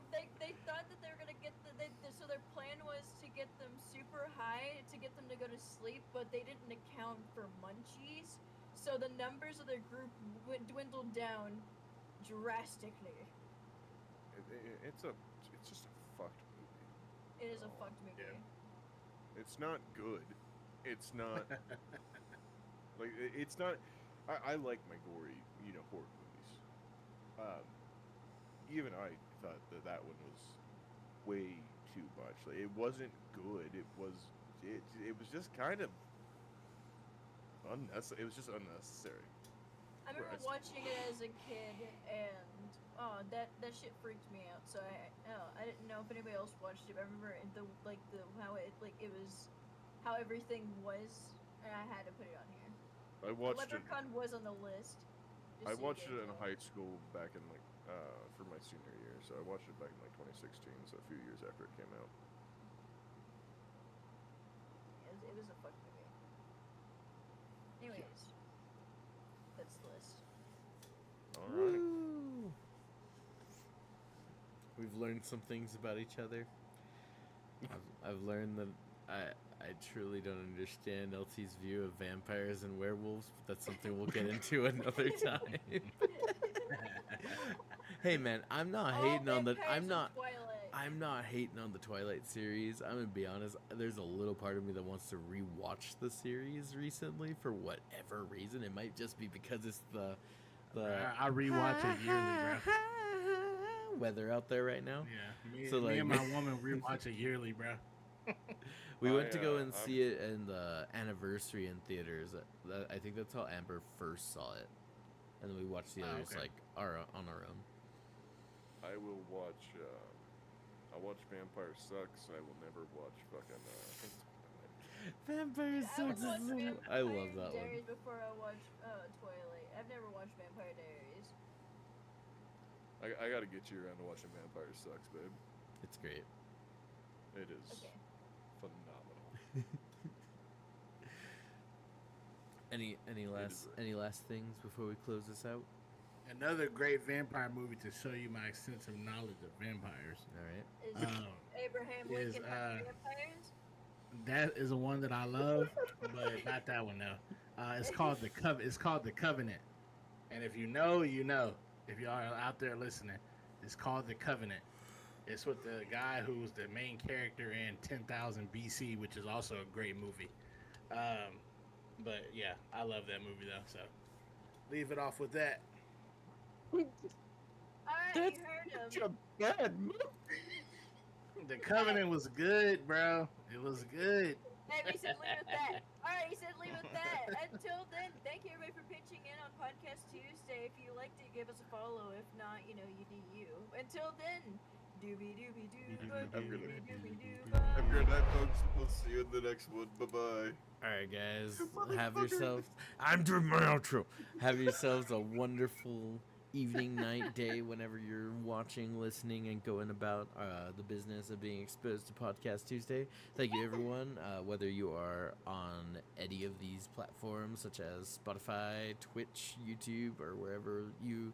thought that they were gonna get so their plan was to get them super high to get them to go to sleep, but they didn't account for munchies, so the numbers of their group dwindled down drastically. it's just a fucked movie. It is a fucked movie. Yeah. It's not good. It's not like it's not. I like my gory, horror movies. Even I thought that one was way too much. Like, it wasn't good. It was just kind of unnecessary. It was just unnecessary. I remember Whereas- watching it as a kid, and that shit freaked me out. So I didn't know if anybody else watched it. But I remember how everything was, and I had to put it on here. I watched it. Leprechaun was on the list. just I so you watched guys it in know. high school back in for my senior year. So I watched it back in 2016. So a few years after it came out. It was a fuck movie. Anyways, that's the list. All right. We've learned some things about each other. I've learned that I truly don't understand LT's view of vampires and werewolves, but that's something we'll get into another time. Hey man, I'm not All hating on the vampires I'm in not Twilight. I'm not hating on the Twilight series. I'm gonna be honest. There's a little part of me that wants to rewatch the series recently for whatever reason. It might just be because it's the I rewatch it yearly, bro. weather out there right now. Yeah, me, So, me like- and my woman rewatch it yearly, bro. We went to go and I'm- see it in the anniversary in theaters. I think that's how Amber first saw it, and then we watched the Oh, others okay. like on our own. I will watch. I watch Vampire Sucks. I will never watch fucking. Vampire I would Sucks. watch Vampire I love that one. Diaries before I watch Twilight. I've never watched Vampire Diaries. I gotta get you around to watching Vampire Sucks, babe. It's great. It is Okay. phenomenal. Any last things before we close this out? Another great vampire movie to show you my extensive knowledge of vampires. All right. Is Um, Abraham is, Lincoln have vampires? that is the one that I love, but not that one though. It's called It's called The Covenant. And if you know, you know. If y'all are out there listening, it's called The Covenant. It's with the guy who's the main character in 10,000 BC, which is also a great movie. But yeah, I love that movie though. So leave it off with that. Alright, That's you heard Such him. a bad movie. The Covenant was good, bro. It was good. Hey, we said leave with that. Alright, he said leave with that. Until then, thank you everybody for pitching in on Podcast Tuesday. If you liked it, give us a follow. If not, you know, you do you. Until then, doobie doobie doo. Have a good night. Doobie doo. Have a good night, folks. We'll see you in the next one. Bye bye. All right, guys. Have yourselves. I'm doing my outro. Have yourselves a wonderful evening, night, day, whenever you're watching, listening, and going about the business of being exposed to Podcast Tuesday. Thank you, everyone. Whether you are on any of these platforms, such as Spotify, Twitch, YouTube, or wherever you